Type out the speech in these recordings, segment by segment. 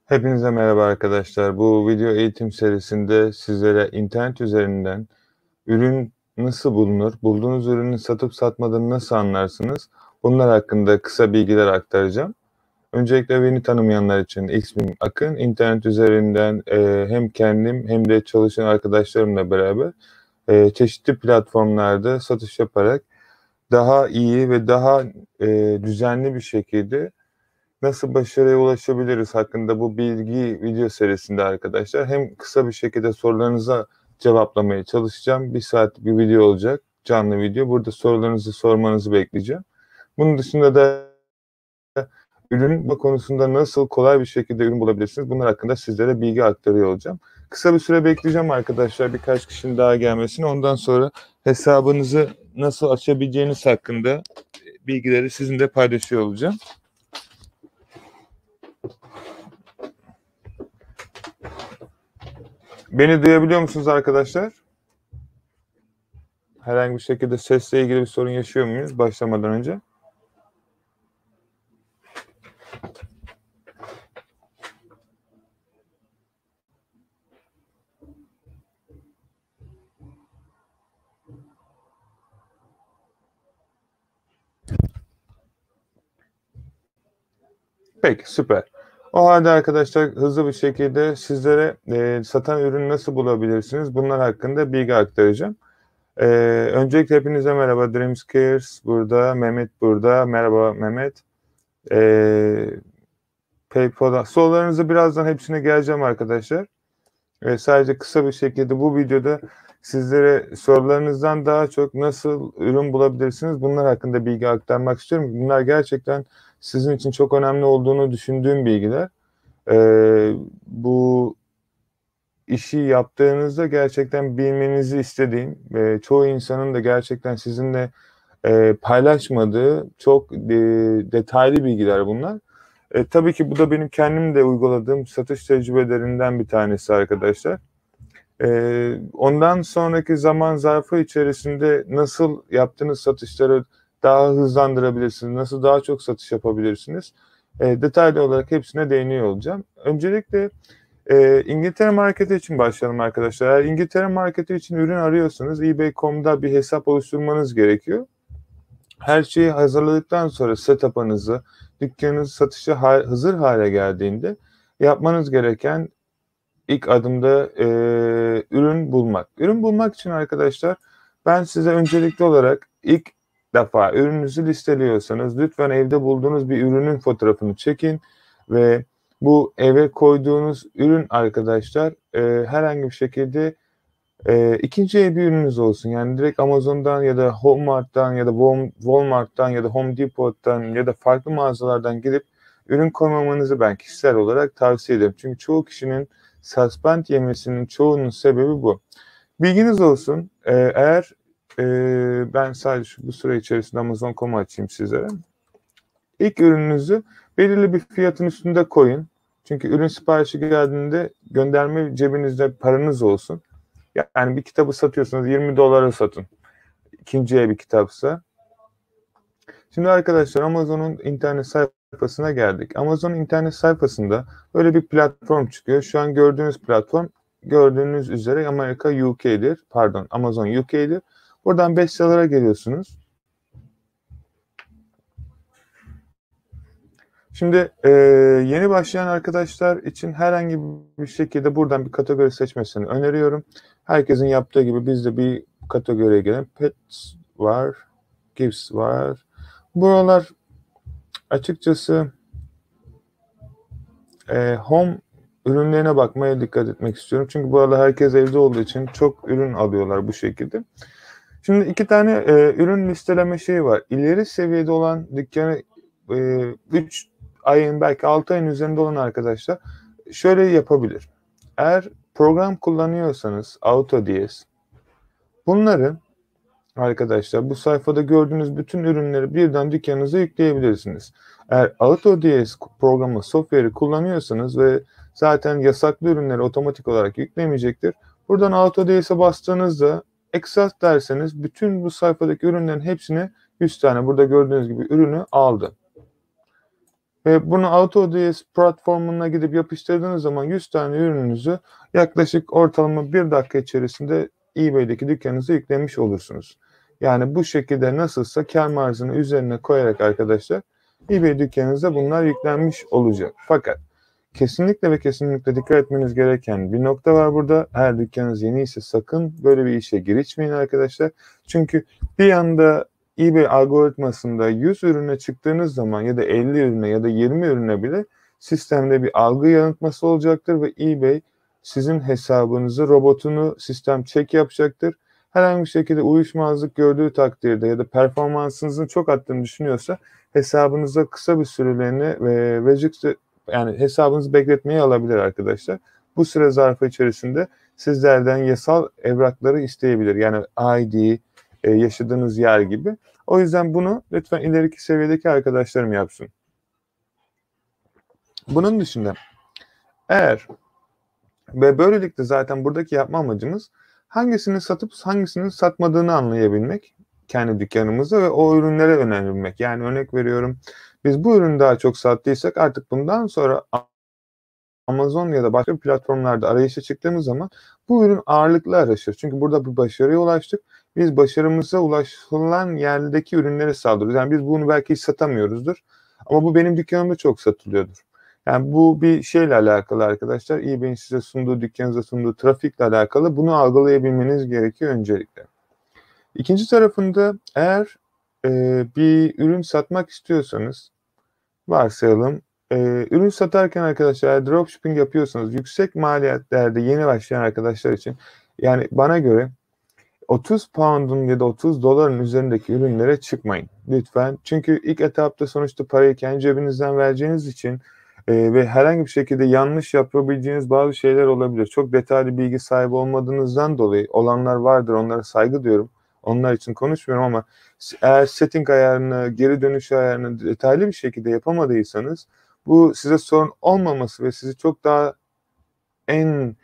Hepinize merhaba arkadaşlar. Bu video eğitim serisinde sizlere internet üzerinden ürün nasıl bulunur, bulduğunuz ürünün satıp satmadığını nasıl anlarsınız? Bunlar hakkında kısa bilgiler aktaracağım. Öncelikle beni tanımayanlar için ismim Akın. İnternet üzerinden hem kendim hem de çalışan arkadaşlarımla beraber çeşitli platformlarda satış yaparak daha iyi ve daha düzenli bir şekilde nasıl başarıya ulaşabiliriz hakkında bu bilgi video serisinde arkadaşlar hem kısa bir şekilde sorularınıza cevaplamaya çalışacağım. 1 saatlik bir video olacak, canlı video. Burada sorularınızı sormanızı bekleyeceğim. Bunun dışında da ürün konusunda nasıl kolay bir şekilde ürün bulabilirsiniz? Bunlar hakkında sizlere bilgi aktarıyor olacağım. Kısa bir süre bekleyeceğim arkadaşlar, birkaç kişinin daha gelmesini. Ondan sonra hesabınızı nasıl açabileceğiniz hakkında bilgileri sizinle paylaşıyor olacağım. Beni duyabiliyor musunuz arkadaşlar? Herhangi bir şekilde sesle ilgili bir sorun yaşıyor muyuz başlamadan önce? Peki, süper. O halde arkadaşlar hızlı bir şekilde sizlere satan ürünü nasıl bulabilirsiniz? Bunlar hakkında bilgi aktaracağım. Öncelikle hepinize merhaba. Dreamscares burada, Mehmet burada. Merhaba Mehmet. PayPal'dan sorularınızı birazdan hepsine geleceğim arkadaşlar. Sadece kısa bir şekilde bu videoda sizlere sorularınızdan daha çok nasıl ürün bulabilirsiniz bunlar hakkında bilgi aktarmak istiyorum. Bunlar gerçekten sizin için çok önemli olduğunu düşündüğüm bilgiler. Bu işi yaptığınızda gerçekten bilmenizi istediğim ve çoğu insanın da gerçekten sizinle paylaşmadığı çok detaylı bilgiler bunlar. Tabii ki bu da benim kendim de uyguladığım satış tecrübelerinden bir tanesi arkadaşlar. Ondan sonraki zaman zarfı içerisinde nasıl yaptığınız satışları daha hızlandırabilirsiniz, nasıl daha çok satış yapabilirsiniz? Detaylı olarak hepsine değiniyor olacağım. Öncelikle İngiltere marketi için başlayalım arkadaşlar. Eğer İngiltere marketi için ürün arıyorsanız eBay.com'da bir hesap oluşturmanız gerekiyor. Her şeyi hazırladıktan sonra setup'ınızı, dükkanınız satışa hazır hale geldiğinde yapmanız gereken ilk adımda ürün bulmak. Ürün bulmak için arkadaşlar ben size öncelikli olarak ilk defa ürününüzü listeliyorsanız lütfen evde bulduğunuz bir ürünün fotoğrafını çekin ve bu eve koyduğunuz ürün arkadaşlar herhangi bir şekilde ikinci el bir ürününüz olsun. Yani direkt Amazon'dan ya da Walmart'tan ya da Walmart'tan ya da Home Depot'tan ya da farklı mağazalardan gidip ürün koymamanızı ben kişisel olarak tavsiye ederim. Çünkü çoğu kişinin suspend yemesinin çoğunun sebebi bu. Bilginiz olsun. Eğer ben sadece bu süre içerisinde Amazon.com'u açayım sizlere. İlk ürününüzü belirli bir fiyatın üstünde koyun. Çünkü ürün siparişi geldiğinde gönderme cebinizde paranız olsun. Yani bir kitabı satıyorsanız 20 dolara satın. İkinciye bir kitapsa. Şimdi arkadaşlar Amazon'un internet sayfasına geldik. Amazon'un internet sayfasında böyle bir platform çıkıyor. Şu an gördüğünüz platform gördüğünüz üzere Amerika UK'dir. Pardon, Amazon UK'dir. Buradan bestseller'a geliyorsunuz. Şimdi yeni başlayan arkadaşlar için herhangi bir şekilde buradan bir kategori seçmesini öneriyorum. Herkesin yaptığı gibi biz de bir kategoriye gelelim. Pets var, gifts var. Buralar açıkçası home ürünlerine bakmaya dikkat etmek istiyorum. Çünkü bu arada herkes evde olduğu için çok ürün alıyorlar bu şekilde. Şimdi 2 tane ürün listeleme şeyi var. İleri seviyede olan dükkanı 3 ayın belki 6 ayın üzerinde olan arkadaşlar şöyle yapabilir. Eğer program kullanıyorsanız AutoDS bunları arkadaşlar bu sayfada gördüğünüz bütün ürünleri birden dükkanınıza yükleyebilirsiniz. Eğer AutoDS programı, software'i kullanıyorsanız ve zaten yasaklı ürünleri otomatik olarak yüklemeyecektir. Buradan AutoDS'e bastığınızda Extract derseniz bütün bu sayfadaki ürünlerin hepsini 100 tane burada gördüğünüz gibi ürünü aldı. Ve bunu AutoDS platformuna gidip yapıştırdığınız zaman 100 tane ürününüzü yaklaşık ortalama 1 dakika içerisinde eBay'deki dükkanınıza yüklemiş olursunuz. Yani bu şekilde nasılsa kâr marjını üzerine koyarak arkadaşlar eBay dükkanınıza bunlar yüklenmiş olacak. Fakat kesinlikle ve kesinlikle dikkat etmeniz gereken bir nokta var burada. Eğer dükkanınız yeni ise sakın böyle bir işe girişmeyin arkadaşlar. Çünkü bir anda eBay algoritmasında 100 ürüne çıktığınız zaman ya da 50 ürüne ya da 20 ürüne bile sistemde bir algı yanıltması olacaktır ve eBay sizin hesabınızı, robotunu sistem check yapacaktır. Herhangi bir şekilde uyuşmazlık gördüğü takdirde ya da performansınızın çok arttığını düşünüyorsa hesabınıza kısa bir süreliğine yani hesabınızı bekletmeye alabilir arkadaşlar. Bu süre zarfı içerisinde sizlerden yasal evrakları isteyebilir. Yani ID, yaşadığınız yer gibi. O yüzden bunu lütfen ileriki seviyedeki arkadaşlarım yapsın. Bunun dışında eğer ve böylelikle zaten buradaki yapma amacımız hangisini satıp hangisini satmadığını anlayabilmek kendi dükkanımızda ve o ürünlere önermek. Yani örnek veriyorum, biz bu ürünü daha çok sattıysak artık bundan sonra Amazon ya da başka platformlarda arayışa çıktığımız zaman bu ürün ağırlıklı araşır. Çünkü burada bir başarıya ulaştık. Biz başarımıza ulaşılan yerdeki ürünlere saldırıyoruz. Yani biz bunu belki hiç satamıyoruzdur. Ama bu benim dükkanımda çok satılıyordur. Yani bu bir şeyle alakalı arkadaşlar. eBay'in size sunduğu, dükkanınıza sunduğu trafikle alakalı. Bunu algılayabilmeniz gerekiyor öncelikle. İkinci tarafında eğer bir ürün satmak istiyorsanız, varsayalım, ürün satarken arkadaşlar dropshipping yapıyorsanız yüksek maliyetlerde yeni başlayan arkadaşlar için, yani bana göre 30 pound'un ya da 30 doların üzerindeki ürünlere çıkmayın lütfen. Çünkü ilk etapta sonuçta parayı kendi cebinizden vereceğiniz için ve herhangi bir şekilde yanlış yapabileceğiniz bazı şeyler olabilir. Çok detaylı bilgi sahibi olmadığınızdan dolayı olanlar vardır, onlara saygı duyuyorum. Onlar için konuşmuyorum ama eğer setting ayarını, geri dönüş ayarını detaylı bir şekilde yapamadıysanız bu size sorun olmaması ve sizi çok daha en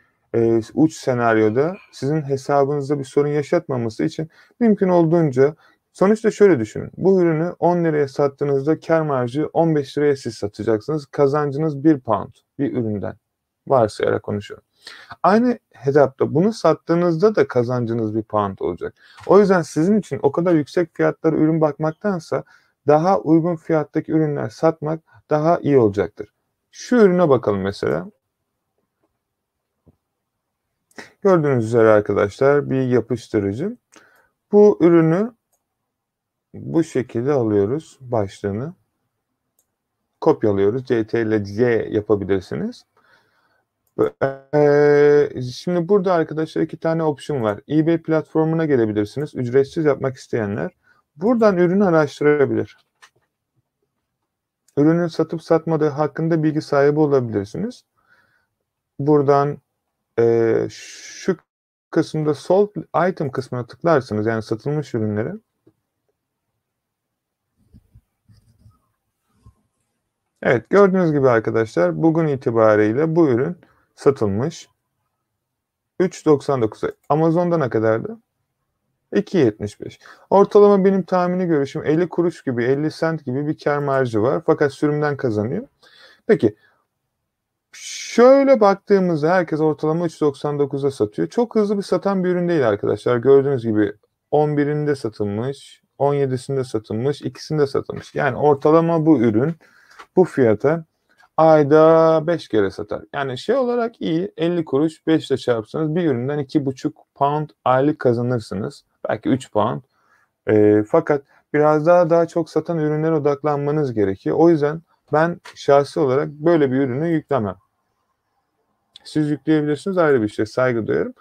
uç senaryoda sizin hesabınızda bir sorun yaşatmaması için mümkün olduğunca, sonuçta şöyle düşünün. Bu ürünü 10 liraya sattığınızda kar marjı 15 liraya siz satacaksınız. Kazancınız 1 pound bir üründen. Varsayarak konuşuyorum. Aynı hesapta bunu sattığınızda da kazancınız 1 pound olacak. O yüzden sizin için o kadar yüksek fiyatlara ürün bakmaktansa daha uygun fiyattaki ürünler satmak daha iyi olacaktır. Şu ürüne bakalım mesela. Gördüğünüz üzere arkadaşlar bir yapıştırıcı. Bu ürünü bu şekilde alıyoruz, başlığını. Kopyalıyoruz. CTRL-C yapabilirsiniz. Şimdi burada arkadaşlar 2 tane opsiyon var. eBay platformuna gelebilirsiniz. Ücretsiz yapmak isteyenler. Buradan ürünü araştırabilir. Ürünün satıp satmadığı hakkında bilgi sahibi olabilirsiniz. Buradan şu kısımda sold item kısmına tıklarsınız, yani satılmış ürünlere. Evet, gördüğünüz gibi arkadaşlar bugün itibariyle bu ürün satılmış. 3.99'a. Amazon'da ne kadardı? 2.75. Ortalama benim tahmini görüşüm 50 kuruş gibi, 50 sent gibi bir kar marjı var. Fakat sürümden kazanıyor. Peki şöyle baktığımızda herkes ortalama 3.99'a satıyor. Çok hızlı bir satan bir ürün değil arkadaşlar. Gördüğünüz gibi 11'inde satılmış, 17'sinde satılmış, ikisinde satılmış. Yani ortalama bu ürün bu fiyata ayda 5 kere satar. Yani şey olarak iyi, 50 kuruş 5 ile çarpsanız bir üründen 2,5 pound aylık kazanırsınız. Belki 3 pound. Fakat biraz daha çok satan ürünlere odaklanmanız gerekiyor. O yüzden ben şahsi olarak böyle bir ürünü yüklemem. Siz yükleyebilirsiniz, ayrı bir şey, saygı duyarım.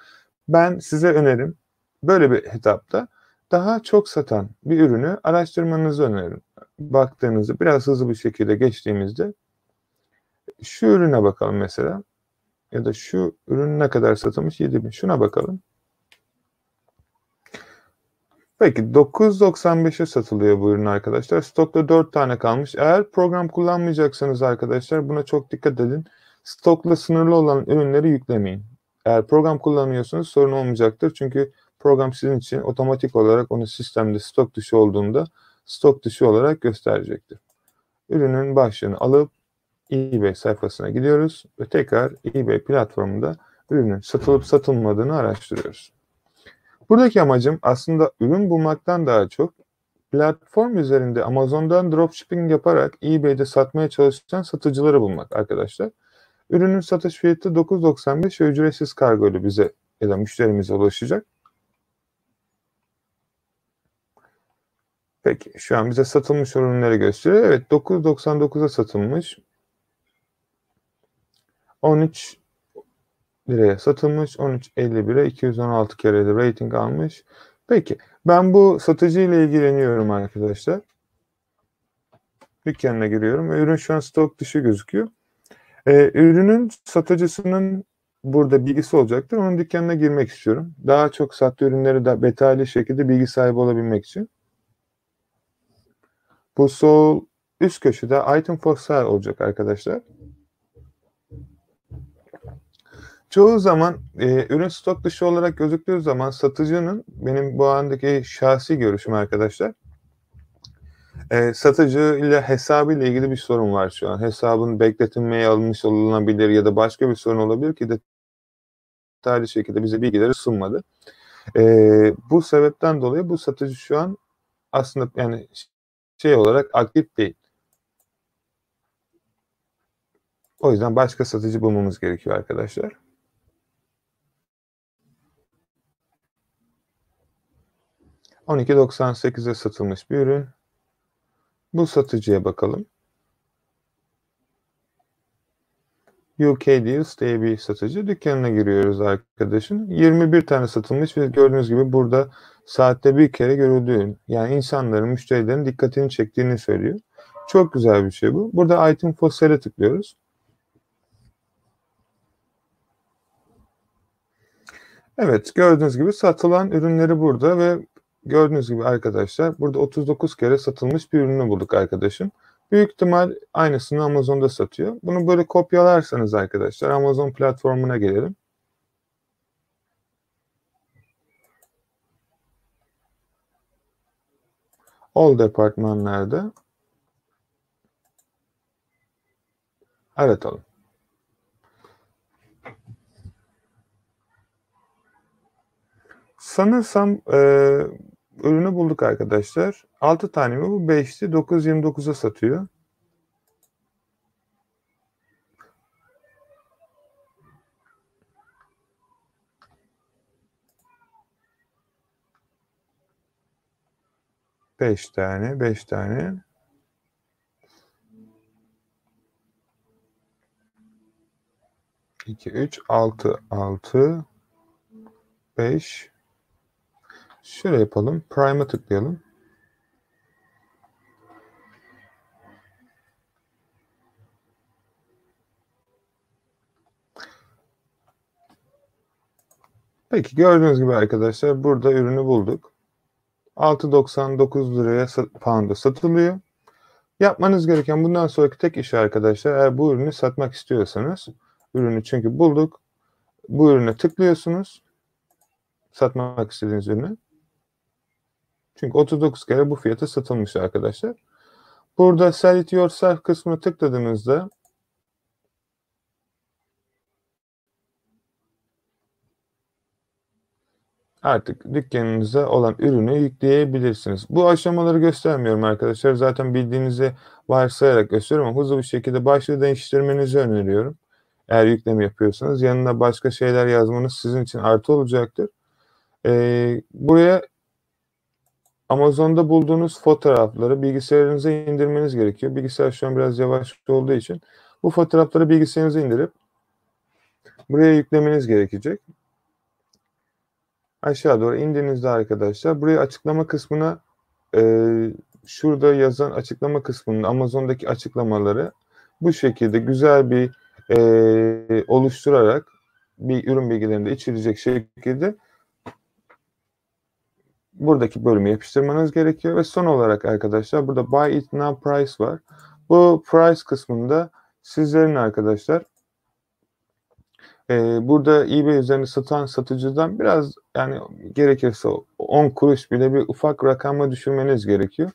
Ben size önerim böyle bir etapta daha çok satan bir ürünü araştırmanızı öneririm. Baktığınızda biraz hızlı bir şekilde geçtiğimizde şu ürüne bakalım mesela. Ya da şu ürün ne kadar satılmış? 7.000. Şuna bakalım. Peki 9.95'e satılıyor bu ürün arkadaşlar. Stokta 4 tane kalmış. Eğer program kullanmayacaksanız arkadaşlar buna çok dikkat edin. Stokla sınırlı olan ürünleri yüklemeyin. Eğer program kullanıyorsanız sorun olmayacaktır. Çünkü program sizin için otomatik olarak onu sistemde stok dışı olduğunda stok dışı olarak gösterecektir. Ürünün başlığını alıp eBay sayfasına gidiyoruz ve tekrar eBay platformunda ürünün satılıp satılmadığını araştırıyoruz. Buradaki amacım aslında ürün bulmaktan daha çok platform üzerinde Amazon'dan dropshipping yaparak eBay'de satmaya çalışan satıcıları bulmak arkadaşlar. Ürünün satış fiyatı 9.95 ve ücretsiz kargo ile bize ya da müşterimize ulaşacak. Peki şu an bize satılmış ürünleri gösteriyor. Evet 9.99'a satılmış. 13 liraya satılmış. 13.51'e 216 kere de rating almış. Peki ben bu satıcı ile ilgileniyorum arkadaşlar. Dükkanına giriyorum ve ürün şu an stok dışı gözüküyor. Ürünün satıcısının burada bilgisi olacaktır. Onun dükkanına girmek istiyorum. Daha çok sattığı ürünleri de detaylı şekilde bilgi sahibi olabilmek için. Bu sol üst köşede item for sale olacak arkadaşlar. Çoğu zaman ürün stok dışı olarak gözüktüğü zaman satıcının, benim bu andaki şahsi görüşüm arkadaşlar, satıcı ile hesabı ile ilgili bir sorun var şu an. Hesabın bekletilmeye alınmış olabilir ya da başka bir sorun olabilir ki detaylı şekilde bize bilgileri sunmadı. Bu sebepten dolayı bu satıcı şu an aslında yani şey olarak aktif değil. O yüzden başka satıcı bulmamız gerekiyor arkadaşlar. $12.98'e satılmış bir ürün. Bu satıcıya bakalım. UK Deals diye bir satıcı. Dükkanına giriyoruz arkadaşın. 21 tane satılmış ve gördüğünüz gibi burada saatte bir kere görüldüğü, yani insanların, müşterilerin dikkatini çektiğini söylüyor. Çok güzel bir şey bu. Burada Item for Sale'e tıklıyoruz. Evet, gördüğünüz gibi satılan ürünleri burada ve gördüğünüz gibi arkadaşlar burada 39 kere satılmış bir ürünü bulduk arkadaşım. Büyük ihtimal aynısını Amazon'da satıyor. Bunu böyle kopyalarsanız arkadaşlar Amazon platformuna gelelim. All departmanlarda aratalım. Sanırsam ürünü bulduk arkadaşlar. 6 tane mi bu? 5'ti. 9.29'a satıyor. Beş tane, 5 tane. İki, 3, 6, 6, 5. Şöyle yapalım. Prime'a tıklayalım. Peki gördüğünüz gibi arkadaşlar burada ürünü bulduk. 6.99 liraya pound'a satılıyor. Yapmanız gereken bundan sonraki tek iş arkadaşlar, eğer bu ürünü satmak istiyorsanız, ürünü çünkü bulduk. Bu ürüne tıklıyorsunuz. Satmak istediğiniz ürünü. Çünkü 39 kere bu fiyata satılmış arkadaşlar. Burada Sell It Yourself kısmına tıkladığınızda artık dükkanınıza olan ürünü yükleyebilirsiniz. Bu aşamaları göstermiyorum arkadaşlar. Zaten bildiğinizi varsayarak gösteriyorum ama hızlı bir şekilde başlığı değiştirmenizi öneriyorum. Eğer yükleme yapıyorsanız yanına başka şeyler yazmanız sizin için artı olacaktır. Buraya Amazon'da bulduğunuz fotoğrafları bilgisayarınıza indirmeniz gerekiyor. Bilgisayar şu an biraz yavaş olduğu için bu fotoğrafları bilgisayarınıza indirip buraya yüklemeniz gerekecek. Aşağı doğru indiğinizde arkadaşlar buraya açıklama kısmına şurada yazan açıklama kısmının Amazon'daki açıklamaları bu şekilde güzel bir oluşturarak bir ürün bilgilerini de içerecek şekilde buradaki bölümü yapıştırmanız gerekiyor ve son olarak arkadaşlar burada Buy It Now Price var. Bu price kısmında sizlerin arkadaşlar burada eBay üzerinde satan satıcıdan biraz, yani gerekirse 10 kuruş bile bir ufak rakama düşürmeniz gerekiyor.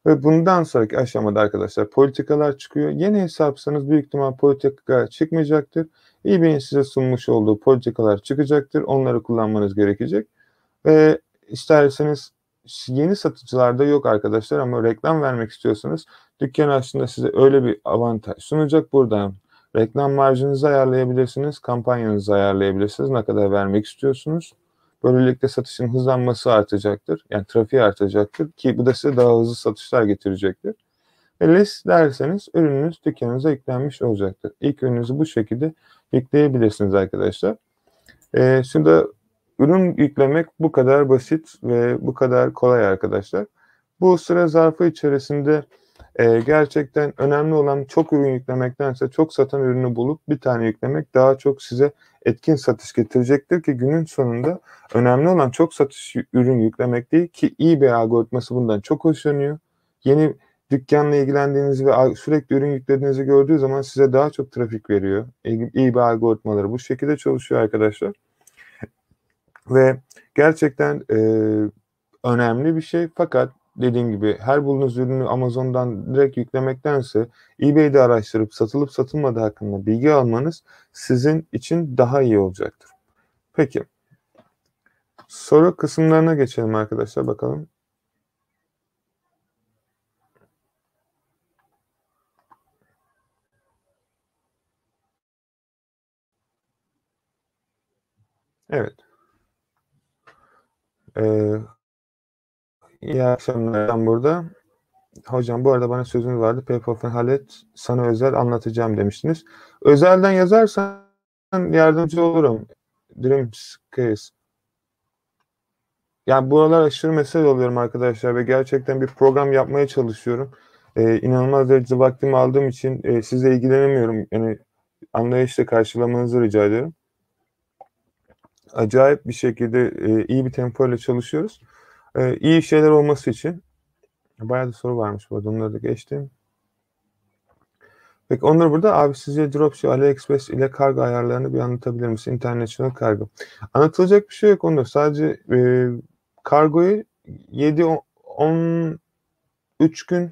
Ve bundan sonraki aşamada arkadaşlar politikalar çıkıyor. Yeni hesapsanız büyük ihtimal politika çıkmayacaktır. eBay'in size sunmuş olduğu politikalar çıkacaktır. Onları kullanmanız gerekecek. Ve isterseniz yeni satıcılarda yok arkadaşlar ama reklam vermek istiyorsanız dükkan aslında size öyle bir avantaj sunacak. Buradan reklam marjınızı ayarlayabilirsiniz, kampanyanızı ayarlayabilirsiniz. Ne kadar vermek istiyorsunuz. Böylelikle satışın hızlanması artacaktır. Yani trafiği artacaktır ki bu da size daha hızlı satışlar getirecektir. Ve list derseniz ürününüz dükkanınıza yüklenmiş olacaktır. İlk ürününüzü bu şekilde yükleyebilirsiniz arkadaşlar. Şimdi ürün yüklemek bu kadar basit ve bu kadar kolay arkadaşlar. Bu süre zarfı içerisinde gerçekten önemli olan çok ürün yüklemektense çok satan ürünü bulup bir tane yüklemek daha çok size etkin satış getirecektir ki günün sonunda önemli olan çok satış ürün yüklemek değil ki eBay algoritması bundan çok hoşlanıyor. Yeni dükkanla ilgilendiğinizi ve sürekli ürün yüklediğinizi gördüğü zaman size daha çok trafik veriyor. eBay algoritmaları bu şekilde çalışıyor arkadaşlar. Ve gerçekten önemli bir şey fakat dediğim gibi her bulduğunuz ürünü Amazon'dan direkt yüklemektense eBay'de araştırıp satılıp satılmadığı hakkında bilgi almanız sizin için daha iyi olacaktır. Peki. Soru kısımlarına geçelim arkadaşlar bakalım. Evet. İyi akşamlar ben burada. Hocam bu arada bana sözünüz vardı. PayPal hallet sana özel anlatacağım demiştiniz. Özelden yazarsan yardımcı olurum. Dreams Case. Yani bu aralar aşırı mesaj alıyorum arkadaşlar ve gerçekten bir program yapmaya çalışıyorum. İnanılmaz derecede vaktimi aldığım için sizle ilgilenemiyorum. Yani anlayışla karşılamanızı rica ediyorum. Acayip bir şekilde iyi bir tempo ile çalışıyoruz. İyi şeyler olması için. Bayağı da soru varmış burada. Onları da geçtim. Peki Onur burada. Abi sizce Dropship, AliExpress ile kargo ayarlarını bir anlatabilir misin? International kargo. Anlatılacak bir şey yok Onur. Sadece kargoyu 7-13 gün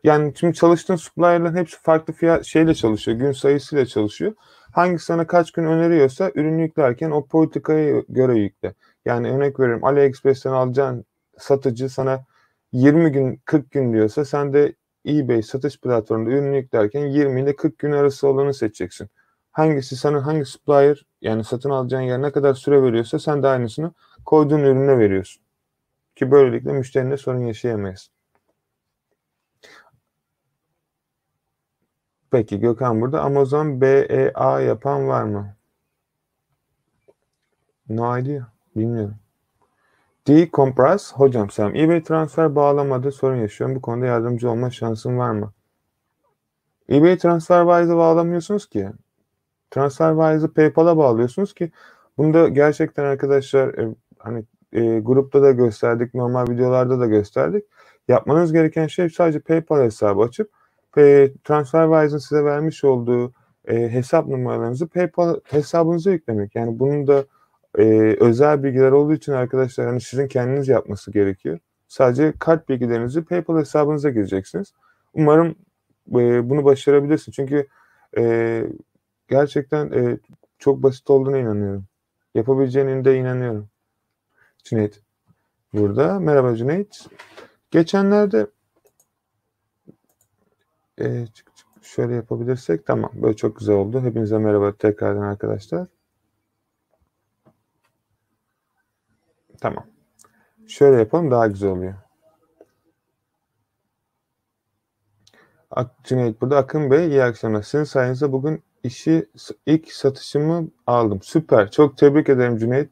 yani şimdi çalıştığın supplier'ların hepsi farklı fiyat şeyle çalışıyor. Gün sayısıyla çalışıyor. Hangisi sana kaç gün öneriyorsa ürünü yüklerken o politikaya göre yükle. Yani örnek veriyorum AliExpress'ten alacağın satıcı sana 20 gün 40 gün diyorsa sen de eBay satış platformunda ürünü yüklerken 20 ile 40 gün arası olanı seçeceksin. Hangisi sana hangi supplier yani satın alacağın yer ne kadar süre veriyorsa sen de aynısını koyduğun ürüne veriyorsun. Ki böylelikle müşterine sorun yaşayamayız. Peki Gökhan burada. Amazon BEA yapan var mı? No idea. Bilmiyorum. Decompress. Hocam selam. eBay transfer bağlamadı. Sorun yaşıyorum. Bu konuda yardımcı olma şansın var mı? eBay TransferWise'a bağlamıyorsunuz ki. TransferWise'ı PayPal'a bağlıyorsunuz ki bunda gerçekten arkadaşlar hani grupta da gösterdik. Normal videolarda da gösterdik. Yapmanız gereken şey sadece PayPal hesabı açıp TransferWise'ın size vermiş olduğu hesap numaralarınızı PayPal hesabınıza yüklemek. Yani bunun da özel bilgiler olduğu için arkadaşlar hani sizin kendiniz yapması gerekiyor. Sadece kart bilgilerinizi PayPal hesabınıza gireceksiniz. Umarım bunu başarabilirsin. Çünkü gerçekten çok basit olduğuna inanıyorum. Yapabileceğine de inanıyorum. Cüneyt burada. Merhaba Cüneyt. Geçenlerde şöyle yapabilirsek tamam. Böyle çok güzel oldu. Hepinize merhaba tekrardan arkadaşlar. Tamam. Şöyle yapalım daha güzel oluyor. Cüneyt burada. Akın Bey iyi akşamlar. Sizin sayenizde bugün ilk satışımı aldım. Süper. Çok tebrik ederim Cüneyt.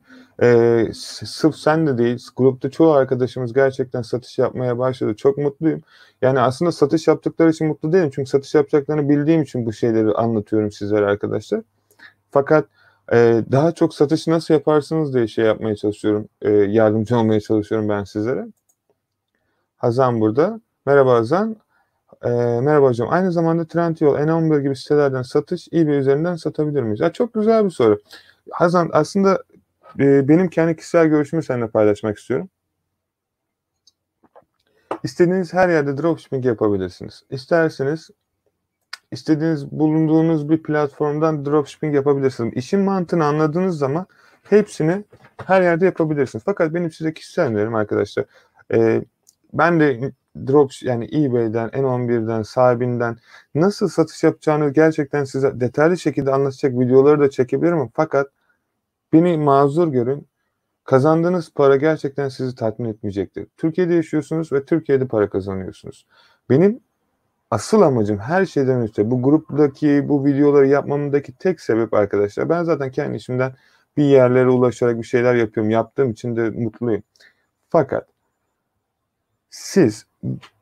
Sırf sen de değil. Grupta çoğu arkadaşımız gerçekten satış yapmaya başladı. Çok mutluyum. Yani aslında satış yaptıkları için mutlu değilim. Çünkü satış yapacaklarını bildiğim için bu şeyleri anlatıyorum sizlere arkadaşlar. Fakat daha çok satışı nasıl yaparsınız diye şey yapmaya çalışıyorum. Yardımcı olmaya çalışıyorum ben sizlere. Hazan burada. Merhaba Hazan. Merhaba hocam. Aynı zamanda Trendyol, N11 gibi sitelerden satış eBay üzerinden satabilir miyiz? Ya çok güzel bir soru. Hazan aslında benim kendi kişisel görüşümü seninle paylaşmak istiyorum. İstediğiniz her yerde dropshipping yapabilirsiniz. İsterseniz istediğiniz bulunduğunuz bir platformdan dropshipping yapabilirsiniz. İşin mantığını anladığınız zaman hepsini her yerde yapabilirsiniz. Fakat benim size kişisel önerim arkadaşlar. Ben de yani eBay'den, N11'den, sahibinden nasıl satış yapacağını gerçekten size detaylı şekilde anlatacak videoları da çekebilirim. Fakat beni mazur görün. Kazandığınız para gerçekten sizi tatmin etmeyecektir. Türkiye'de yaşıyorsunuz ve Türkiye'de para kazanıyorsunuz. Benim asıl amacım her şeyden öte bu gruptaki bu videoları yapmamdaki tek sebep arkadaşlar. Ben zaten kendi işimden bir yerlere ulaşarak bir şeyler yapıyorum. Yaptığım için de mutluyum. Fakat siz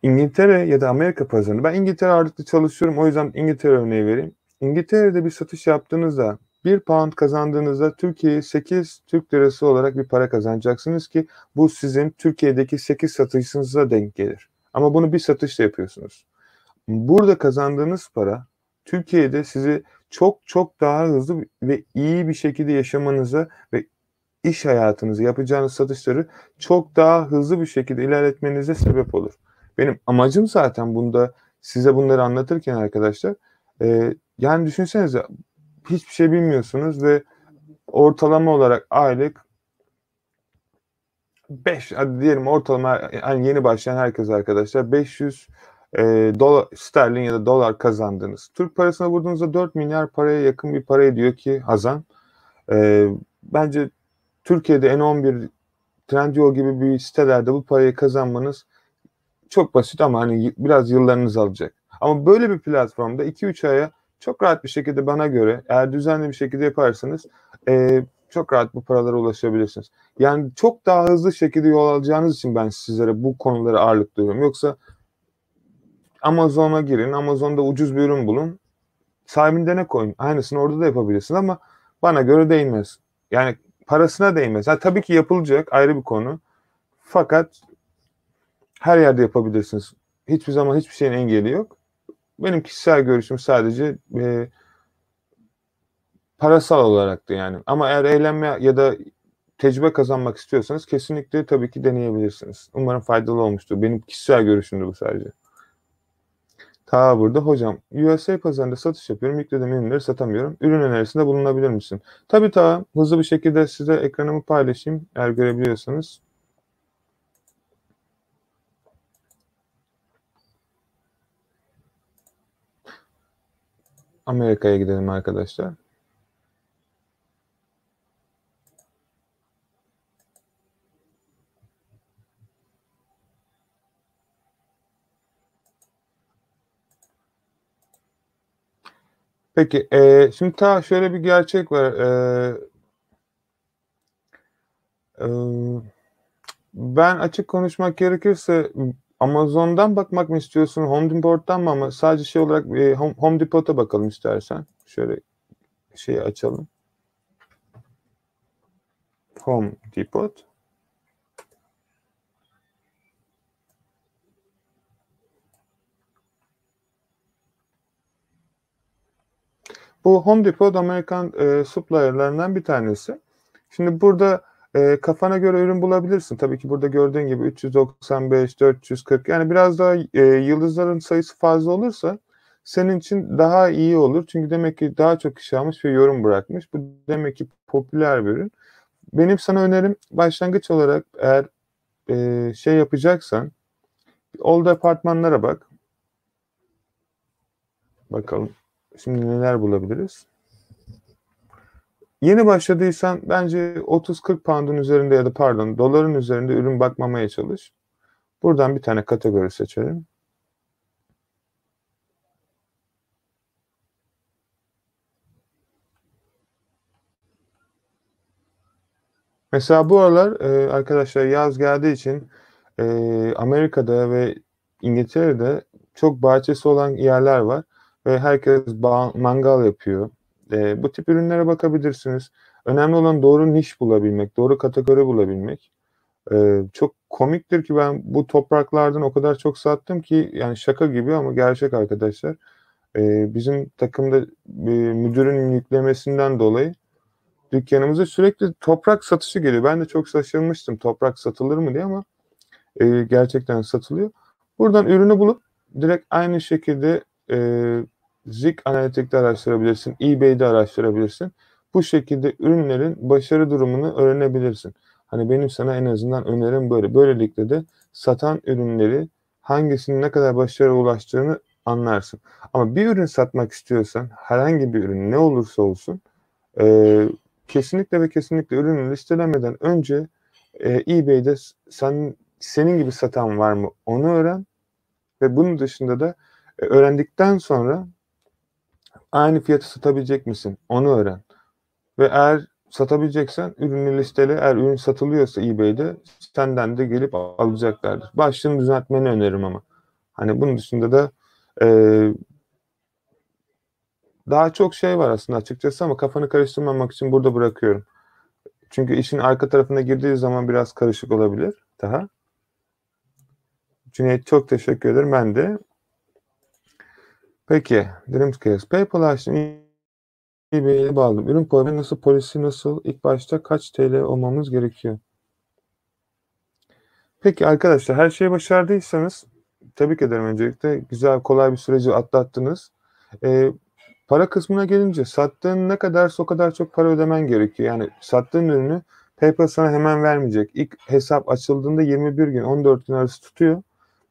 İngiltere ya da Amerika pazarında, ben İngiltere ağırlıklı çalışıyorum, o yüzden İngiltere örneği vereyim. İngiltere'de bir satış yaptığınızda 1 pound kazandığınızda Türkiye'ye 8 Türk lirası olarak bir para kazanacaksınız ki bu sizin Türkiye'deki 8 satışınıza denk gelir. Ama bunu bir satışla yapıyorsunuz. Burada kazandığınız para Türkiye'de sizi çok çok daha hızlı ve iyi bir şekilde yaşamanıza ve iş hayatınızı, yapacağınız satışları çok daha hızlı bir şekilde ilerletmenize sebep olur. Benim amacım zaten bunda size bunları anlatırken arkadaşlar, yani düşünsenize hiçbir şey bilmiyorsunuz ve ortalama olarak aylık 5, hadi diyelim ortalama, yani yeni başlayan herkes arkadaşlar 500 dolar, sterlin ya da dolar kazandınız. Türk parasına vurduğunuzda 4 milyar paraya yakın bir para ediyor ki Hazan. Bence Türkiye'de N11, Trendyol gibi bir sitelerde bu parayı kazanmanız çok basit ama hani biraz yıllarınız alacak. Ama böyle bir platformda 2-3 aya çok rahat bir şekilde, bana göre eğer düzenli bir şekilde yaparsanız çok rahat bu paralara ulaşabilirsiniz. Yani çok daha hızlı şekilde yol alacağınız için ben sizlere bu konuları ağırlık duyuyorum. Yoksa Amazon'a girin, Amazon'da ucuz bir ürün bulun, sahibinde ne koyun? Aynısını orada da yapabilirsin ama bana göre değmez. Yani parasına değmez. Ha, tabii ki yapılacak, ayrı bir konu. Fakat her yerde yapabilirsiniz. Hiçbir zaman hiçbir şeyin engeli yok. Benim kişisel görüşüm sadece parasal olaraktı yani. Ama eğer eğlenme ya da tecrübe kazanmak istiyorsanız kesinlikle tabii ki deneyebilirsiniz. Umarım faydalı olmuştur. Benim kişisel görüşümdü bu sadece. Ta burada hocam USA pazarında satış yapıyorum. Yüklediğim ürünleri satamıyorum. Ürün önerisinde bulunabilir misin? Tabii ta hızlı bir şekilde size ekranımı paylaşayım eğer görebiliyorsanız. Amerika'ya gidelim arkadaşlar. Peki, şimdi şöyle bir gerçek var. Ben açık konuşmak gerekirse Amazon'dan bakmak mı istiyorsun, Home Depot'tan mı, ama sadece şey olarak Home Depot'a bakalım istersen. Şöyle şeyi açalım. Home Depot. Bu Home Depot Amerikan supplier'larından bir tanesi. Şimdi burada kafana göre ürün bulabilirsin. Tabii ki burada gördüğün gibi 395, 440, yani biraz daha yıldızların sayısı fazla olursa senin için daha iyi olur. Çünkü demek ki daha çok kişi almış ve yorum bırakmış. Bu demek ki popüler bir ürün. Benim sana önerim, başlangıç olarak eğer şey yapacaksan oldu apartmanlara bak. Bakalım şimdi neler bulabiliriz. Yeni başladıysan bence 30-40 pound'un üzerinde ya da pardon doların üzerinde ürün bakmamaya çalış. Buradan bir tane kategori seçelim. Mesela bu aralar arkadaşlar yaz geldiği için Amerika'da ve İngiltere'de çok bahçesi olan yerler var ve herkes mangal yapıyor. Bu tip ürünlere bakabilirsiniz. Önemli olan doğru niş bulabilmek, doğru kategori bulabilmek. Çok komiktir ki ben bu topraklardan o kadar çok sattım ki, yani şaka gibi ama gerçek arkadaşlar. Bizim takımda müdürün yüklemesinden dolayı dükkanımıza sürekli toprak satışı geliyor. Ben de çok şaşırmıştım toprak satılır mı diye ama gerçekten satılıyor. Buradan ürünü bulup direkt aynı şekilde Zik Analitik'te araştırabilirsin, eBay'de araştırabilirsin. Bu şekilde ürünlerin başarı durumunu öğrenebilirsin. Hani benim sana en azından önerim böyle. Böylelikle de satan ürünleri hangisinin ne kadar başarıya ulaştığını anlarsın. Ama bir ürün satmak istiyorsan herhangi bir ürün ne olursa olsun kesinlikle ve kesinlikle ürünü listelemeden önce eBay'de senin gibi satan var mı onu öğren ve bunun dışında da öğrendikten sonra aynı fiyatı satabilecek misin onu öğren. Ve eğer satabileceksen ürünü listele. Eğer ürün satılıyorsa eBay'de senden de gelip alacaklardır. Başlığını düzeltmeni öneririm ama. Hani bunun dışında da e, daha çok şey var aslında açıkçası ama kafanı karıştırmamak için burada bırakıyorum. Çünkü işin arka tarafına girdiği zaman biraz karışık olabilir daha. Cüneyt çok teşekkür ederim. Ben de. Peki. Dreamscale. PayPal açtım. eBay'e bağladım. Ürün koyma nasıl, polisi nasıl? İlk başta kaç TL olmamız gerekiyor? Peki arkadaşlar her şeyi başardıysanız tebrik ederim öncelikle. Güzel, kolay bir süreci atlattınız. Para kısmına gelince sattığın ne kadarsa o kadar çok para ödemen gerekiyor. Yani sattığın ürünü PayPal sana hemen vermeyecek. İlk hesap açıldığında 21 gün, 14 gün arası tutuyor.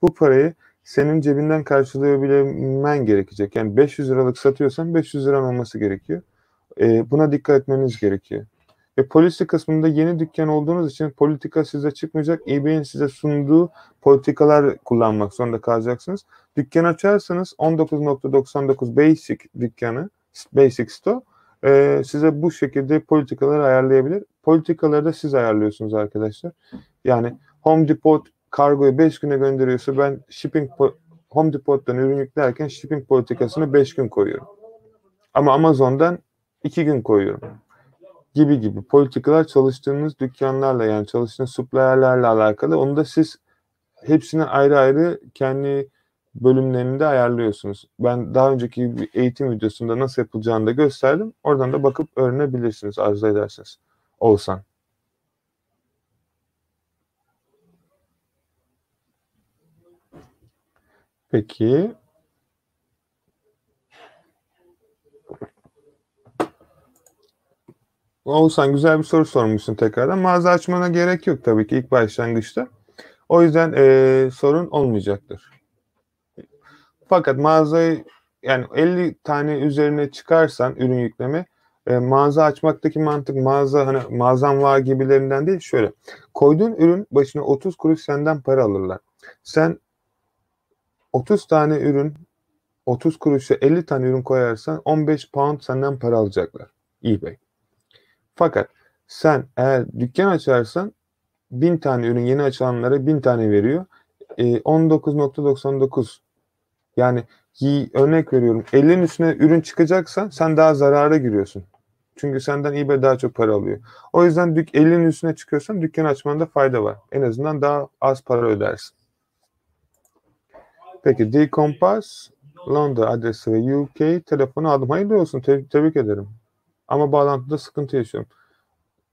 Bu parayı senin cebinden karşılayabilmen gerekecek. Yani 500 liralık satıyorsan 500 liran olması gerekiyor. Buna dikkat etmeniz gerekiyor. Ve polisi kısmında yeni dükkan olduğunuz için politika size çıkmayacak. eBay'in size sunduğu politikalar kullanmak zorunda kalacaksınız. Dükkan açarsanız 19.99 Basic dükkanı, Basic Store size bu şekilde politikaları ayarlayabilir. Politikaları da siz ayarlıyorsunuz arkadaşlar. Yani Home Depot kargoyu 5 güne gönderiyorsa ben Home Depot'tan ürün yüklerken shipping politikasını 5 gün koyuyorum. Ama Amazon'dan 2 gün koyuyorum. Gibi politikalar çalıştığınız dükkanlarla yani çalıştığınız supplier'lerle alakalı. Onu da siz hepsini ayrı ayrı kendi bölümlerinde ayarlıyorsunuz. Ben daha önceki bir eğitim videosunda nasıl yapılacağını da gösterdim. Oradan da bakıp öğrenebilirsiniz arzu ederseniz. Olsan. Peki. Oğuzhan güzel bir soru sormuşsun tekrardan. Mağaza açmana gerek yok tabii ki ilk başlangıçta. O yüzden sorun olmayacaktır. Fakat mağazayı yani 50 tane üzerine çıkarsan ürün yükleme mağaza açmaktaki mantık mağaza hani mağazam var gibilerinden değil şöyle. Koyduğun ürün başına 30 kuruş senden para alırlar. Sen 30 tane ürün 30 kuruşa 50 tane ürün koyarsan 15 pound senden para alacaklar eBay. Fakat sen eğer dükkan açarsan 1000 tane ürün yeni açılanlara 1000 tane veriyor. 19.99 yani örnek veriyorum 50'nin üstüne ürün çıkacaksa sen daha zarara giriyorsun. Çünkü senden eBay daha çok para alıyor. O yüzden 50'nin üstüne çıkıyorsan dükkan açmanda fayda var. En azından daha az para ödersin. Peki D-Compass Londra adresi ve UK telefonu aldım. Hayırlı olsun. Tebrik ederim. Ama bağlantıda sıkıntı yaşıyorum.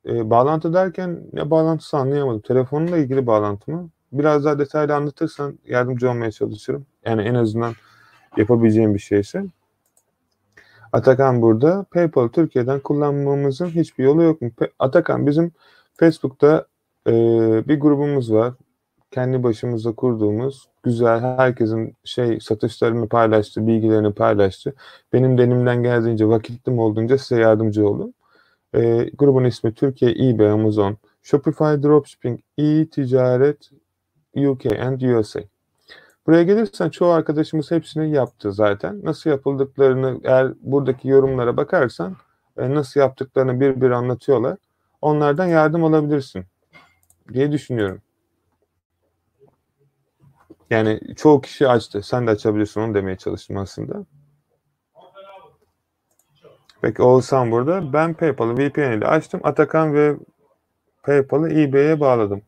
Bağlantı derken ne bağlantısı anlayamadım. Telefonla ilgili bağlantı mı? Biraz daha detaylı anlatırsan yardımcı olmaya çalışırım. Yani en azından yapabileceğim bir şeyse. Atakan burada. PayPal Türkiye'den kullanmamızın hiçbir yolu yok mu? Atakan bizim Facebook'ta bir grubumuz var. Kendi başımıza kurduğumuz güzel herkesin satışlarını paylaştı, bilgilerini paylaştı. Benim de elimden geldiğince vakitlim olduğunca size yardımcı oldum. Grubun ismi Türkiye eBay Amazon Shopify Dropshipping e-ticaret UK and USA. Buraya gelirsen çoğu arkadaşımız hepsini yaptı zaten. Nasıl yapıldıklarını eğer buradaki yorumlara bakarsan nasıl yaptıklarını bir anlatıyorlar. Onlardan yardım alabilirsin diye düşünüyorum. Yani çoğu kişi açtı. Sen de açabilirsin onu demeye çalıştım aslında. Peki Oğuzhan burada. Ben PayPal'ı VPN ile açtım. Atakan ve PayPal'ı eBay'e bağladım.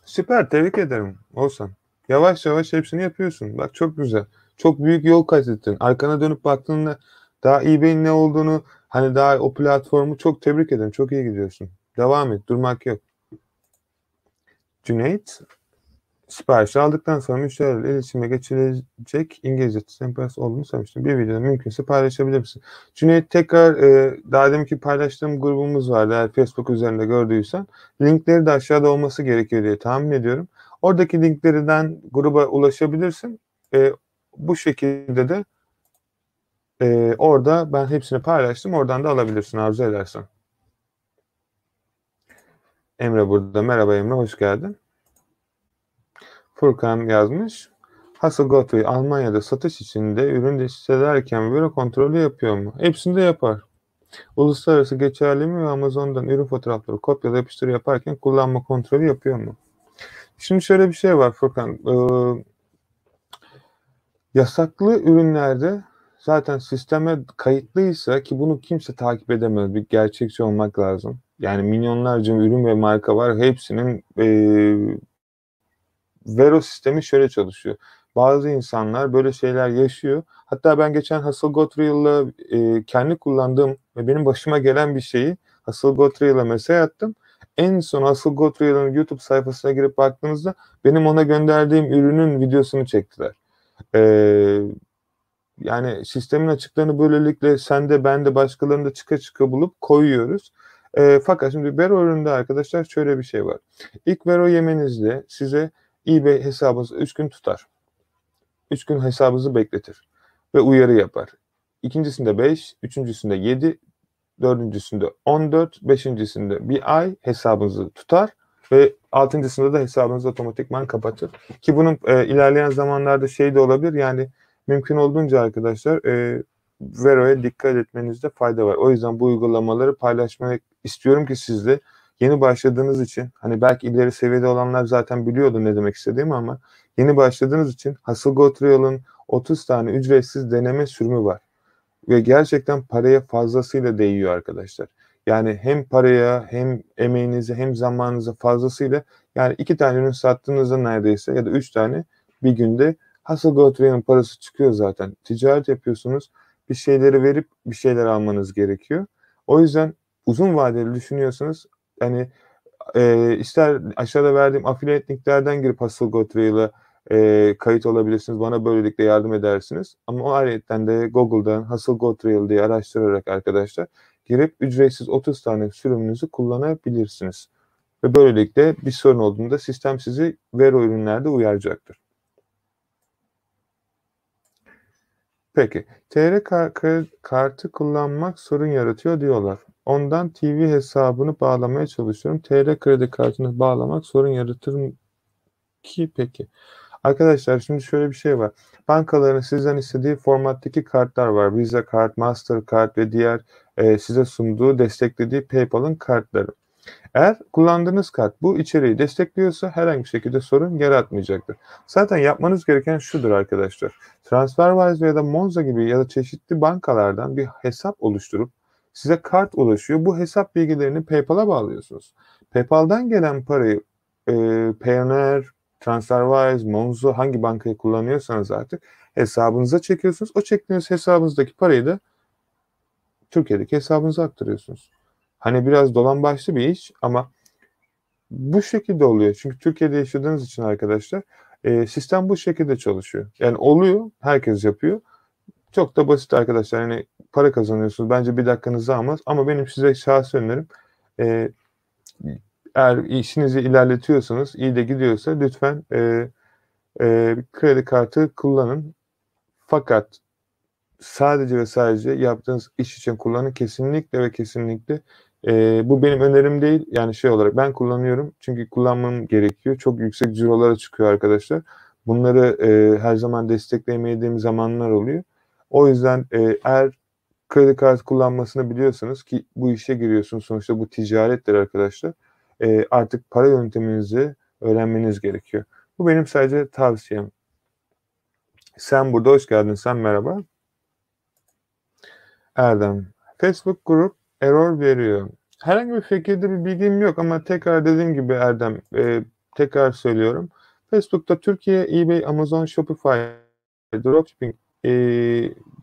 Süper, tebrik ederim Oğuzhan. Yavaş yavaş hepsini yapıyorsun. Bak çok güzel. Çok büyük yol kat ettin. Arkana dönüp baktığında daha eBay'in ne olduğunu hani daha o platformu çok tebrik ederim. Çok iyi gidiyorsun. Devam et. Durmak yok. Cüneyt Siparişi aldıktan sonra müşterilerle iletişime geçilecek İngilizce sempati olduğunu söylemiştim. Bir videoda mümkünse paylaşabilir misin? Cüneyt, tekrar daha deminki paylaştığım grubumuz vardı. Eğer Facebook üzerinde gördüysen linkleri de aşağıda olması gerekiyor diye tahmin ediyorum. Oradaki linklerden gruba ulaşabilirsin. Bu şekilde de orada ben hepsini paylaştım. Oradan da alabilirsin arzu edersen. Emre burada. Merhaba Emre, hoş geldin. Furkan yazmış. Hasselgotway Almanya'da satış içinde ürün listelerken büro kontrolü yapıyor mu? Hepsinde yapar. Uluslararası geçerli mi ve Amazon'dan ürün fotoğrafları kopyala yapıştır yaparken kullanma kontrolü yapıyor mu? Şimdi şöyle bir şey var Furkan. Yasaklı ürünlerde zaten sisteme kayıtlıysa, ki bunu kimse takip edemez. Bir gerçekçi olmak lazım. Yani milyonlarca ürün ve marka var. Hepsinin Vero sistemi şöyle çalışıyor. Bazı insanlar böyle şeyler yaşıyor. Hatta ben geçen Hasselgottrell'la kendi kullandığım ve benim başıma gelen bir şeyi Hasselgottrell'a mesaj attım. En son Hasselgottrell'ın YouTube sayfasına girip baktığınızda benim ona gönderdiğim ürünün videosunu çektiler. Yani sistemin açıklarını böylelikle sen de ben de başkalarını da çıka çıka bulup koyuyoruz. Fakat şimdi Vero üründe arkadaşlar şöyle bir şey var. İlk Vero yemenizde size eBay hesabınızı 3 gün tutar. 3 gün hesabınızı bekletir ve uyarı yapar. İkincisinde 5, üçüncüsünde 7, dördüncüsünde 14, beşincisinde bir ay hesabınızı tutar ve altıncısında da hesabınızı otomatikman kapatır. Ki bunun ilerleyen zamanlarda şey de olabilir, yani mümkün olduğunca arkadaşlar Vero'ya dikkat etmenizde fayda var. O yüzden bu uygulamaları paylaşmak istiyorum ki sizle yeni başladığınız için, hani belki ileri seviyede olanlar zaten biliyordu ne demek istediğimi, ama yeni başladığınız için Hasselgottrell'ın 30 tane ücretsiz deneme sürümü var. Ve gerçekten paraya fazlasıyla değiyor arkadaşlar. Yani hem paraya hem emeğinize hem zamanınıza fazlasıyla, yani 2 tane ürün sattığınızda neredeyse ya da 3 tane bir günde Hasselgottrell'in parası çıkıyor zaten. Ticaret yapıyorsunuz. Bir şeyleri verip bir şeyler almanız gerekiyor. O yüzden uzun vadeli düşünüyorsanız, hani ister aşağıda verdiğim affiliate linklerden girip Hasselgottrell'a kayıt olabilirsiniz. Bana böylelikle yardım edersiniz. Ama o ayrıyetten de Google'dan Hasselgottrell diye araştırarak arkadaşlar girip ücretsiz 30 tane sürümünüzü kullanabilirsiniz. Ve böylelikle bir sorun olduğunda sistem sizi Vero ürünlerde uyaracaktır. Peki, TR kartı kullanmak sorun yaratıyor diyorlar. Ondan TV hesabını bağlamaya çalışıyorum. TR kredi kartını bağlamak sorun yaratır mı ki peki? Arkadaşlar şimdi şöyle bir şey var. Bankaların sizden istediği formattaki kartlar var. Visa kart, Mastercard ve diğer size sunduğu, desteklediği PayPal'ın kartları. Eğer kullandığınız kart bu içeriği destekliyorsa herhangi bir şekilde sorun yaratmayacaktır. Zaten yapmanız gereken şudur arkadaşlar. TransferWise ya da Monzo gibi ya da çeşitli bankalardan bir hesap oluşturup size kart ulaşıyor. Bu hesap bilgilerini PayPal'a bağlıyorsunuz. PayPal'dan gelen parayı Payoneer, TransferWise, Monzo, hangi bankayı kullanıyorsanız artık hesabınıza çekiyorsunuz. O çektiğiniz hesabınızdaki parayı da Türkiye'deki hesabınıza aktarıyorsunuz. Hani biraz dolambaçlı bir iş ama bu şekilde oluyor. Çünkü Türkiye'de yaşadığınız için arkadaşlar sistem bu şekilde çalışıyor. Yani oluyor, herkes yapıyor. Çok da basit arkadaşlar. Yani para kazanıyorsunuz. Bence bir dakikanızı almaz. Ama benim size şahsi önerim, e, eğer işinizi ilerletiyorsanız, iyi de gidiyorsa lütfen kredi kartı kullanın. Fakat sadece ve sadece yaptığınız iş için kullanın. Kesinlikle ve kesinlikle. Bu benim önerim değil. Yani şey olarak ben kullanıyorum. Çünkü kullanmam gerekiyor. Çok yüksek cirolara çıkıyor arkadaşlar. Bunları her zaman destekleyemediğim zamanlar oluyor. O yüzden eğer kredi kartı kullanmasını biliyorsanız, ki bu işe giriyorsunuz sonuçta, bu ticarettir arkadaşlar. Artık para yönteminizi öğrenmeniz gerekiyor. Bu benim sadece tavsiyem. Sen burada hoş geldin. Sen merhaba. Erdem. Facebook grup error veriyor. Herhangi bir şekilde bir bilgim yok ama tekrar dediğim gibi Erdem, tekrar söylüyorum. Facebook'ta Türkiye, eBay, Amazon, Shopify, Dropshipping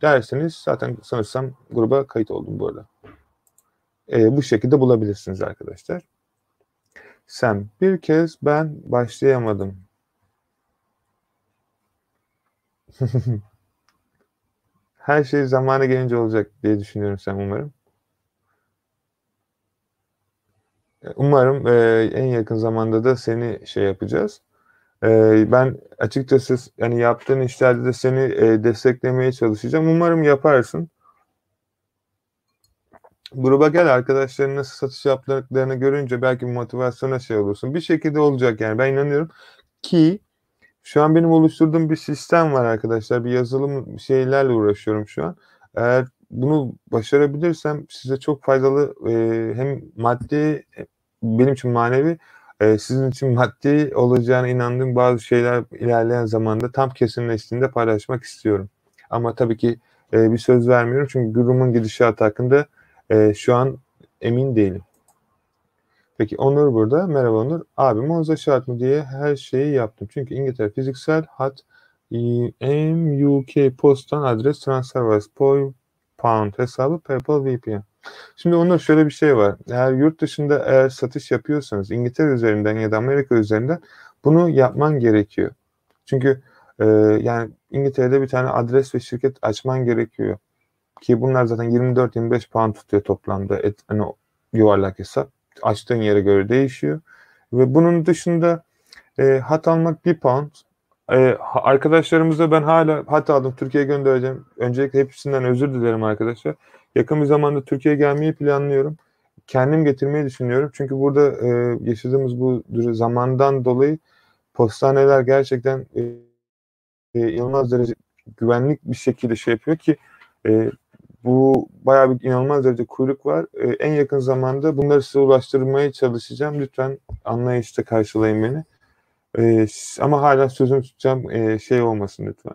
derseniz zaten sanırsam gruba kayıt oldum bu arada. Bu şekilde bulabilirsiniz arkadaşlar. Sen bir kez ben başlayamadım. Her şey zamanı gelince olacak diye düşünüyorum sen umarım. Umarım, en yakın zamanda da seni şey yapacağız. Ben açıkçası hani, yaptığın işlerde de seni, desteklemeye çalışacağım. Umarım yaparsın. Gruba gel, arkadaşların nasıl satış yaptıklarını görünce belki motivasyona şey olursun. Bir şekilde olacak yani, ben inanıyorum ki şu an benim oluşturduğum bir sistem var arkadaşlar. Bir yazılım şeylerle uğraşıyorum şu an. Eğer bunu başarabilirsem size çok faydalı, hem maddi, benim için manevi, sizin için maddi olacağına inandığım bazı şeyler ilerleyen zamanda tam kesinleştiğinde paylaşmak istiyorum. Ama tabii ki, bir söz vermiyorum çünkü grubun gidişatı hakkında, şu an emin değilim. Peki Onur burada. Merhaba Onur. Abi Monza şart mı diye her şeyi yaptım. Çünkü İngiltere fiziksel hat, MUK postan adres transfer var. Pound hesabı PayPal VPN. Şimdi Onur, şöyle bir şey var. Eğer yurt dışında satış yapıyorsanız İngiltere üzerinden ya da Amerika üzerinden bunu yapman gerekiyor. Çünkü yani İngiltere'de bir tane adres ve şirket açman gerekiyor. Ki bunlar zaten 24-25 pound tutuyor toplamda. Hani yuvarlak hesap. Açtığın yere göre değişiyor. Ve bunun dışında hat almak 1 pound. Arkadaşlarımıza ben hala hat aldım. Türkiye'ye göndereceğim. Öncelikle hepsinden özür dilerim arkadaşlar. Yakın bir zamanda Türkiye'ye gelmeyi planlıyorum. Kendim getirmeyi düşünüyorum. Çünkü burada yaşadığımız bu zamandan dolayı postaneler gerçekten inanılmaz derece güvenlik bir şekilde şey yapıyor ki e, bu bayağı bir inanılmaz derece kuyruk var. En yakın zamanda bunları size ulaştırmaya çalışacağım. Lütfen anlayışla karşılayın beni. Ama hala sözüm tutacağım, şey olmasın lütfen.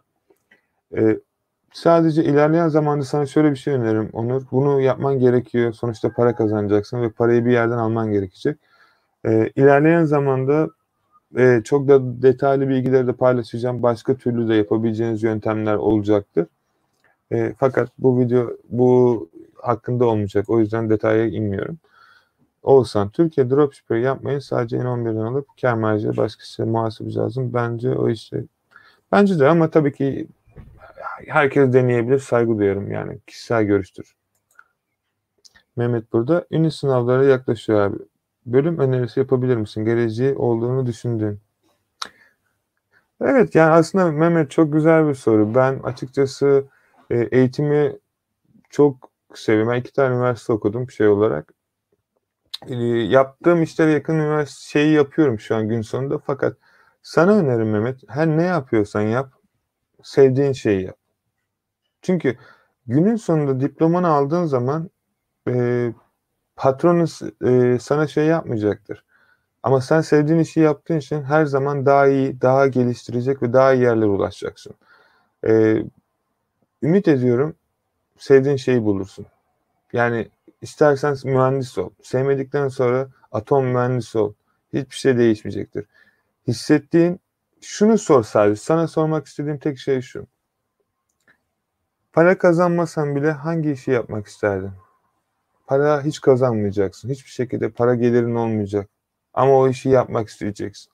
Sadece ilerleyen zamanda sana şöyle bir şey öneririm Onur. Bunu yapman gerekiyor. Sonuçta para kazanacaksın ve parayı bir yerden alman gerekecek. İlerleyen zamanda çok da detaylı bilgileri de paylaşacağım. Başka türlü de yapabileceğiniz yöntemler olacaktır. Fakat bu video bu hakkında olmayacak. O yüzden detaya inmiyorum. Oğuzhan, Türkiye dropshipping yapmayın. Sadece N11'den alıp kâr marjı başkası muhasebe lazım. Bence o işte. Bence de ama tabii ki herkes deneyebilir. Saygı duyarım yani. Kişisel görüştür. Mehmet burada. Ünlü sınavlara yaklaşıyor abi. Bölüm önerisi yapabilir misin? Geleceği olduğunu düşündüğün. Evet, yani aslında Mehmet çok güzel bir soru. Ben açıkçası eğitimi çok seviyorum. Ben 2 tane üniversite okudum şey olarak. Yaptığım işlere yakın üniversite şeyi yapıyorum şu an gün sonunda. Fakat sana önerim Mehmet, her ne yapıyorsan yap, sevdiğin şeyi yap. Çünkü günün sonunda diplomanı aldığın zaman patronun sana şey yapmayacaktır. Ama sen sevdiğin işi yaptığın için her zaman daha iyi, daha geliştirecek ve daha iyi yerlere ulaşacaksın. Eee, Ümit ediyorum sevdiğin şeyi bulursun. Yani istersen mühendis ol. Sevmedikten sonra atom mühendisi ol. Hiçbir şey değişmeyecektir. Hissettiğin, şunu sor sadece. Sana sormak istediğim tek şey şu. Para kazanmasan bile hangi işi yapmak isterdin? Para hiç kazanmayacaksın. Hiçbir şekilde para gelirin olmayacak. Ama o işi yapmak isteyeceksin.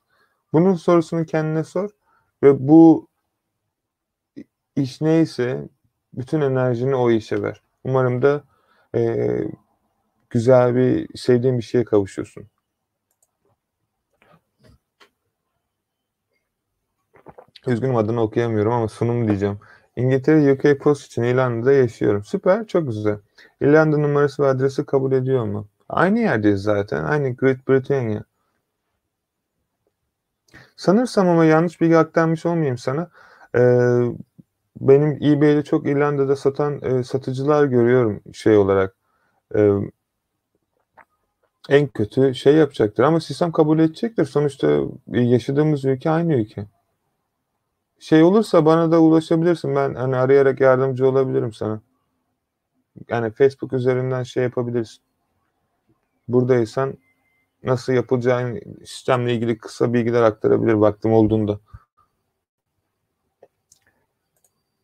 Bunun sorusunu kendine sor ve bu iş neyse bütün enerjini o işe ver. Umarım da eee, güzel bir, sevdiğin bir şeye kavuşursun. Üzgünüm, adını okuyamıyorum ama sunum diyeceğim. İngiltere UK Post için İrlanda'da yaşıyorum. Süper, çok güzel. İrlanda numarası ve adresi kabul ediyor mu? Aynı yerdeyiz zaten. Aynı Great Britannia. Sanırsam, ama yanlış bilgi aktarmış olmayayım sana. Ee, Benim eBay'de çok İrlanda'da satan satıcılar görüyorum şey olarak. Ee, En kötü şey yapacaktır ama sistem kabul edecektir. Sonuçta yaşadığımız ülke aynı ülke. Şey olursa bana da ulaşabilirsin. Ben hani arayarak yardımcı olabilirim sana. Yani Facebook üzerinden şey yapabilirsin. Buradaysan nasıl yapılacağını, sistemle ilgili kısa bilgiler aktarabilir vaktim olduğunda.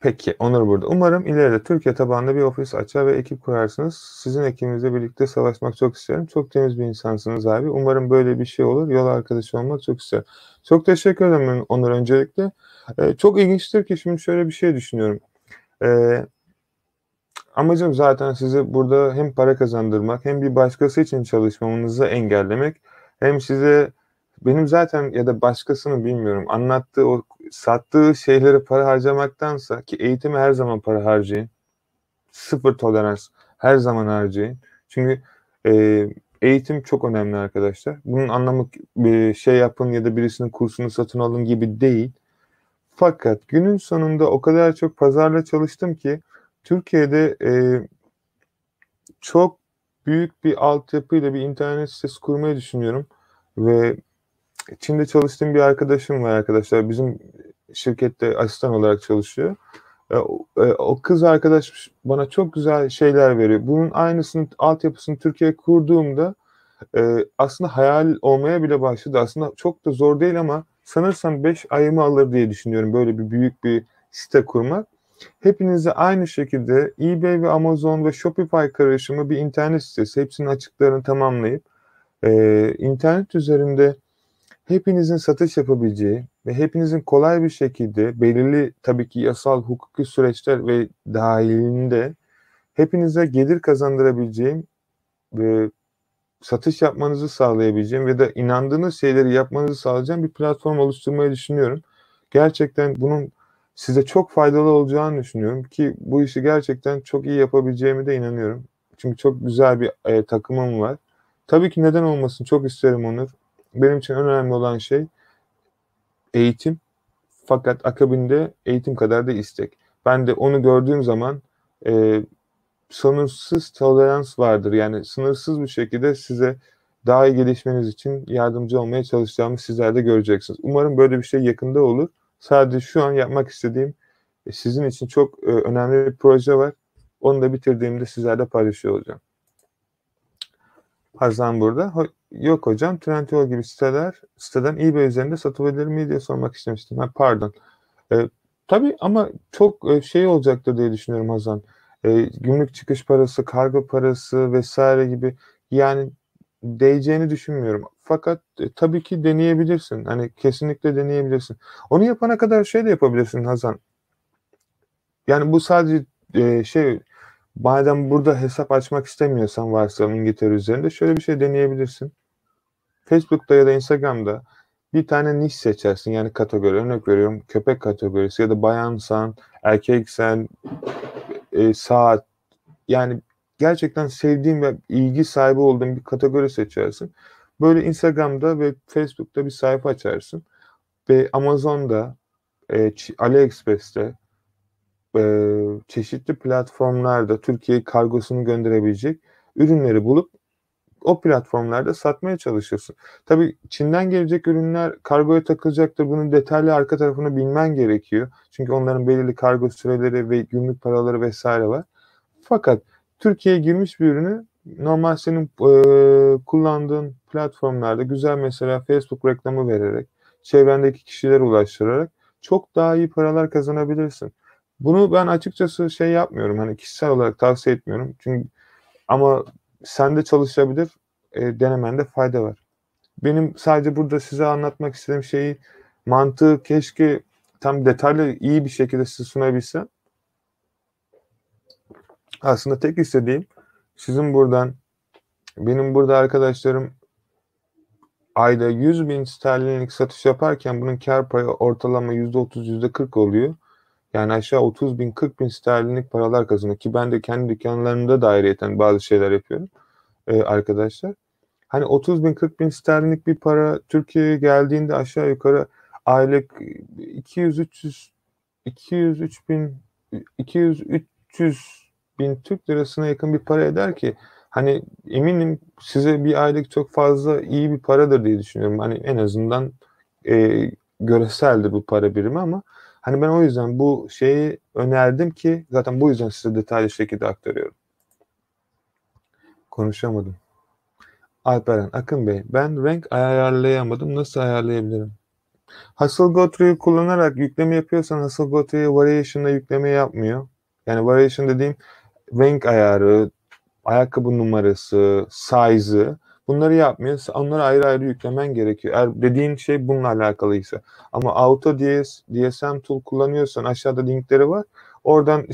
Peki, Onur burada. Umarım ileride Türkiye tabanlı bir ofis açar ve ekip kurarsınız. Sizin ekibinizle birlikte savaşmak çok isterim. Çok temiz bir insansınız abi. Umarım böyle bir şey olur. Yol arkadaşı olmak çok isterim. Çok teşekkür ederim Onur öncelikle. Çok ilginçtir ki şimdi şöyle bir şey düşünüyorum. Ee, Amacım zaten size burada hem para kazandırmak hem bir başkası için çalışmamanızı engellemek hem size benim zaten ya da başkasının bilmiyorum anlattığı o sattığı şeylere para harcamaktansa ki eğitime her zaman para harcayın. Sıfır tolerans her zaman harcayın. Çünkü eğitim çok önemli arkadaşlar. Bunun anlamı bir şey yapın ya da birisinin kursunu satın alın gibi değil. Fakat günün sonunda o kadar çok pazarla çalıştım ki Türkiye'de çok büyük bir altyapıyla bir internet sitesi kurmayı düşünüyorum. Ve Çin'de çalıştığım bir arkadaşım var arkadaşlar. Bizim şirkette asistan olarak çalışıyor. O kız arkadaş bana çok güzel şeyler veriyor. Bunun aynısını, altyapısını Türkiye'ye kurduğumda aslında hayal olmaya bile başladı. Aslında çok da zor değil ama sanırsam 5 ayımı alır diye düşünüyorum böyle bir büyük bir site kurmak. Hepinize aynı şekilde eBay ve Amazon ve Shopify karışımı bir internet sitesi. Hepsinin açıklarını tamamlayıp internet üzerinde hepinizin satış yapabileceği ve hepinizin kolay bir şekilde belirli tabii ki yasal hukuki süreçler ve dahilinde hepinize gelir kazandırabileceğim ve satış yapmanızı sağlayabileceğim ve da inandığınız şeyleri yapmanızı sağlayacağım bir platform oluşturmayı düşünüyorum. Gerçekten bunun size çok faydalı olacağını düşünüyorum ki bu işi gerçekten çok iyi yapabileceğime de inanıyorum. Çünkü çok güzel bir takımım var. Tabii ki neden olmasın çok isterim Onur. Benim için önemli olan şey eğitim. Fakat akabinde eğitim kadar da istek. Ben de onu gördüğüm zaman e, sınırsız tolerans vardır. Yani sınırsız bir şekilde size daha iyi gelişmeniz için yardımcı olmaya çalışacağımı sizler de göreceksiniz. Umarım böyle bir şey yakında olur. Sadece şu an yapmak istediğim sizin için çok önemli bir proje var. Onu da bitirdiğimde sizlerle paylaşıyor olacağım. Hazan burada. Yok hocam, Trendyol gibi siteden eBay üzerinde satılabilir mi diye sormak istemiştim. Pardon. Tabii ama çok şey olacaktır diye düşünüyorum Hazan. Gümrük çıkış parası, kargo parası vesaire gibi yani değeceğini düşünmüyorum. Fakat tabii ki deneyebilirsin. Hani kesinlikle deneyebilirsin. Onu yapana kadar şey de yapabilirsin Hazan. Yani bu sadece şey madem burada hesap açmak istemiyorsan varsayalım İngiltere üzerinde şöyle bir şey deneyebilirsin. Facebook'ta ya da Instagram'da bir tane niş seçersin. Yani kategori. Örnek veriyorum köpek kategorisi ya da bayansan, erkeksen, saat. Yani gerçekten sevdiğin ve ilgi sahibi olduğun bir kategori seçersin. Böyle Instagram'da ve Facebook'ta bir sayfa açarsın. Ve Amazon'da, AliExpress'te, çeşitli platformlarda Türkiye kargosunu gönderebilecek ürünleri bulup o platformlarda satmaya çalışırsın. Tabii Çin'den gelecek ürünler kargoya takılacaktır. Bunun detaylı arka tarafını bilmen gerekiyor. Çünkü onların belirli kargo süreleri ve gümrük paraları vesaire var. Fakat Türkiye'ye girmiş bir ürünü normal senin kullandığın platformlarda güzel mesela Facebook reklamı vererek, çevrendeki kişilere ulaştırarak çok daha iyi paralar kazanabilirsin. Bunu ben açıkçası şey yapmıyorum. Hani kişisel olarak tavsiye etmiyorum. Çünkü ama sende çalışabilir, denemende fayda var. Benim sadece burada size anlatmak istediğim şeyi, mantığı keşke tam detaylı, iyi bir şekilde size sunabilsem. Aslında tek istediğim sizin buradan, benim burada arkadaşlarım ayda 100.000 sterlinlik satış yaparken bunun kar payı ortalama %30, %40 oluyor. Yani aşağı 30.000, 40.000 sterlinlik paralar kazanıyor ki ben de kendi dükkanlarımda da ayrıyeten bazı şeyler yapıyorum arkadaşlar. Hani 30.000, 40.000 sterlinlik bir para Türkiye'ye geldiğinde aşağı yukarı aylık 200-300, 203 bin, 200-300 bin Türk lirasına yakın bir para eder ki hani eminim size bir aylık çok fazla iyi bir paradır diye düşünüyorum. Hani en azından göreseldir bu para birimi ama hani ben o yüzden bu şeyi önerdim ki zaten bu yüzden size detaylı şekilde aktarıyorum. Konuşamadım. Alperen Akın Bey, ben renk ayarlayamadım. Nasıl ayarlayabilirim? Hustle Go Through'yu kullanarak yükleme yapıyorsan Hustle Go Through'ya Variation'la yükleme yapmıyor. Yani Variation dediğim renk ayarı, ayakkabı numarası, size'ı bunları yapmıyor. Onları ayrı ayrı yüklemen gerekiyor. Eğer dediğin şey bununla alakalıysa. Ama DSM Tool kullanıyorsan aşağıda linkleri var. Oradan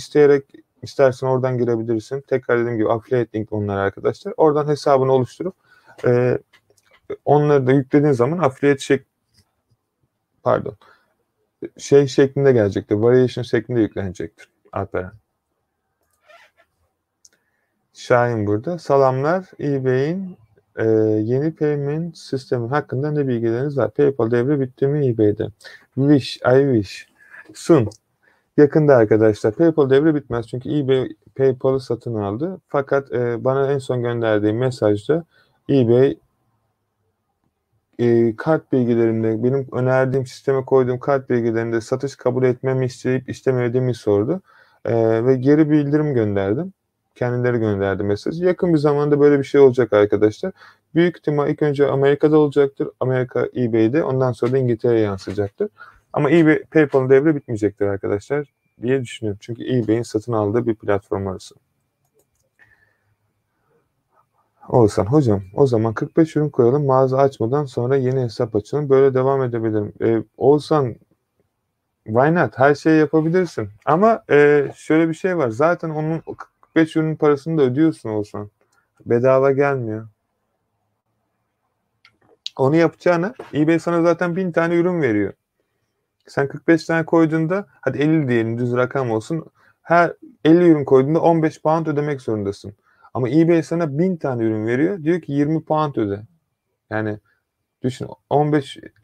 istersen oradan girebilirsin. Tekrar dediğim gibi affiliate link onlar arkadaşlar. Oradan hesabını oluşturup onları da yüklediğin zaman affiliate şeklinde gelecektir. Variation şeklinde yüklenecektir. Alperen. Şahin burada. Selamlar. eBay'in yeni payment sistemi hakkında ne bilgileriniz var? PayPal devre bitti mi eBay'de? I wish. Soon. Yakında arkadaşlar. PayPal devre bitmez çünkü eBay PayPal'ı satın aldı. Fakat bana en son gönderdiği mesajda eBay kart bilgilerinde benim önerdiğim sisteme koyduğum kart bilgilerinde satış kabul etmemi isteyip istemediğimi sordu. Ve geri bildirim gönderdim. Kendileri gönderdi mesajı. Yakın bir zamanda böyle bir şey olacak arkadaşlar. Büyük ihtimal ilk önce Amerika'da olacaktır. Amerika eBay'de. Ondan sonra da İngiltere'ye yansıyacaktır. Ama eBay PayPal'ın devre bitmeyecektir arkadaşlar diye düşünüyorum. Çünkü eBay'in satın aldığı bir platform arası. Oğuzhan hocam o zaman 45 ürün koyalım mağaza açmadan sonra yeni hesap açalım böyle devam edebilirim. Oğuzhan why not her şeyi yapabilirsin ama şöyle bir şey var zaten onun 45 ürün parasını da ödüyorsun Oğuzhan bedava gelmiyor. Onu yapacağına eBay sana zaten 1000 tane ürün veriyor. Sen 45 tane koyduğunda hadi 50 diyelim düz rakam olsun her 50 ürün koyduğunda 15 pound ödemek zorundasın. Ama eBay sana 1000 tane ürün veriyor diyor ki 20 pound öde. Yani düşün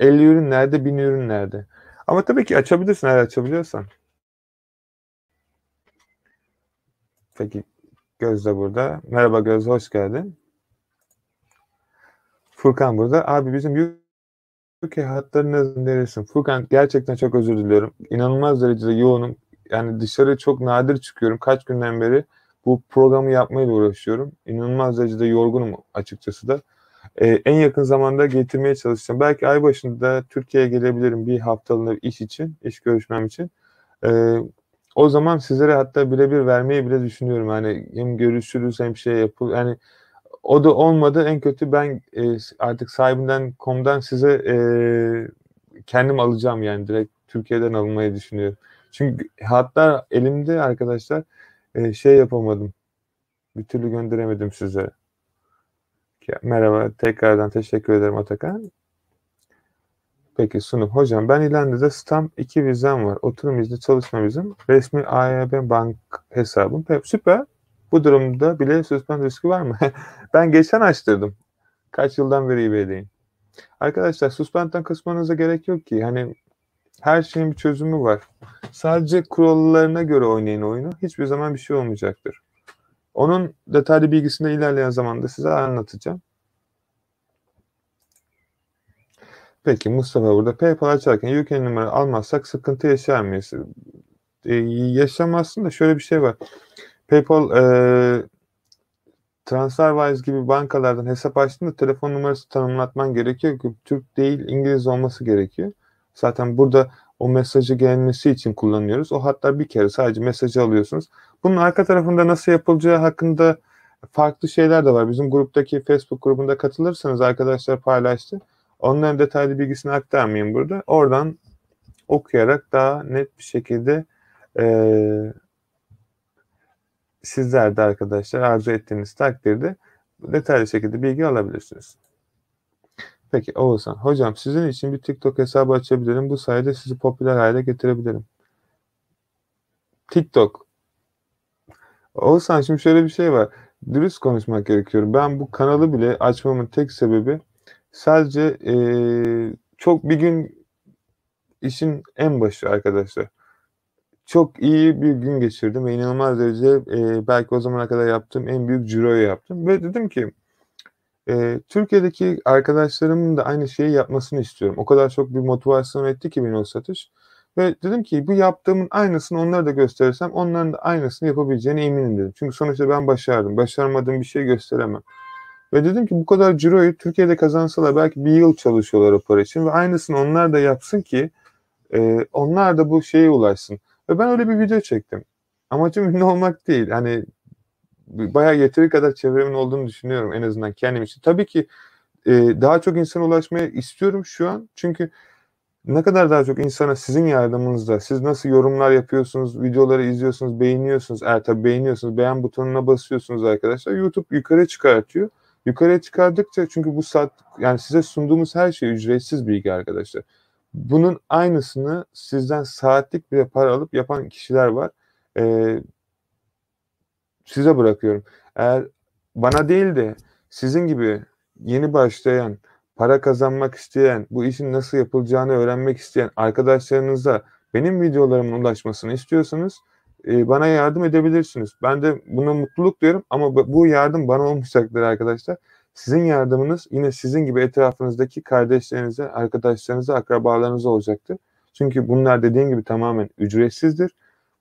50 ürün nerede 1000 ürün nerede? Ama tabii ki açabilirsin eğer açabiliyorsan. Peki Gözde burada. Merhaba Gözde hoş geldin. Furkan burada. Abi bizim UK hatlarını neresin? Furkan gerçekten çok özür diliyorum. İnanılmaz derecede yoğunum. Yani dışarı çok nadir çıkıyorum. Kaç günden beri bu programı yapmayla uğraşıyorum. İnanılmaz derecede yorgunum açıkçası da. En yakın zamanda getirmeye çalışacağım. Belki ay başında Türkiye'ye gelebilirim bir haftalığına iş için, iş görüşmem için. O zaman sizlere hatta birebir vermeyi bile düşünüyorum. Hani hem görüşürüz hem şey yapılır. Yani o da olmadı. En kötü ben artık sahibinden.com'dan size kendim alacağım yani direkt Türkiye'den almayı düşünüyorum. Çünkü hatta elimde arkadaşlar şey yapamadım. Bir türlü gönderemedim size. Merhaba, tekrardan teşekkür ederim Atakan. Peki sunum. Hocam ben İrlanda'da stamp 2 vizem var. Oturum izni, çalışma vizem, resmi AYB bank hesabım. Süper. Bu durumda bile suspend riski var mı? Ben geçen açtırdım. Kaç yıldan beri eBay'deyim. Arkadaşlar suspend'den kısmanıza gerek yok ki. Hani her şeyin bir çözümü var. Sadece kurallarına göre oynayın oyunu. Hiçbir zaman bir şey olmayacaktır. Onun detaylı bilgisini ilerleyen zamanda size anlatacağım. Peki Mustafa burada PayPal açarken UK numara almazsak sıkıntı yaşar mıyız? Yaşamazsın da şöyle bir şey var. PayPal TransferWise gibi bankalardan hesap açtığında telefon numarası tanımlatman gerekiyor. Türk değil İngiliz olması gerekiyor. Zaten burada o mesajı gelmesi için kullanıyoruz. O hatta bir kere sadece mesajı alıyorsunuz. Bunun arka tarafında nasıl yapılacağı hakkında farklı şeyler de var. Bizim gruptaki Facebook grubunda katılırsanız arkadaşlar paylaştı. Onların detaylı bilgisini aktarmayayım burada. Oradan okuyarak daha net bir şekilde sizler de arkadaşlar arzu ettiğiniz takdirde detaylı şekilde bilgi alabilirsiniz. Peki Oğuzhan, hocam sizin için bir TikTok hesabı açabilirim. Bu sayede sizi popüler hale getirebilirim. TikTok. Oğuzhan şimdi şöyle bir şey var. Dürüst konuşmak gerekiyor. Ben bu kanalı bile açmamın tek sebebi sadece çok bir gün işin en başı arkadaşlar. Çok iyi bir gün geçirdim ve inanılmaz derece belki o zamana kadar yaptığım en büyük ciroyu yaptım. Ve dedim ki Türkiye'deki arkadaşlarımın da aynı şeyi yapmasını istiyorum. O kadar çok bir motivasyon etti ki beni o satış. Ve dedim ki bu yaptığımın aynısını onlara da gösterirsem onların da aynısını yapabileceğine eminim dedim. Çünkü sonuçta ben başardım. Başaramadığım bir şey gösteremem. Ve dedim ki bu kadar ciroyu Türkiye'de kazansalar belki bir yıl çalışıyorlar o para için ve aynısını onlar da yapsın ki onlar da bu şeye ulaşsın. Ve ben öyle bir video çektim. Amacım ünlü olmak değil. Hani bayağı yeteri kadar çevremin olduğunu düşünüyorum en azından kendim için. Tabii ki daha çok insana ulaşmayı istiyorum şu an. Çünkü ne kadar daha çok insana sizin yardımınızla, siz nasıl yorumlar yapıyorsunuz, videoları izliyorsunuz, beğeniyorsunuz. Eğer tabii beğeniyorsunuz, beğen butonuna basıyorsunuz arkadaşlar. YouTube yukarı çıkartıyor. Yukarıya çıkardıkça çünkü bu yani size sunduğumuz her şey ücretsiz bilgi arkadaşlar. Bunun aynısını sizden saatlik bile para alıp yapan kişiler var. Eee, Size bırakıyorum. Eğer bana değil de sizin gibi yeni başlayan, para kazanmak isteyen, bu işin nasıl yapılacağını öğrenmek isteyen arkadaşlarınıza benim videolarımın ulaşmasını istiyorsanız bana yardım edebilirsiniz. Ben de buna mutluluk duyarım ama bu yardım bana olmayacaktır arkadaşlar. Sizin yardımınız yine sizin gibi etrafınızdaki kardeşlerinize, arkadaşlarınıza, akrabalarınıza olacaktır. Çünkü bunlar dediğim gibi tamamen ücretsizdir.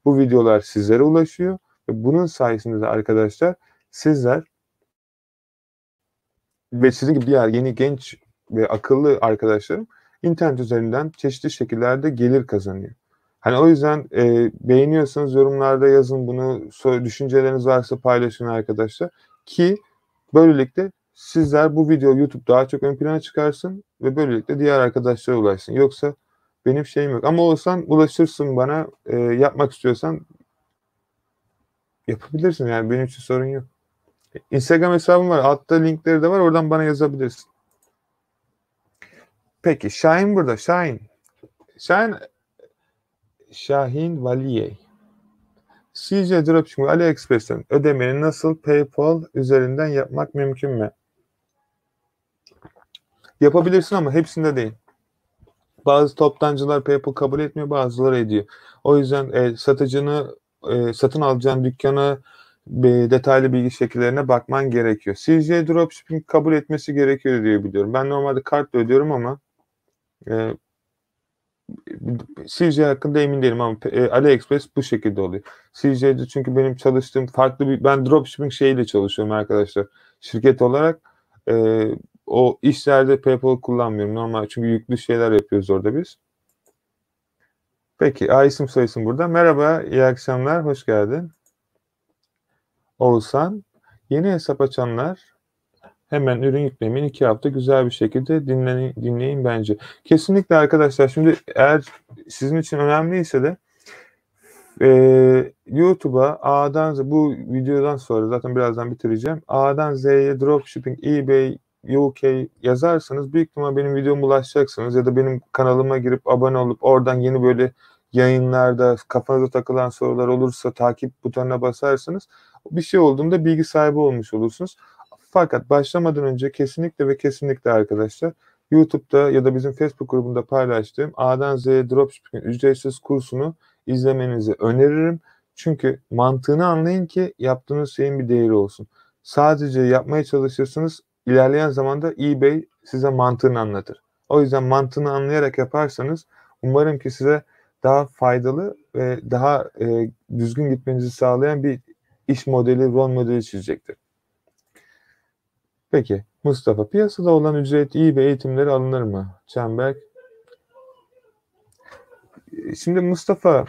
Bu videolar sizlere ulaşıyor ve bunun sayesinde de arkadaşlar sizler ve sizin gibi diğer yeni genç ve akıllı arkadaşlarım internet üzerinden çeşitli şekillerde gelir kazanıyor. Hani o yüzden beğeniyorsanız yorumlarda yazın bunu, düşünceleriniz varsa paylaşın arkadaşlar ki böylelikle sizler bu video YouTube daha çok ön plana çıkarsın ve böylelikle diğer arkadaşlara ulaşsın. Yoksa benim şeyim yok ama olsan ulaşırsın bana, yapmak istiyorsan yapabilirsin yani benim için sorun yok. Instagram hesabım var. Altta linkleri de var. Oradan bana yazabilirsin. Peki Şahin burada. Şahin Valiye. Sizce dropshipping AliExpress'ten ödemeni nasıl PayPal üzerinden yapmak mümkün mü? Yapabilirsin ama hepsinde değil. Bazı toptancılar PayPal kabul etmiyor, bazıları ediyor. O yüzden satın alacağın dükkana detaylı bilgi şekillerine bakman gerekiyor. CJ Dropshipping kabul etmesi gerekiyor diye biliyorum. Ben normalde kartla ödüyorum ama CJ hakkında emin değilim ama AliExpress bu şekilde oluyor. CJ'de çünkü benim çalıştığım ben dropshipping şeyiyle çalışıyorum arkadaşlar. Şirket olarak o işlerde PayPal kullanmıyorum normal çünkü yüklü şeyler yapıyoruz orada biz. Peki isim soyisim burada. Merhaba, iyi akşamlar, hoş geldin. Oğuzhan, yeni hesap açanlar hemen ürün yüklemeyin 2 hafta güzel bir şekilde dinleyin bence. Kesinlikle arkadaşlar şimdi eğer sizin için önemliyse de YouTube'a A'dan Z bu videodan sonra zaten birazdan bitireceğim. A'dan Z'ye dropshipping, eBay, UK yazarsanız büyük ihtimal benim videoma ulaşacaksınız ya da benim kanalıma girip abone olup oradan yeni böyle yayınlarda kafanıza takılan sorular olursa takip butonuna basarsanız bir şey olduğunda bilgi sahibi olmuş olursunuz. Fakat başlamadan önce kesinlikle ve kesinlikle arkadaşlar YouTube'da ya da bizim Facebook grubunda paylaştığım A'dan Z'ye dropshipping ücretsiz kursunu izlemenizi öneririm. Çünkü mantığını anlayın ki yaptığınız şeyin bir değeri olsun. Sadece yapmaya çalışırsınız, ilerleyen zamanda eBay size mantığını anlatır. O yüzden mantığını anlayarak yaparsanız umarım ki size daha faydalı ve daha düzgün gitmenizi sağlayan bir iş modeli, rol modeli çizecektir. Peki Mustafa, piyasada olan ücretli eBay eğitimleri alınır mı? Çemberk. Şimdi Mustafa,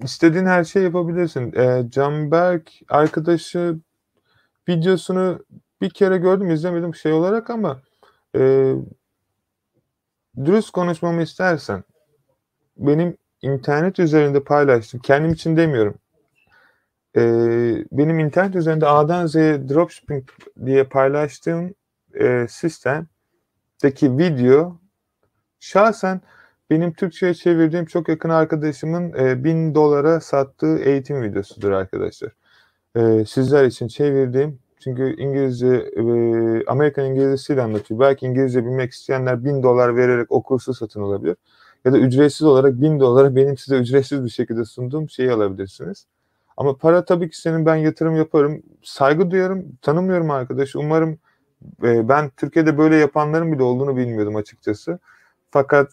İstediğin her şeyi yapabilirsin. Canberk arkadaşı videosunu bir kere gördüm, izlemedim şey olarak ama e, dürüst konuşmamı istersen benim internet üzerinde paylaştım. Kendim için demiyorum. Benim internet üzerinde A'dan Z'ye dropshipping diye paylaştığım sistemdeki video şahsen benim Türkçe'ye çevirdiğim çok yakın arkadaşımın $1000 sattığı eğitim videosudur arkadaşlar. Sizler için çevirdiğim çünkü İngilizce Amerikan İngilizcesiyle anlatıyor. Belki İngilizce bilmek isteyenler $1000 vererek o kursu satın alabilir. Ya da ücretsiz olarak $1000 benim size ücretsiz bir şekilde sunduğum şeyi alabilirsiniz. Ama para tabii ki senin ben yatırım yaparım. Saygı duyarım. Tanımıyorum arkadaşı. Umarım ben Türkiye'de böyle yapanların bile olduğunu bilmiyordum açıkçası. Fakat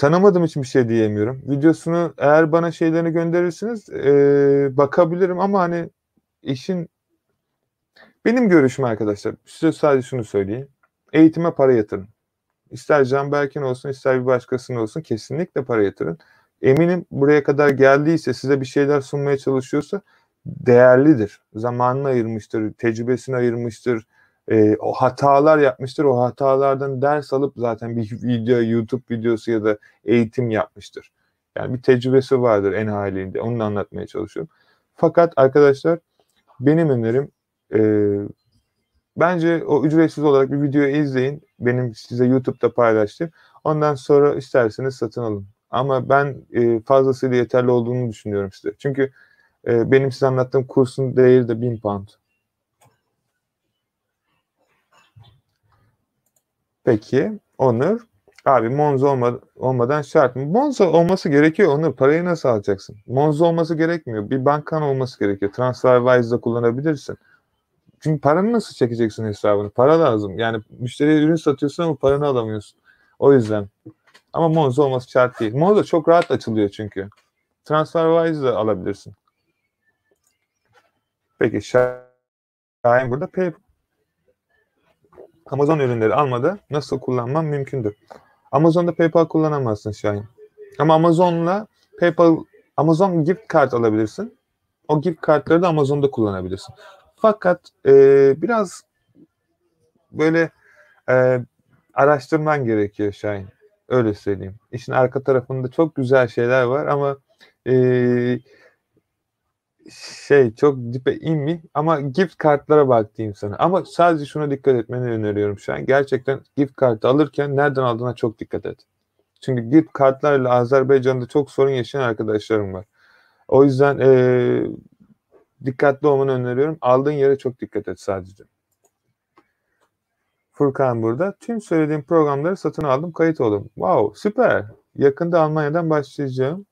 tanımadığım için bir şey diyemiyorum. Videosunu eğer bana şeylerini gönderirsiniz bakabilirim ama hani işin benim görüşüm arkadaşlar. Size sadece şunu söyleyeyim. Eğitime para yatırın. İster Canberk'in olsun ister bir başkasının olsun kesinlikle para yatırın. Eminim buraya kadar geldiyse size bir şeyler sunmaya çalışıyorsa değerlidir. Zamanını ayırmıştır, tecrübesini ayırmıştır, o hatalar yapmıştır. O hatalardan ders alıp zaten bir video, YouTube videosu ya da eğitim yapmıştır. Yani bir tecrübesi vardır en halinde. Onu da anlatmaya çalışıyorum. Fakat arkadaşlar benim önerim bence o ücretsiz olarak bir videoyu izleyin. Benim size YouTube'da paylaştım. Ondan sonra isterseniz satın alın. Ama ben fazlasıyla yeterli olduğunu düşünüyorum size. Çünkü benim size anlattığım kursun değeri de 1000 pound. Peki Onur. Abi Monzo olmadan şart mı? Monzo olması gerekiyor Onur. Parayı nasıl alacaksın? Monzo olması gerekmiyor. Bir bankan olması gerekiyor. TransferWise'da kullanabilirsin. Çünkü paranı nasıl çekeceksin hesabını? Para lazım. Yani müşteriye ürün satıyorsun ama paranı alamıyorsun. O yüzden. Ama Monzo olması şart değil. Monzo çok rahat açılıyor çünkü. TransferWise'da alabilirsin. Peki Şahin burada Amazon ürünleri almada nasıl kullanmam mümkündür? Amazon'da PayPal kullanamazsın Şahin. Ama Amazon gift kart alabilirsin. O gift kartları da Amazon'da kullanabilirsin. Fakat biraz böyle araştırman gerekiyor Şahin. Öyle söyleyeyim. İşin arka tarafında çok güzel şeyler var ama çok dibe inmeyeyim ama gift kartlara bak diyeyim sana. Ama sadece şuna dikkat etmeni öneriyorum şu an. Gerçekten gift kartı alırken nereden aldığına çok dikkat et. Çünkü gift kartlarla Azerbaycan'da çok sorun yaşayan arkadaşlarım var. O yüzden dikkatli olmanı öneriyorum. Aldığın yere çok dikkat et sadece. Furkan burada. Tüm söylediğim programları satın aldım, kayıt oldum. Wow, süper. Yakında Almanya'dan başlayacağım.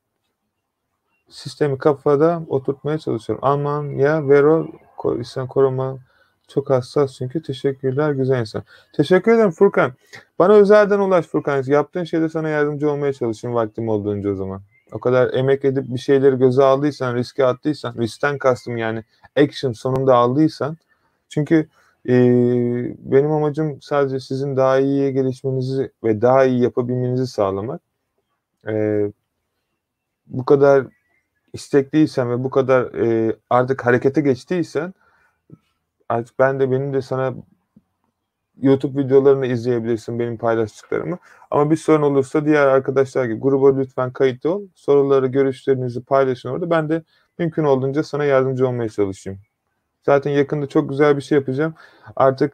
Sistemi kafada oturtmaya çalışıyorum. Almanya, Vero, insan koruma çok hassas çünkü. Teşekkürler güzel insan. Teşekkür ederim Furkan. Bana özelden ulaş Furkan. Yaptığın şeyde sana yardımcı olmaya çalışayım vaktim olduğunca o zaman. O kadar emek edip bir şeyleri göze aldıysan, riske attıysan, riskten kastım yani action sonunda aldıysan. Çünkü benim amacım sadece sizin daha iyiye gelişmenizi ve daha iyi yapabilmenizi sağlamak. Bu kadar istekliysen ve bu kadar artık harekete geçtiysen artık benim de sana YouTube videolarını izleyebilirsin benim paylaştıklarımı. Ama bir sorun olursa diğer arkadaşlar gibi gruba lütfen kayıt ol. Soruları, görüşlerinizi paylaşın orada. Ben de mümkün olduğunca sana yardımcı olmaya çalışayım. Zaten yakında çok güzel bir şey yapacağım. Artık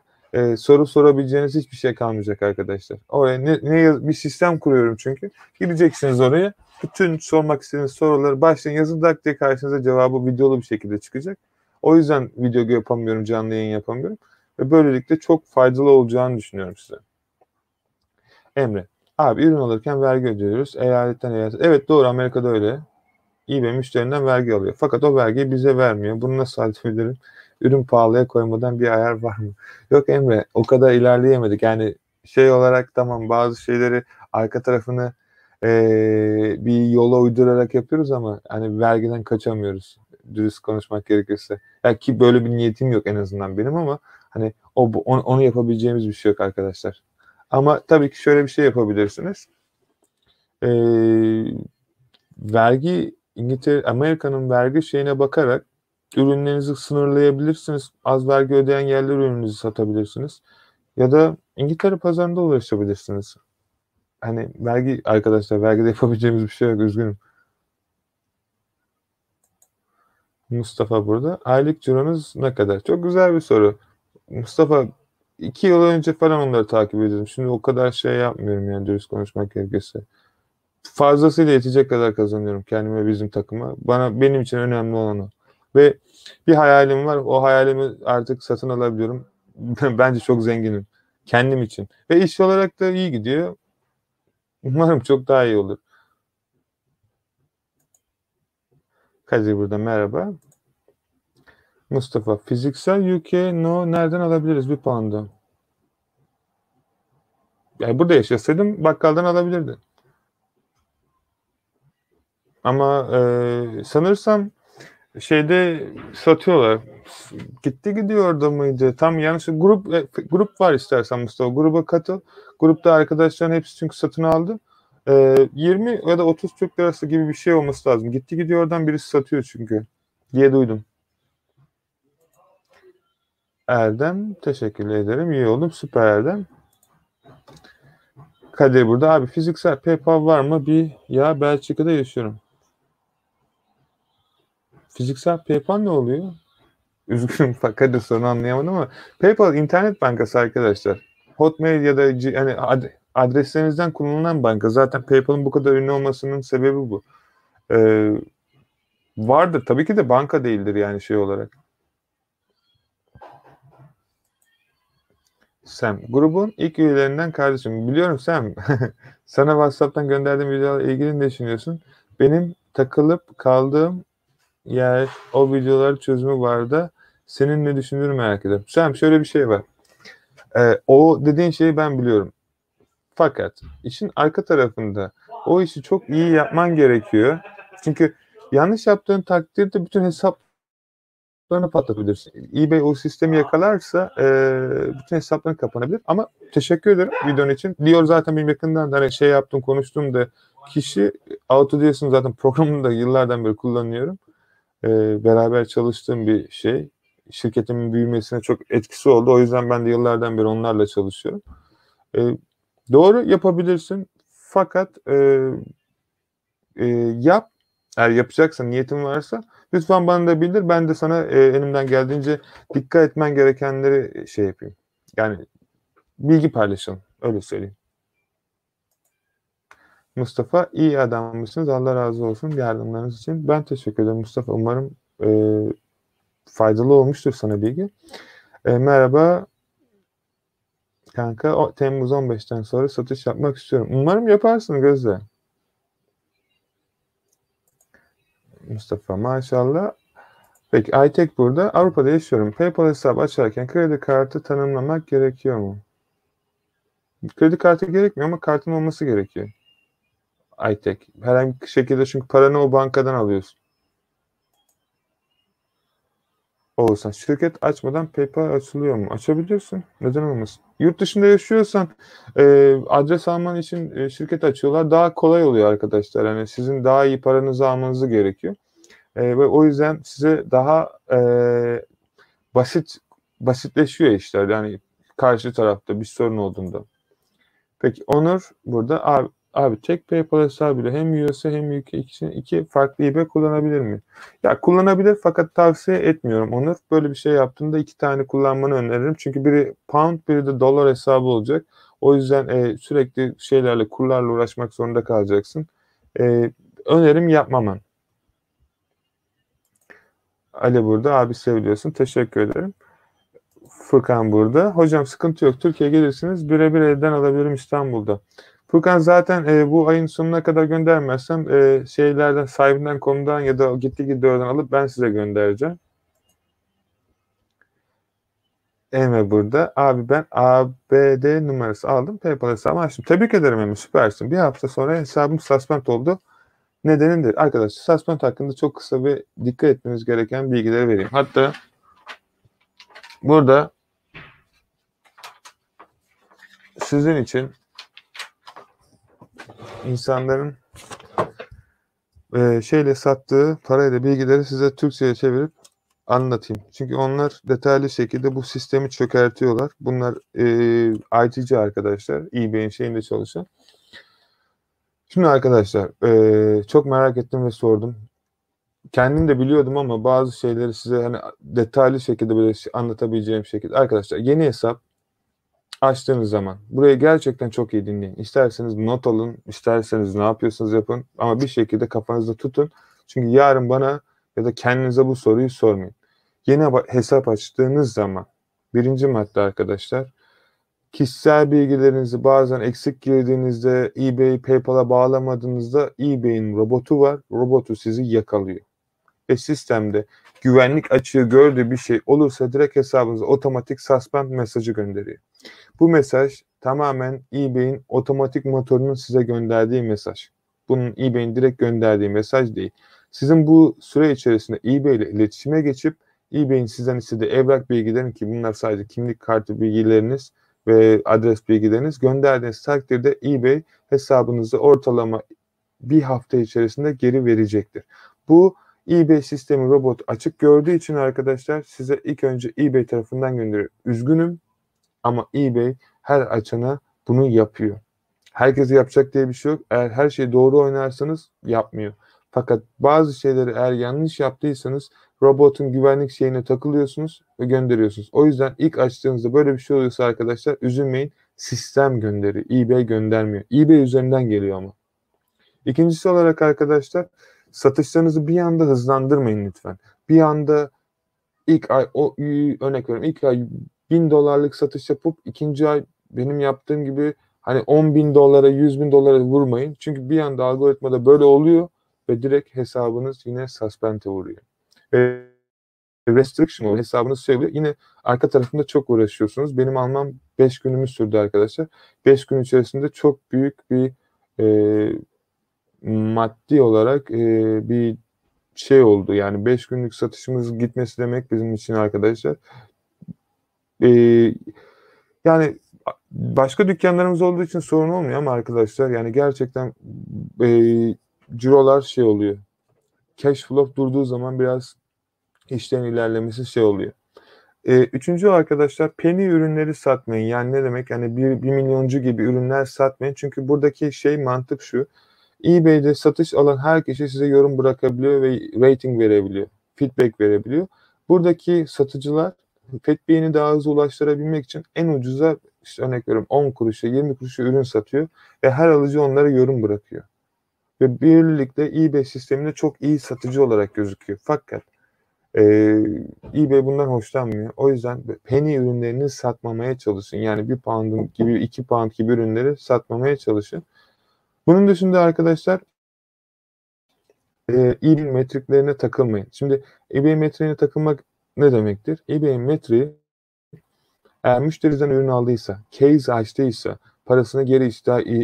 soru sorabileceğiniz hiçbir şey kalmayacak arkadaşlar. Oraya bir sistem kuruyorum çünkü. Gideceksiniz oraya. Bütün sormak istediğiniz soruları başlayın yazın tak diye karşınıza cevabı videolu bir şekilde çıkacak. O yüzden video yapamıyorum, canlı yayın yapamıyorum. Ve böylelikle çok faydalı olacağını düşünüyorum size. Emre. Abi ürün alırken vergi ödüyoruz. Eyaletten eyalete. Evet doğru Amerika'da öyle. eBay müşterinden vergi alıyor. Fakat o vergiyi bize vermiyor. Bunu nasıl halledebilirim? Ürün pahalıya koymadan bir ayar var mı? Yok Emre o kadar ilerleyemedik. Yani olarak tamam bazı şeyleri arka tarafını bir yola uydurarak yapıyoruz ama hani vergiden kaçamıyoruz. Dürüst konuşmak gerekirse. Ya ki böyle bir niyetim yok en azından benim ama hani onu yapabileceğimiz bir şey yok arkadaşlar. Ama tabii ki şöyle bir şey yapabilirsiniz. Amerika'nın vergi şeyine bakarak ürünlerinizi sınırlayabilirsiniz. Az vergi ödeyen yerler ürününüzü satabilirsiniz. Ya da İngiltere pazarında ulaşabilirsiniz. Hani vergide yapabileceğimiz bir şey yok. Üzgünüm. Mustafa burada. Aylık cironuz ne kadar? Çok güzel bir soru. Mustafa 2 yıl önce falan onları takip ediyordum. Şimdi o kadar şey yapmıyorum yani dürüst konuşmak gerekirse. Fazlasıyla yetecek kadar kazanıyorum kendime bizim takıma. Benim için önemli olan o. Ve bir hayalim var. O hayalimi artık satın alabiliyorum. Bence çok zenginim. Kendim için. Ve iş olarak da iyi gidiyor. Umarım çok daha iyi olur. Kadir burada merhaba. Mustafa fiziksel UK no nereden alabiliriz bir pound'u? Yani burada yaşasaydım bakkaldan alabilirdin. Ama sanırsam şeyde satıyorlar. Gitti gidiyor orada mıydı? Tam yanlış. Grup var istersen Mustafa. Gruba katıl. Grupta arkadaşların hepsi çünkü satın aldı. 20 ya da 30 Türk lirası gibi bir şey olması lazım. Gitti gidiyor oradan birisi satıyor çünkü diye duydum. Erdem teşekkür ederim. İyi oldum. Süper Erdem. Kadir burada. Abi fiziksel PayPal var mı? Ya Belçika'da yaşıyorum. Fiziksel PayPal ne oluyor? Üzgünüm Kadir sorunu anlayamadım ama PayPal internet bankası arkadaşlar. Hotmail ya da hani adreslerinizden kullanılan banka. Zaten PayPal'ın bu kadar ünlü olmasının sebebi bu. Vardır. Tabii ki de banka değildir yani şey olarak. Sam. Grubun ilk üyelerinden kardeşim. Biliyorum Sam. Sana WhatsApp'tan gönderdiğim videolarla ilgili ne düşünüyorsun? Benim takılıp kaldığım yer o videolar çözümü var da senin ne düşündüğünü merak ediyorum. Sam şöyle bir şey var. O dediğin şeyi ben biliyorum. Fakat işin arka tarafında o işi çok iyi yapman gerekiyor. Çünkü yanlış yaptığın takdirde bütün hesaplarını patlatabilirsin. eBay o sistemi yakalarsa bütün hesapların kapanabilir. Ama teşekkür ederim videonun için. Diyor zaten benim yakından da hani şey yaptım konuştum da kişi AutoDS'in zaten programını da yıllardan beri kullanıyorum. Beraber çalıştığım bir şey. Şirketimin büyümesine çok etkisi oldu. O yüzden ben de yıllardan beri onlarla çalışıyorum. Doğru yapabilirsin. Fakat yap. Eğer yapacaksan, niyetin varsa lütfen bana da bildir. Ben de sana elimden geldiğince dikkat etmen gerekenleri şey yapayım. Yani bilgi paylaşalım. Öyle söyleyeyim. Mustafa iyi adammışsınız. Allah razı olsun yardımlarınız için. Ben teşekkür ederim Mustafa. Umarım faydalı olmuştur sana bilgi. Merhaba kanka. Temmuz 15'ten sonra satış yapmak istiyorum. Umarım yaparsın Gözde. Mustafa maşallah. Peki Aytek burada. Avrupa'da yaşıyorum. PayPal hesabı açarken kredi kartı tanımlamak gerekiyor mu? Kredi kartı gerekmiyor ama kartın olması gerekiyor. Aytek. Herhangi bir şekilde çünkü paranı o bankadan alıyorsun. Olsan şirket açmadan PayPal açılıyor mu? Açabiliyorsun. Neden olmasın? Yurt dışında yaşıyorsan adres alman için şirket açıyorlar. Daha kolay oluyor arkadaşlar. Yani sizin daha iyi paranızı almanızı gerekiyor. Ve o yüzden size daha basitleşiyor işler. Yani karşı tarafta bir sorun olduğunda. Peki Onur burada abi tek PayPal hesabıyla hem USA hem UK için iki farklı eBay kullanabilir mi? Ya kullanabilir fakat tavsiye etmiyorum Onur. Böyle bir şey yaptığında iki tane kullanmanı öneririm. Çünkü biri pound biri de dolar hesabı olacak. O yüzden sürekli şeylerle kurlarla uğraşmak zorunda kalacaksın. Önerim yapmaman. Ali burada. Abi seviyorsun. Teşekkür ederim. Furkan burada. Hocam sıkıntı yok. Türkiye'ye gelirsiniz. Birebir evden alabilirim İstanbul'da. Furkan zaten bu ayın sonuna kadar göndermezsem şeylerden sahibinden konudan ya da gitti gitti oradan alıp ben size göndereceğim. Emre burada. Abi ben ABD numarası aldım. PayPal hesabımı açtım. Tebrik ederim Emre. Süpersin. Bir hafta sonra hesabım suspend oldu. Nedenidir. Arkadaşlar suspend hakkında çok kısa bir dikkat etmeniz gereken bilgileri vereyim. Hatta burada sizin için insanların şeyle sattığı parayla bilgileri size Türkçe'ye çevirip anlatayım. Çünkü onlar detaylı şekilde bu sistemi çökertiyorlar. Bunlar IT'ci arkadaşlar. eBay'in şeyinde çalışan. Şimdi arkadaşlar çok merak ettim ve sordum. Kendim de biliyordum ama bazı şeyleri size hani detaylı şekilde böyle anlatabileceğim şekilde. Arkadaşlar yeni hesap açtığınız zaman burayı gerçekten çok iyi dinleyin. İsterseniz not alın, isterseniz ne yapıyorsunuz yapın ama bir şekilde kafanızda tutun. Çünkü yarın bana ya da kendinize bu soruyu sormayın. Yeni hesap açtığınız zaman birinci madde arkadaşlar kişisel bilgilerinizi bazen eksik girdiğinizde eBay, PayPal'a bağlamadığınızda eBay'in robotu var. Robotu sizi yakalıyor. Ve sistemde güvenlik açığı gördüğü bir şey olursa direkt hesabınıza otomatik suspend mesajı gönderiyor. Bu mesaj tamamen eBay'in otomatik motorunun size gönderdiği mesaj. Bunun eBay'in direkt gönderdiği mesaj değil. Sizin bu süre içerisinde eBay ile iletişime geçip eBay'in sizden istediği evrak bilgilerini, ki bunlar sadece kimlik kartı bilgileriniz ve adres bilgileriniz, gönderdiğiniz takdirde eBay hesabınızı ortalama bir hafta içerisinde geri verecektir. Bu eBay sistemi robot açık gördüğü için arkadaşlar size ilk önce eBay tarafından gönderiyor. Üzgünüm ama eBay her açana bunu yapıyor. Herkese yapacak diye bir şey yok. Eğer her şeyi doğru oynarsanız yapmıyor. Fakat bazı şeyleri eğer yanlış yaptıysanız robotun güvenlik şeyine takılıyorsunuz ve gönderiyorsunuz. O yüzden ilk açtığınızda böyle bir şey oluyorsa arkadaşlar üzülmeyin. Sistem gönderiyor. eBay göndermiyor. eBay üzerinden geliyor ama. İkincisi olarak arkadaşlar, satışlarınızı bir anda hızlandırmayın lütfen. Bir anda ilk ay, örnek veriyorum, ilk ay $1000'lık satış yapıp ikinci ay benim yaptığım gibi hani $10.000', $100.000 vurmayın. Çünkü bir anda algoritmada böyle oluyor ve direkt hesabınız yine suspend'e uğruyor. Restriction oluyor. Hesabınız şey oluyor. Yine arka tarafında çok uğraşıyorsunuz. Benim almam 5 günümü sürdü arkadaşlar. 5 gün içerisinde çok büyük bir maddi olarak bir şey oldu. Yani 5 günlük satışımız gitmesi demek bizim için arkadaşlar. Yani başka dükkanlarımız olduğu için sorun olmuyor ama arkadaşlar yani gerçekten cirolar şey oluyor. Cash flow durduğu zaman biraz işlerin ilerlemesi şey oluyor. Üçüncü arkadaşlar, penny ürünleri satmayın. Yani ne demek? Yani bir milyoncu gibi ürünler satmayın. Çünkü buradaki mantık şu. eBay'de satış alan her kişi size yorum bırakabiliyor ve rating verebiliyor. Feedback verebiliyor. Buradaki satıcılar feedback'ini daha hızlı ulaştırabilmek için en ucuza işte örnek veriyorum 10 kuruşa 20 kuruşa ürün satıyor ve her alıcı onlara yorum bırakıyor. Ve birlikte eBay sisteminde çok iyi satıcı olarak gözüküyor. Fakat eBay bundan hoşlanmıyor. O yüzden penny ürünlerini satmamaya çalışın. Yani 1 pound gibi 2 pound gibi ürünleri satmamaya çalışın. Bunun dışında arkadaşlar eBay metriklerine takılmayın. Şimdi eBay metriğine takılmak ne demektir? eBay metriği eğer müşteriden ürün aldıysa, case açtıysa, parasını geri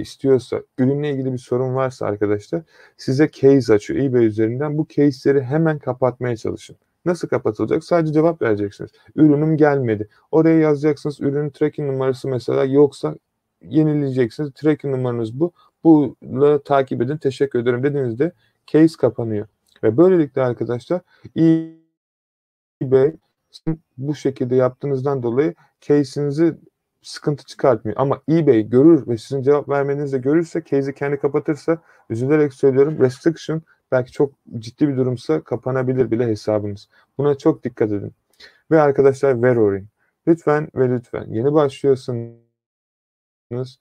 istiyorsa, ürünle ilgili bir sorun varsa arkadaşlar size case açıyor eBay üzerinden. Bu case'leri hemen kapatmaya çalışın. Nasıl kapatılacak? Sadece cevap vereceksiniz. Ürünüm gelmedi. Oraya yazacaksınız. Ürünün tracking numarası mesela yoksa yenileyeceksiniz. Tracking numaranız bu. Bununla takip edin. Teşekkür ederim dediğinizde case kapanıyor. Ve böylelikle arkadaşlar eBay bu şekilde yaptığınızdan dolayı case'inizi sıkıntı çıkartmıyor. Ama eBay görür ve sizin cevap vermenizi de görürse, case'i kendi kapatırsa, üzülerek söylüyorum, restriction belki çok ciddi bir durumsa kapanabilir bile hesabınız. Buna çok dikkat edin. Ve arkadaşlar Veroring. Lütfen ve lütfen yeni başlıyorsunuz.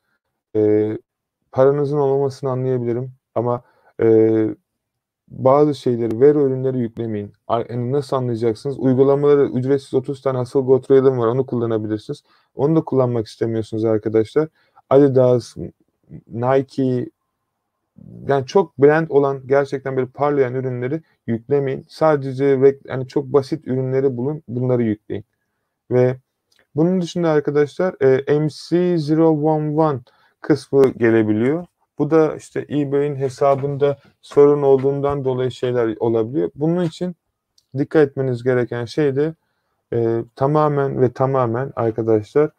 Paranızın olmamasını anlayabilirim ama bazı şeyleri, Vero ürünleri yüklemeyin. Yani nasıl anlayacaksınız? Uygulamaları ücretsiz 30 tane Hustle Go Trail'im var. Onu kullanabilirsiniz. Onu da kullanmak istemiyorsunuz arkadaşlar. Adidas, Nike, yani çok brand olan, gerçekten böyle parlayan ürünleri yüklemeyin. Sadece yani çok basit ürünleri bulun. Bunları yükleyin. Ve bunun dışında arkadaşlar MC011 kısmı gelebiliyor. Bu da işte eBay'in hesabında sorun olduğundan dolayı şeyler olabiliyor. Bunun için dikkat etmeniz gereken şey de tamamen arkadaşlar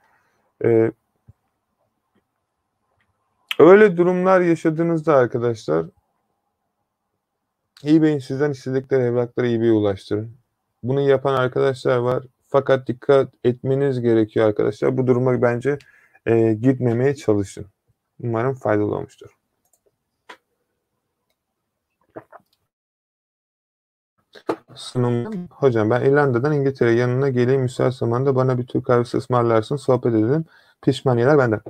öyle durumlar yaşadığınızda arkadaşlar eBay'in sizden istedikleri evrakları eBay'e ulaştırın. Bunu yapan arkadaşlar var. Fakat dikkat etmeniz gerekiyor arkadaşlar. Bu duruma bence gitmemeye çalışın. Umarım faydalı olmuştur. Sunum. Hocam ben İrlanda'dan İngiltere'ye yanına geleyim. Müsait zamanda bana bir Türk kahvesi ısmarlarsın. Sohbet edelim. Pişmaniyeler benden.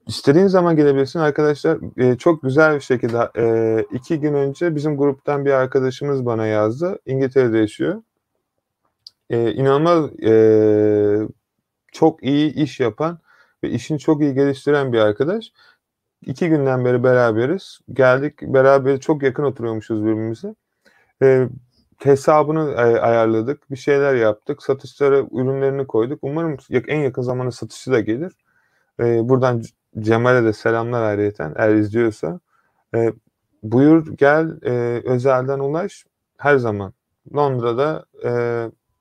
İstediğin zaman gelebilirsin arkadaşlar. Çok güzel bir şekilde 2 gün önce bizim gruptan bir arkadaşımız bana yazdı. İngiltere'de yaşıyor. İnanılmaz çok iyi iş yapan ve işini çok iyi geliştiren bir arkadaş. 2 günden beri beraberiz. Geldik beraber, çok yakın oturuyormuşuz birbirimize. Hesabını ayarladık. Bir şeyler yaptık. Satışlara ürünlerini koyduk. Umarım en yakın zamanda satışı da gelir. Buradan Cemal'e de selamlar ayrıyeten eğer izliyorsa. Buyur gel, özelden ulaş her zaman. Londra'da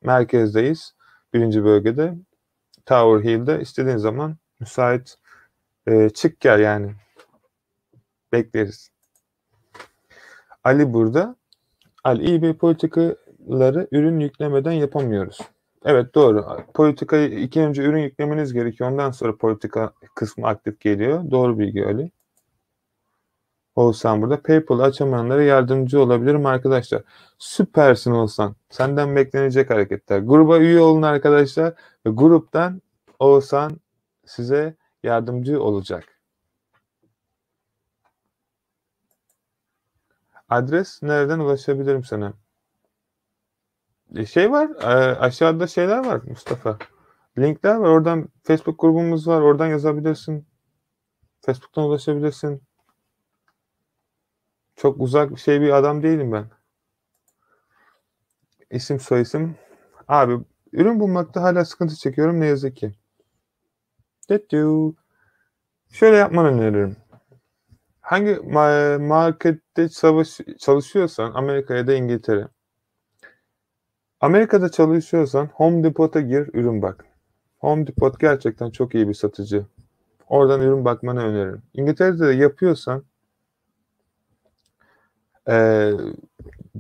merkezdeyiz. 1. bölgede. Tower Hill'de istediğin zaman müsait çık gel yani. Bekleriz. Ali burada. Ali, eBay politikaları ürün yüklemeden yapamıyoruz. Evet doğru. Politikayı ilk önce ürün yüklemeniz gerekiyor. Ondan sonra politika kısmı aktif geliyor. Doğru bilgi Ali. Oğuzhan burada. PayPal'ı açamayanlara yardımcı olabilirim arkadaşlar. Süpersin Oğuzhan. Senden beklenecek hareketler. Gruba üye olun arkadaşlar. Ve gruptan Oğuzhan size yardımcı olacak. Adres nereden ulaşabilirim sana? Şey var. Aşağıda şeyler var Mustafa. Linkler var. Oradan Facebook grubumuz var. Oradan yazabilirsin. Facebook'tan ulaşabilirsin. Çok uzak bir adam değilim ben. İsim soyisim. Abi ürün bulmakta hala sıkıntı çekiyorum ne yazık ki. Şöyle yapmanı öneririm. Hangi markette çalışıyorsan Amerika ya da İngiltere. Amerika'da çalışıyorsan Home Depot'a gir, ürün bak. Home Depot gerçekten çok iyi bir satıcı. Oradan ürün bakmanı öneririm. İngiltere'de de yapıyorsan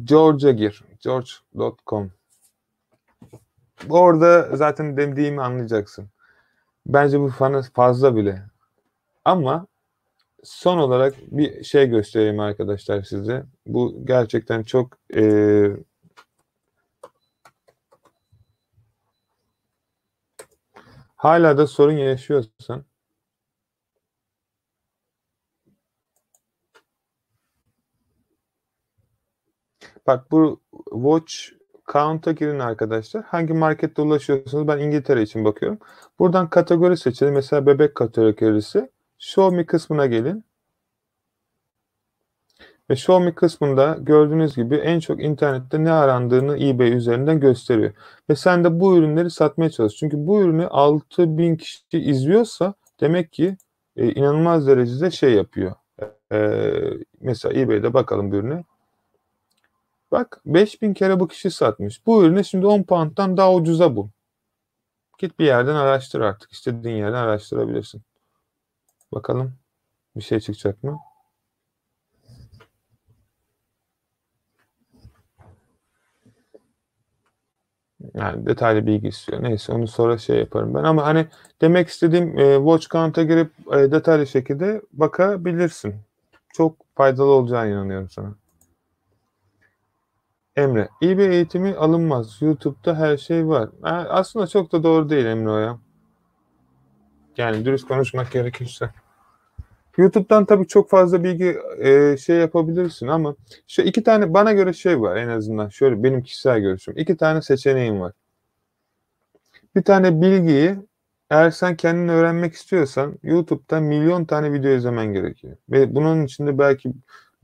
George'a gir. George.com. Orada zaten dediğimi anlayacaksın. Bence bu fazla bile. Ama son olarak bir şey göstereyim arkadaşlar size. Bu gerçekten çok hala da sorun yaşıyorsan bak bu Watch Count'a girin arkadaşlar. Hangi markette ulaşıyorsanız ben İngiltere için bakıyorum. Buradan kategori seçelim. Mesela bebek kategorisi. Show Me kısmına gelin. Ve Show Me kısmında gördüğünüz gibi en çok internette ne arandığını eBay üzerinden gösteriyor. Ve sen de bu ürünleri satmaya çalış. Çünkü bu ürünü 6.000 kişi izliyorsa demek ki inanılmaz derecede şey yapıyor. Mesela eBay'de bakalım bu ürüne. Bak 5.000 kere bu kişi satmış. Bu ürünü şimdi 10 pound'dan daha ucuza bul. Git bir yerden araştır artık. İstediğin yerden araştırabilirsin. Bakalım bir şey çıkacak mı? Yani detaylı bilgi istiyor. Neyse onu sonra şey yaparım ben. Ama hani demek istediğim Watch Count'a girip detaylı şekilde bakabilirsin. Çok faydalı olacağına inanıyorum sana. Emre, eBay eğitimi alınmaz. YouTube'da her şey var. Aslında çok da doğru değil Emre o ya. Yani dürüst konuşmak gerekirse. YouTube'dan tabii çok fazla bilgi şey yapabilirsin ama şu iki tane bana göre şey var en azından. Şöyle benim kişisel görüşüm. İki tane seçeneğim var. Bir tane bilgiyi eğer sen kendin öğrenmek istiyorsan YouTube'dan milyon tane video izlemen gerekiyor. Ve bunun içinde belki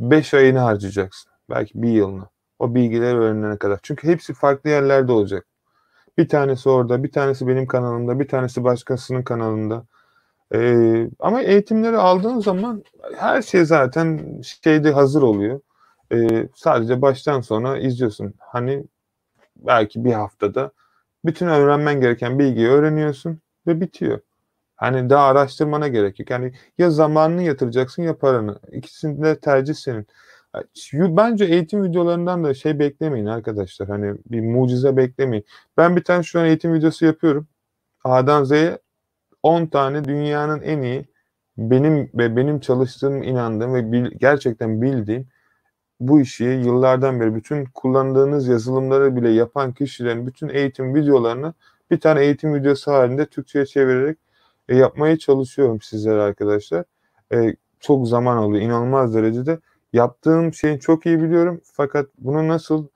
5 ayını harcayacaksın. Belki bir yılını. O bilgileri öğrenene kadar. Çünkü hepsi farklı yerlerde olacak. Bir tanesi orada, bir tanesi benim kanalımda, bir tanesi başkasının kanalında. Ama eğitimleri aldığın zaman her şey zaten şeyde hazır oluyor. Sadece baştan sona izliyorsun. Hani belki bir haftada bütün öğrenmen gereken bilgiyi öğreniyorsun ve bitiyor. Hani daha araştırmana gerek yok. Yani ya zamanını yatıracaksın ya paranı. İkisinde tercih senin. Bence eğitim videolarından da şey beklemeyin arkadaşlar. Hani bir mucize beklemeyin. Ben bir tane şu an eğitim videosu yapıyorum. A'dan Z'ye 10 tane dünyanın en iyi benim çalıştığım, inandığım ve gerçekten bildiğim bu işi yıllardan beri bütün kullandığınız yazılımları bile yapan kişilerin bütün eğitim videolarını bir tane eğitim videosu halinde Türkçe'ye çevirerek yapmaya çalışıyorum sizlere arkadaşlar. Çok zaman alıyor, inanılmaz derecede. Yaptığım şeyi çok iyi biliyorum fakat bunu nasıl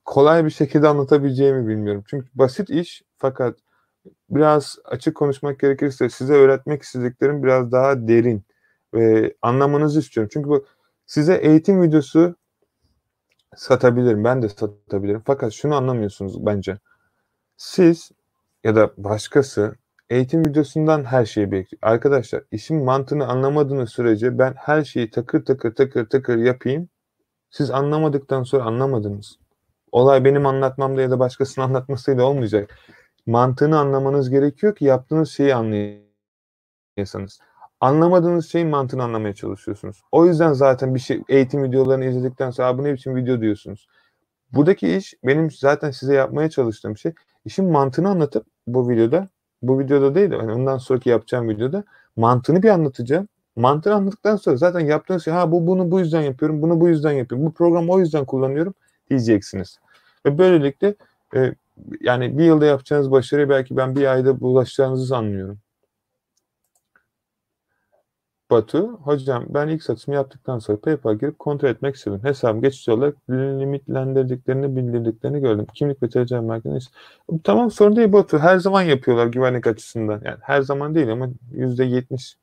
kolay bir şekilde anlatabileceğimi bilmiyorum. Çünkü basit iş fakat biraz açık konuşmak gerekirse size öğretmek istediklerim biraz daha derin ve anlamanızı istiyorum. Çünkü bu size eğitim videosu satabilirim. Ben de satabilirim. Fakat şunu anlamıyorsunuz bence. Siz ya da başkası eğitim videosundan her şeyi bekliyor. Arkadaşlar işin mantığını anlamadığınız sürece ben her şeyi takır takır yapayım. Siz anlamadıktan sonra anlamadınız. Olay benim anlatmamda ya da başkasının anlatmasıyla olmayacak. Mantığını anlamanız gerekiyor ki yaptığınız şeyi anlayasınız. Anlamadığınız şeyin mantığını anlamaya çalışıyorsunuz. O yüzden zaten bir şey eğitim videolarını izledikten sonra bu ne biçim video diyorsunuz. Buradaki iş benim zaten size yapmaya çalıştığım şey işin mantığını anlatıp bu videoda değil de hani ondan sonraki yapacağım videoda mantığını bir anlatacağım. Mantığını anlattıktan sonra zaten yaptığınız şey bunu bu yüzden yapıyorum, bunu bu yüzden yapıyorum, bu programı o yüzden kullanıyorum diyeceksiniz. Ve böylelikle yani bir yılda yapacağınız başarıyı belki ben bir ayda ulaşacağınızı anlıyorum. Batu, hocam ben ilk satışımı yaptıktan sonra PayPal girip kontrol etmek istedim. Hesabım geçici olarak limitlendirdiklerini bildirdiklerini gördüm. Kimlik ve TC merkezine. Tamam sorun değil Batu. Her zaman yapıyorlar güvenlik açısından. Yani her zaman değil ama %70.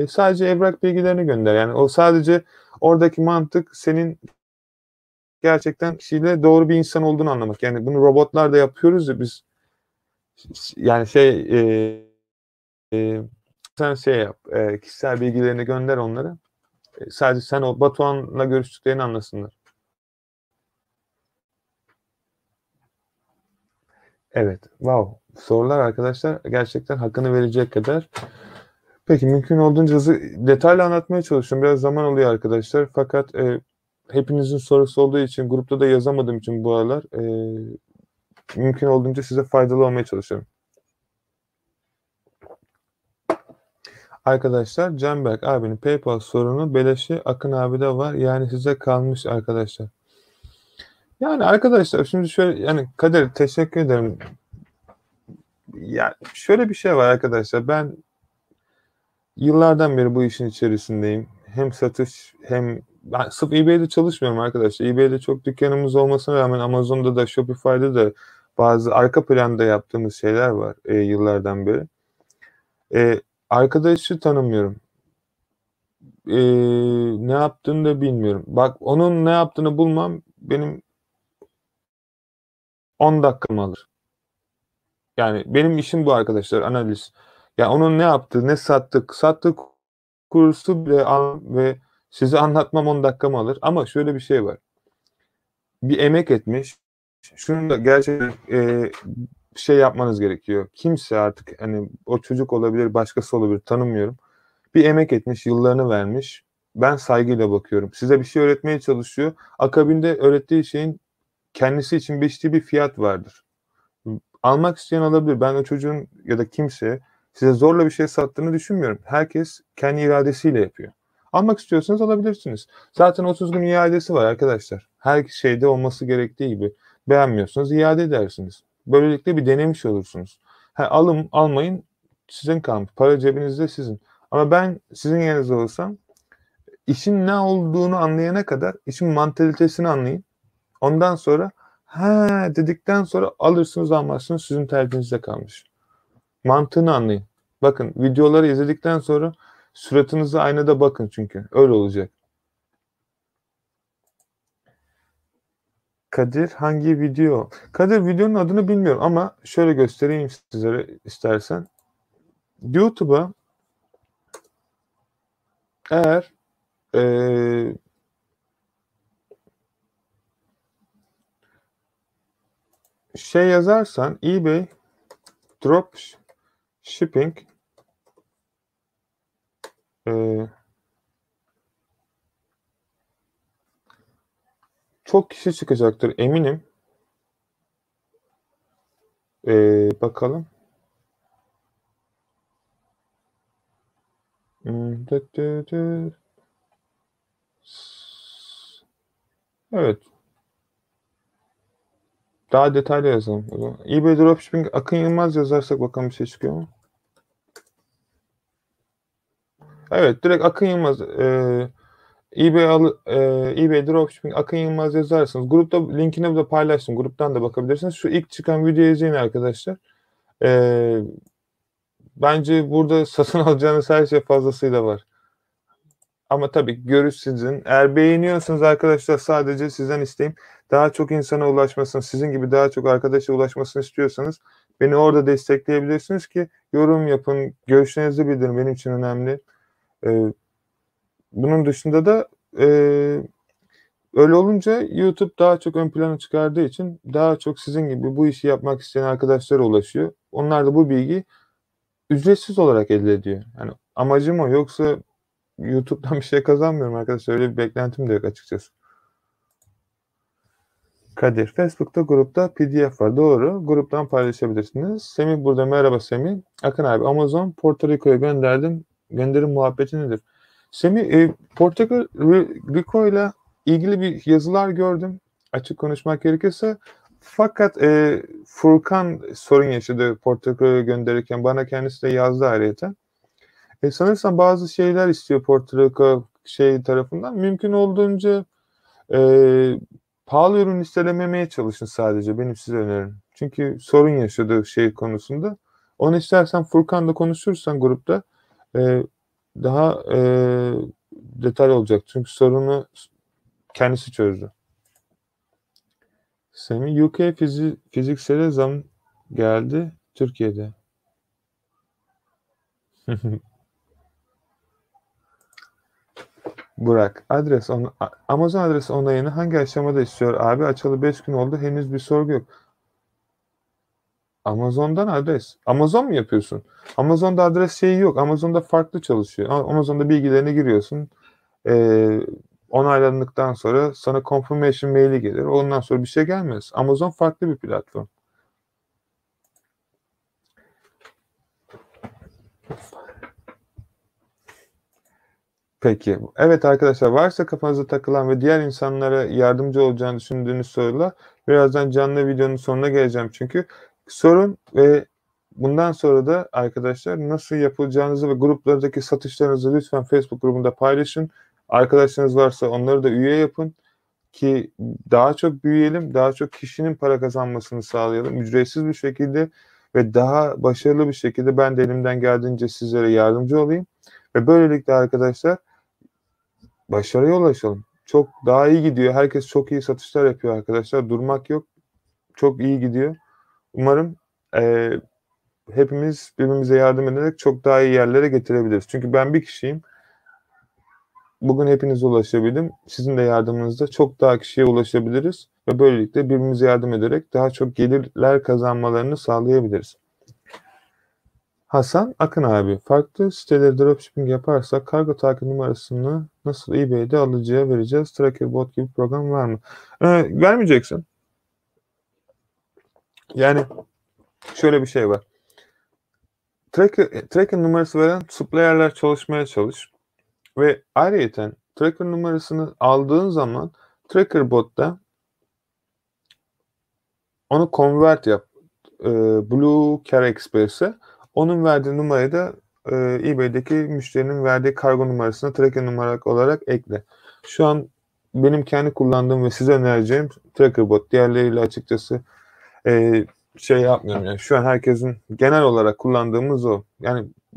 Sadece evrak bilgilerini gönder. Yani o sadece oradaki mantık senin gerçekten kişiyle doğru bir insan olduğunu anlamak. Yani bunu robotlar da yapıyoruz ya biz. Yani sen yap. Kişisel bilgilerini gönder onlara. Sadece sen o Batuhan'la görüştüklerini anlasınlar. Evet. Wow. Sorular arkadaşlar gerçekten hakkını verecek kadar. Peki mümkün olduğunca hızlı detaylı anlatmaya çalışıyorum. Biraz zaman alıyor arkadaşlar. Fakat hepinizin sorusu olduğu için grupta da yazamadığım için bu aralar mümkün olduğunca size faydalı olmaya çalışıyorum. Arkadaşlar Canberk abinin PayPal sorunu beleşi Akın abi de var. Yani size kalmış arkadaşlar. Yani arkadaşlar şimdi şöyle yani Kadir teşekkür ederim. Ya şöyle bir şey var arkadaşlar. Ben yıllardan beri bu işin içerisindeyim. Hem satış hem ben sırf eBay'de çalışmıyorum arkadaşlar. eBay'de çok dükkanımız olmasına rağmen Amazon'da da Shopify'da da bazı arka planda yaptığımız şeyler var yıllardan beri. Arkadaşı tanımıyorum. Ne yaptığını da bilmiyorum. Bak onun ne yaptığını bulmam benim 10 dakikamı alır. Yani benim işim bu arkadaşlar analiz. Ya onun ne yaptığı, ne sattığı kursu bile ve size anlatmam 10 dakikamı alır. Ama şöyle bir şey var. Bir emek etmiş. Şunu da gerçekten şey yapmanız gerekiyor. Kimse artık hani o çocuk olabilir, başkası olabilir tanımıyorum. Bir emek etmiş, yıllarını vermiş. Ben saygıyla bakıyorum. Size bir şey öğretmeye çalışıyor. Akabinde öğrettiği şeyin kendisi için biçtiği bir fiyat vardır. Almak isteyen alabilir. Ben o çocuğun ya da kimse size zorla bir şey sattığını düşünmüyorum. Herkes kendi iradesiyle yapıyor. Almak istiyorsanız alabilirsiniz. Zaten 30 gün iadesi var arkadaşlar. Her şeyde olması gerektiği gibi. Beğenmiyorsanız iade edersiniz. Böylelikle bir denemiş olursunuz. Almayın sizin kalmış. Para cebinizde sizin. Ama ben sizin yerinizde olsam işin ne olduğunu anlayana kadar işin mantalitesini anlayın. Ondan sonra dedikten sonra alırsınız almazsınız sizin tercihinize kalmış. Mantığını anlayın. Bakın videoları izledikten sonra suratınıza aynada bakın çünkü. Öyle olacak. Kadir hangi video? Kadir videonun adını bilmiyorum ama şöyle göstereyim sizlere istersen. YouTube'a eğer şey yazarsan eBay drop shipping çok kişi çıkacaktır eminim. Bakalım. Evet. Daha detaylı yazalım. eBay Dropshipping Akın Yılmaz yazarsak bakalım bir şey çıkıyor mu? Evet direkt Akın Yılmaz eBay Dropshipping Akın Yılmaz yazarsınız. Grupta linkini de paylaştım. Gruptan da bakabilirsiniz. Şu ilk çıkan videoyu izleyin arkadaşlar. Bence burada satın alacağınız her şey fazlasıyla var. Ama tabii görüş sizin. Eğer beğeniyorsanız arkadaşlar sadece sizden isteğim daha çok insana ulaşmasını, sizin gibi daha çok arkadaşa ulaşmasını istiyorsanız Beni orada destekleyebilirsiniz ki yorum yapın, görüşlerinizi bildirin. Benim için önemli. Bunun dışında da öyle olunca YouTube daha çok ön plana çıkardığı için daha çok sizin gibi bu işi yapmak isteyen arkadaşlara ulaşıyor. Onlar da bu bilgiyi ücretsiz olarak elde ediyor. Yani amacım o. Yoksa YouTube'dan bir şey kazanmıyorum arkadaşlar. Öyle bir beklentim de yok açıkçası. Kadir, Facebook'ta grupta PDF var. Doğru. Gruptan paylaşabilirsiniz. Semih burada. Merhaba Semih. Akın abi, Amazon Porto Rico'ya gönderdim. Gönderim muhabbeti nedir? Semih, Porto Rico ile ilgili bir yazılar gördüm. Açık konuşmak gerekirse. Fakat Furkan sorun yaşadı Porto Rico'ya gönderirken. Bana kendisi de yazdı ayrıyeten. Sanırsam bazı şeyler istiyor Porto Rico tarafından. Mümkün olduğunca pahalı ürün listelememeye çalışın sadece. Benim size önerim. Çünkü sorun yaşadığı şey konusunda. Onu istersen Furkan'la konuşursan grupta daha detaylı olacak. Çünkü sorunu kendisi çözdü. Semih, UK fiziksele zam geldi Türkiye'de. Burak, Amazon adresi onayını hangi aşamada istiyor abi? Açalı 5 gün oldu. Henüz bir sorgu yok. Amazon'dan adres. Amazon mu yapıyorsun? Amazon'da adres şeyi yok. Amazon'da farklı çalışıyor. Amazon'da bilgilerini giriyorsun. Onaylandıktan sonra sana confirmation maili gelir. Ondan sonra bir şey gelmez. Amazon farklı bir platform. Peki. Evet arkadaşlar, varsa kafanıza takılan ve diğer insanlara yardımcı olacağını düşündüğünüz sorular, birazdan canlı videonun sonuna geleceğim çünkü. Sorun ve bundan sonra da arkadaşlar nasıl yapılacağınızı ve gruplardaki satışlarınızı lütfen Facebook grubunda paylaşın. Arkadaşlarınız varsa onları da üye yapın ki daha çok büyüyelim, daha çok kişinin para kazanmasını sağlayalım ücretsiz bir şekilde ve daha başarılı bir şekilde ben de elimden geldiğince sizlere yardımcı olayım. Ve böylelikle arkadaşlar başarıya ulaşalım. Çok daha iyi gidiyor. Herkes çok iyi satışlar yapıyor arkadaşlar. Durmak yok. Çok iyi gidiyor. Umarım hepimiz birbirimize yardım ederek çok daha iyi yerlere getirebiliriz. Çünkü ben bir kişiyim. Bugün hepinize ulaşabildim. Sizin de yardımınızla çok daha kişiye ulaşabiliriz. Ve böylelikle birbirimize yardım ederek daha çok gelirler kazanmalarını sağlayabiliriz. Hasan Akın abi, farklı sitelere dropshipping yaparsak kargo takip numarasını nasıl eBay'de alıcıya vereceğiz? Tracker bot gibi program var mı? Vermeyeceksin. Yani şöyle bir şey var. Tracker numarası veren supplier'ler çalışmaya çalış. Ve ayrıyeten tracker numarasını aldığın zaman tracker botta onu convert yap. Blue Car Express'e. Onun verdiği numarayı da eBay'deki müşterinin verdiği kargo numarasına tracker numara olarak ekle. Şu an benim kendi kullandığım ve size önereceğim TrackerBot. Diğerleriyle açıkçası şey yapmıyorum. Yani şu an herkesin genel olarak kullandığımız o.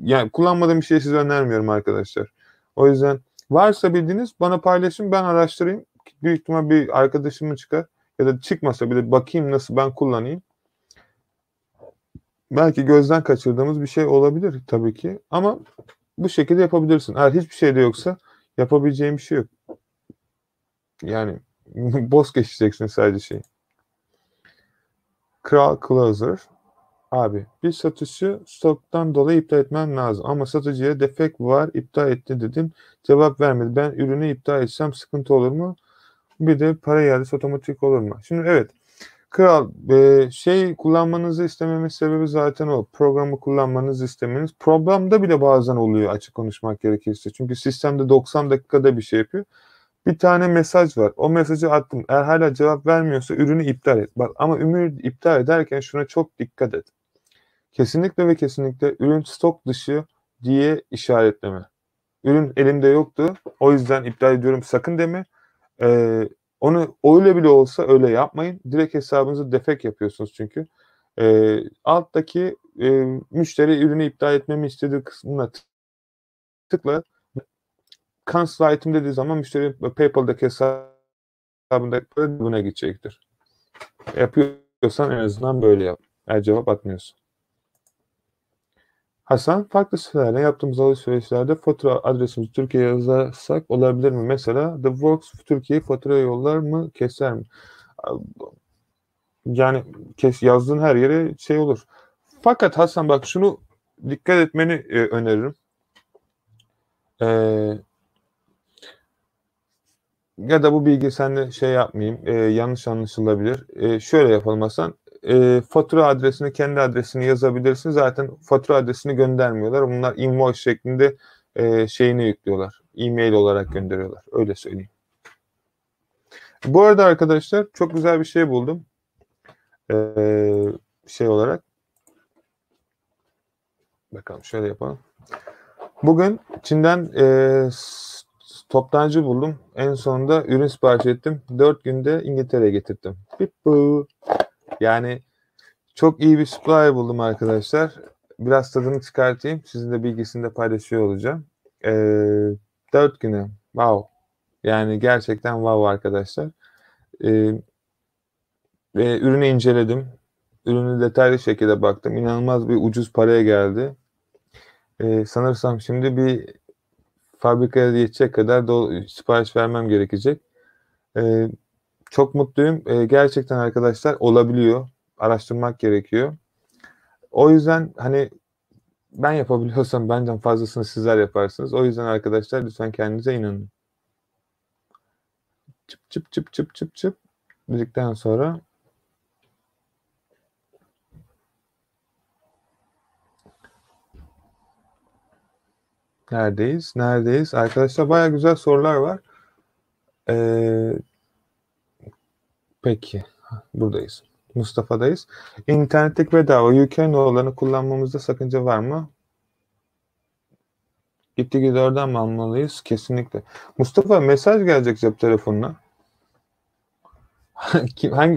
Yani kullanmadığım bir şey size önermiyorum arkadaşlar. O yüzden varsa bildiğiniz bana paylaşın, ben araştırayım. Büyük ihtimal bir arkadaşımı çıkar ya da çıkmasa bile bakayım nasıl ben kullanayım. Belki gözden kaçırdığımız bir şey olabilir tabii ki ama bu şekilde yapabilirsin. Eğer hiçbir şey de yoksa yapabileceğin bir şey yok. Yani boş geçeceksin sadece şey. Kral Closer. Abi bir satışı stoktan dolayı iptal etmem lazım ama satıcıya defekt var iptal etti dedim. Cevap vermedi. Ben ürünü iptal etsem sıkıntı olur mu? Bir de para iadesi otomatik olur mu? Şimdi evet. Kral, kullanmanızı istememin sebebi zaten o. Programı kullanmanızı istemeniz. Programda bile bazen oluyor açık konuşmak gerekirse. Çünkü sistemde 90 dakikada bir şey yapıyor. Bir tane mesaj var. O mesajı attım. Eğer hala cevap vermiyorsa ürünü iptal et. Bak ama ürünü iptal ederken şuna çok dikkat et. Kesinlikle ve kesinlikle ürün stok dışı diye işaretleme. Ürün elimde yoktu. O yüzden iptal ediyorum sakın deme. Onu öyle bile olsa öyle yapmayın. Direkt hesabınızı defekt yapıyorsunuz çünkü. Alttaki müşteri ürünü iptal etmemi istediği kısmına tıkla. Cancel item dediği zaman müşteri PayPal'daki hesabında buna gidecektir. Yapıyorsan en azından böyle yap. Eğer cevap atmıyorsun. Hasan, farklı sitelerle yaptığımız alışverişlerde fatura adresimizi Türkiye'ye yazarsak olabilir mi? Mesela The Works Türkiye'ye fatura yollar mı, keser mi? Yani yazdığın her yere şey olur. Fakat Hasan bak şunu dikkat etmeni öneririm. Ya da bu bilgi seninle şey yapmayayım, yanlış anlaşılabilir. Şöyle yapalım Hasan. Fatura adresini, kendi adresini yazabilirsin. Zaten fatura adresini göndermiyorlar. Bunlar invoice şeklinde şeyini yüklüyorlar. E-mail olarak gönderiyorlar. Öyle söyleyeyim. Bu arada arkadaşlar çok güzel bir şey buldum. Şey olarak. Bakalım şöyle yapalım. Bugün Çin'den toptancı buldum. En sonunda ürün sipariş ettim. 4 günde İngiltere'ye getirdim. Bippu. Yani çok iyi bir supply buldum arkadaşlar. Biraz tadını çıkartayım. Sizinle bilgisini de paylaşıyor olacağım. 4 güne. Wow. Yani gerçekten wow arkadaşlar. Ve ürünü inceledim. Ürünü detaylı şekilde baktım. İnanılmaz bir ucuz paraya geldi. Sanırsam şimdi bir fabrikaya yetecek kadar sipariş vermem gerekecek. Çok mutluyum. Gerçekten arkadaşlar olabiliyor. Araştırmak gerekiyor. O yüzden hani ben yapabiliyorsam benden fazlasını sizler yaparsınız. O yüzden arkadaşlar lütfen kendinize inanın. Çıp çıp çıp çıp çıp çıp dedikten sonra neredeyiz? Arkadaşlar baya güzel sorular var. Peki buradayız. Mustafa'dayız. İnternetteki bedava UK nolalarını kullanmamızda sakınca var mı? Gitti oradan mı almalıyız? Kesinlikle. Mustafa mesaj gelecek cep telefonuna.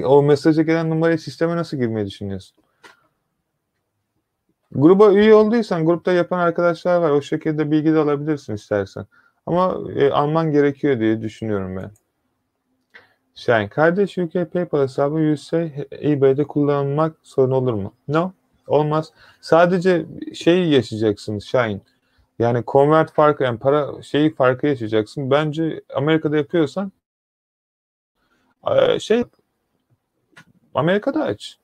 O mesaja gelen numarayı sisteme nasıl girmeyi düşünüyorsun? Gruba üye olduysan grupta yapan arkadaşlar var. O şekilde bilgi de alabilirsin istersen. Ama alman gerekiyor diye düşünüyorum ben. Şahin, kardeş UK PayPal hesabı eBay'de kullanmak sorun olur mu? No, olmaz. Sadece şeyi yaşayacaksınız Şahin. Yani convert farkı, yani para şeyi farkı yaşayacaksın. Bence Amerika'da yapıyorsan Amerika'da aç.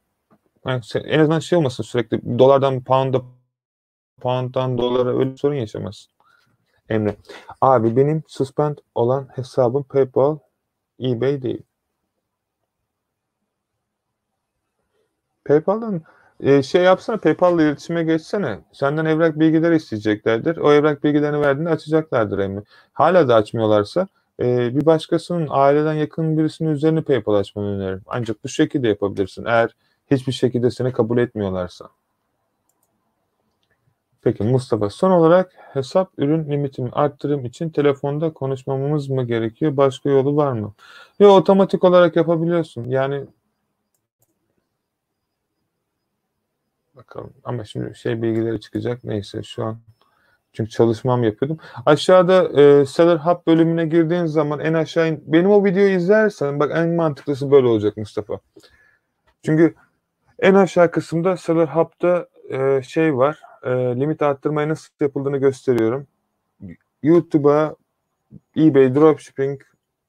Yani en azından şey olmasın, sürekli dolardan pound'a, pound'dan dolara öyle sorun yaşamazsın. Emre. Abi benim suspend olan hesabım PayPal, eBay değil. PayPal'dan şey yapsana, PayPal'la iletişime geçsene. Senden evrak bilgileri isteyeceklerdir. O evrak bilgilerini verdiğinde açacaklardır Emre. Hala da açmıyorlarsa bir başkasının, aileden yakın birisinin üzerine PayPal açmanı öneririm. Ancak bu şekilde yapabilirsin. Eğer hiçbir şekilde seni kabul etmiyorlarsa. Peki Mustafa, son olarak hesap ürün limitimi arttırım için telefonda konuşmamız mı gerekiyor? Başka yolu var mı? Yok, otomatik olarak yapabiliyorsun. Yani bakalım ama şimdi şey bilgileri çıkacak. Neyse şu an çünkü çalışmam yapıyordum. Aşağıda Seller Hub bölümüne girdiğin zaman en aşağı benim o videoyu izlersen bak en mantıklısı böyle olacak Mustafa. Çünkü en aşağı kısımda Seller Hub'da şey var. Limit arttırmayı nasıl yapıldığını gösteriyorum. YouTube'a eBay Dropshipping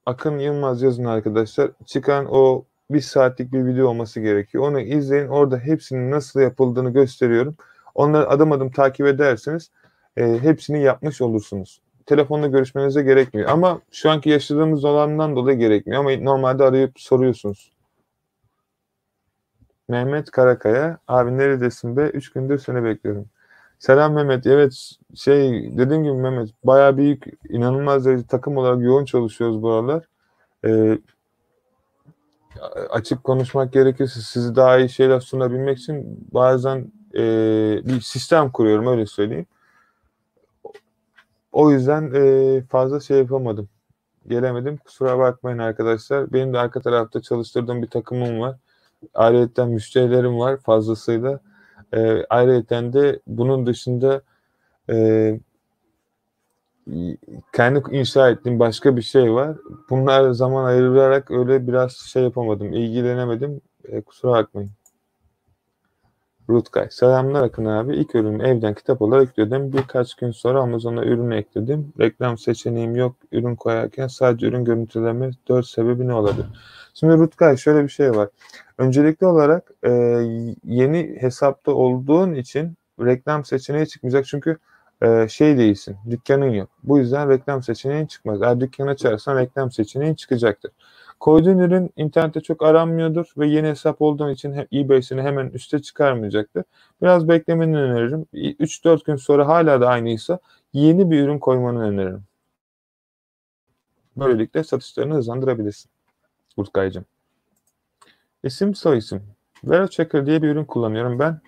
Akın Yılmaz yazın arkadaşlar. Çıkan o 1 saatlik bir video olması gerekiyor. Onu izleyin. Orada hepsinin nasıl yapıldığını gösteriyorum. Onları adım adım takip ederseniz hepsini yapmış olursunuz. Telefonla görüşmenize gerekmiyor. Ama şu anki yaşadığımız olandan dolayı gerekmiyor. Ama normalde arayıp soruyorsunuz. Mehmet Karakaya. Abi neredesin be? 3 gündür seni bekliyorum. Selam Mehmet. Evet dediğim gibi Mehmet bayağı büyük, inanılmaz derecede takım olarak yoğun çalışıyoruz bu aralar. Açık konuşmak gerekirse sizi daha iyi şeyler sunabilmek için bazen bir sistem kuruyorum, öyle söyleyeyim. O yüzden fazla şey yapamadım. Gelemedim. Kusura bakmayın arkadaşlar. Benim de arka tarafta çalıştırdığım bir takımım var. Ayrıca müşterilerim var fazlasıyla. Ayrıca de bunun dışında kendi inşa ettiğim başka bir şey var. Bunlar zaman ayırarak öyle biraz şey yapamadım, ilgilenemedim. Kusura bakmayın. Rutkay. Selamlar Akın abi. İlk ürünü evden kitap olarak yükledim. Birkaç gün sonra Amazon'a ürünü ekledim. Reklam seçeneğim yok. Ürün koyarken sadece ürün görüntüleme 4 sebebi ne olabilir? Şimdi Rutkay şöyle bir şey var. Öncelikli olarak yeni hesapta olduğun için reklam seçeneği çıkmayacak. Çünkü şey değilsin. Dükkanın yok. Bu yüzden reklam seçeneğin çıkmaz. Eğer dükkan açarsan reklam seçeneğin çıkacaktır. Koyduğun ürün internette çok aranmıyordur ve yeni hesap olduğun için eBay seni hemen üste çıkarmayacaktır. Biraz beklemeni öneririm. 3-4 gün sonra hala da aynıysa yeni bir ürün koymanı öneririm. Böylelikle satışlarını hızlandırabilirsin. Urtkay'cığım. İsim soyisim. VeroChecker diye bir ürün kullanıyorum ben.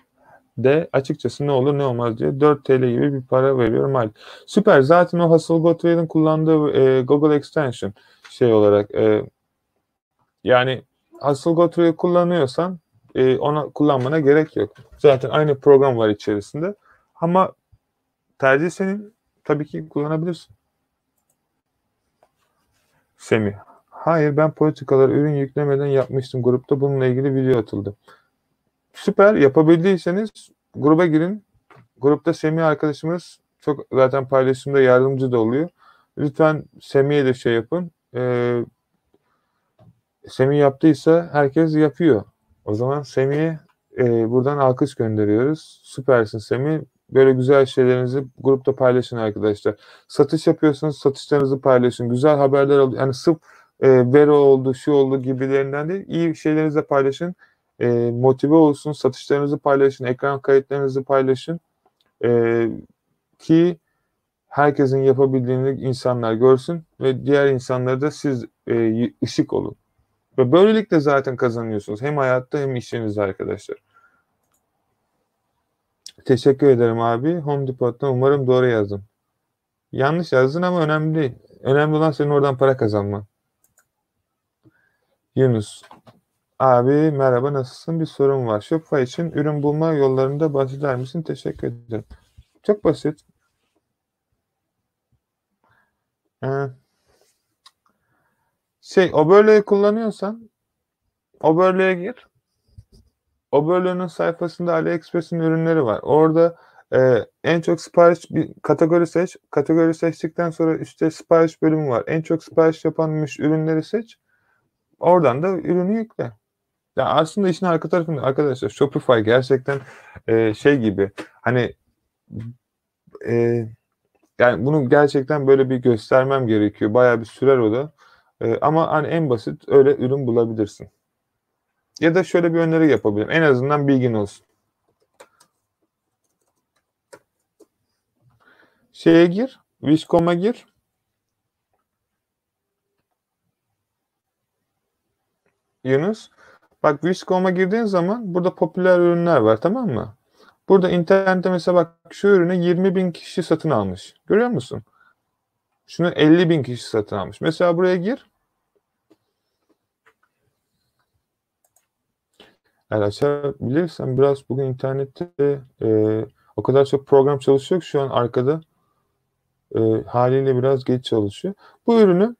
De açıkçası ne olur ne olmaz diye 4 TL gibi bir para veriyorum. Hayır. Süper. Zaten o Hasselblad kullandığı Google Extension şey olarak yani Hasselblad kullanıyorsan ona kullanmana gerek yok. Zaten aynı program var içerisinde. Ama tercih senin. Tabii ki kullanabilirsin. Semih. Hayır, ben politikaları ürün yüklemeden yapmıştım. Grupta bununla ilgili video atıldı. Süper. Yapabildiyseniz gruba girin. Grupta Semih arkadaşımız çok zaten paylaşımda yardımcı da oluyor. Lütfen Semih'e de şey yapın. Semih yaptıysa herkes yapıyor. O zaman Semih'e buradan alkış gönderiyoruz. Süpersin Semih. Böyle güzel şeylerinizi grupta paylaşın arkadaşlar. Satış yapıyorsanız satışlarınızı paylaşın. Güzel haberler oldu. Yani sırf Vero oldu, şu oldu gibilerinden değil. İyi şeylerinizi de paylaşın. Motive olsun. Satışlarınızı paylaşın. Ekran kayıtlarınızı paylaşın. Ki herkesin yapabildiğini insanlar görsün ve diğer insanlara da siz ışık olun. Ve böylelikle zaten kazanıyorsunuz. Hem hayatta hem işinizde arkadaşlar. Teşekkür ederim abi. Home Depot'tan umarım doğru yazdım. Yanlış yazdın ama önemli değil. Önemli olan senin oradan para kazanman. Yunus. Abi merhaba, nasılsın? Bir sorun var. Shopify için ürün bulma yollarında bahseder misin? Teşekkür ederim. Çok basit. Oberlo'yu kullanıyorsan Oberlo'ya gir. Oberlo'nun sayfasında AliExpress'in ürünleri var. Orada en çok sipariş bir kategori seç. Kategori seçtikten sonra üstte sipariş bölümü var. En çok sipariş yapanmış ürünleri seç. Oradan da ürünü yükle. Ya aslında işin arka tarafında arkadaşlar Shopify gerçekten şey gibi hani e, yani bunu gerçekten böyle bir göstermem gerekiyor. Bayağı bir sürer o da. Ama hani en basit öyle ürün bulabilirsin. Ya da şöyle bir öneri yapabilirim. En azından bilgin olsun. Şeye gir. Wish.com'a gir. Yunus. Bak Wish.com'a girdiğin zaman burada popüler ürünler var, tamam mı? Burada internette mesela bak şu ürünü 20.000 kişi satın almış. Görüyor musun? Şunu 50.000 kişi satın almış. Mesela buraya gir. Eğer açabilirsen biraz bugün internette o kadar çok program çalışıyor ki şu an arkada haliyle biraz geç çalışıyor. Bu ürünü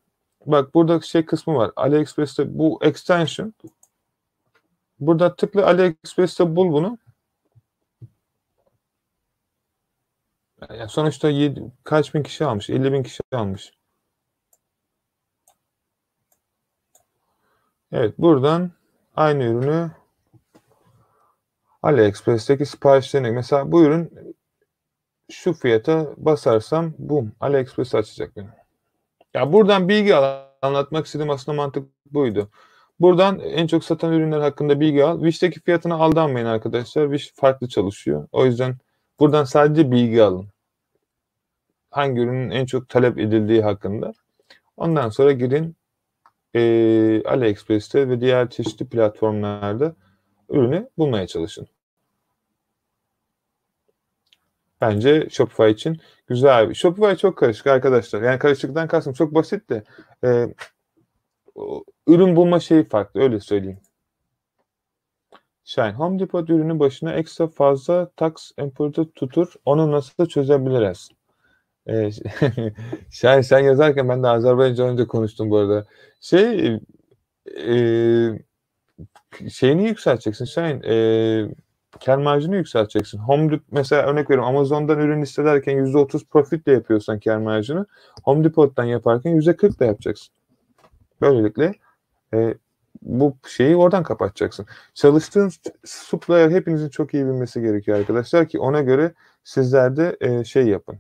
bak burada şey kısmı var. AliExpress'te bu extension. Burada tıkla AliExpress'te bul bunu. Yani sonuçta kaç bin kişi almış? 50.000 kişi almış. Evet, buradan aynı ürünü AliExpress'teki siparişlerine mesela bu ürün şu fiyata basarsam bum AliExpress açacak beni. Ya buradan bilgi al. Anlatmak istediğim aslında mantık buydu. Buradan en çok satan ürünler hakkında bilgi al. Wish'teki fiyatına aldanmayın arkadaşlar. Wish farklı çalışıyor. O yüzden buradan sadece bilgi alın. Hangi ürünün en çok talep edildiği hakkında. Ondan sonra girin AliExpress'te ve diğer çeşitli platformlarda ürünü bulmaya çalışın. Bence Shopify için güzel. Shopify çok karışık arkadaşlar. Yani karışıklıktan kastım çok basit de ürün bulma şeyi farklı, öyle söyleyeyim. Shine Home Depot ürünü başına ekstra fazla tax importu tutur. Onu nasıl çözebiliriz? Şahin sen yazarken ben de Azerbaycanca önce konuştum bu arada. E, şeyini yükselteceksin Şahin. Kâr marjını yükselteceksin. Mesela örnek veriyorum, Amazon'dan ürün listelerken %30 profitle yapıyorsan kâr marjını, Home Depot'tan yaparken %40'la yapacaksın. Böylelikle bu şeyi oradan kapatacaksın. Çalıştığın supplier hepinizin çok iyi bilmesi gerekiyor arkadaşlar ki ona göre sizler de şey yapın.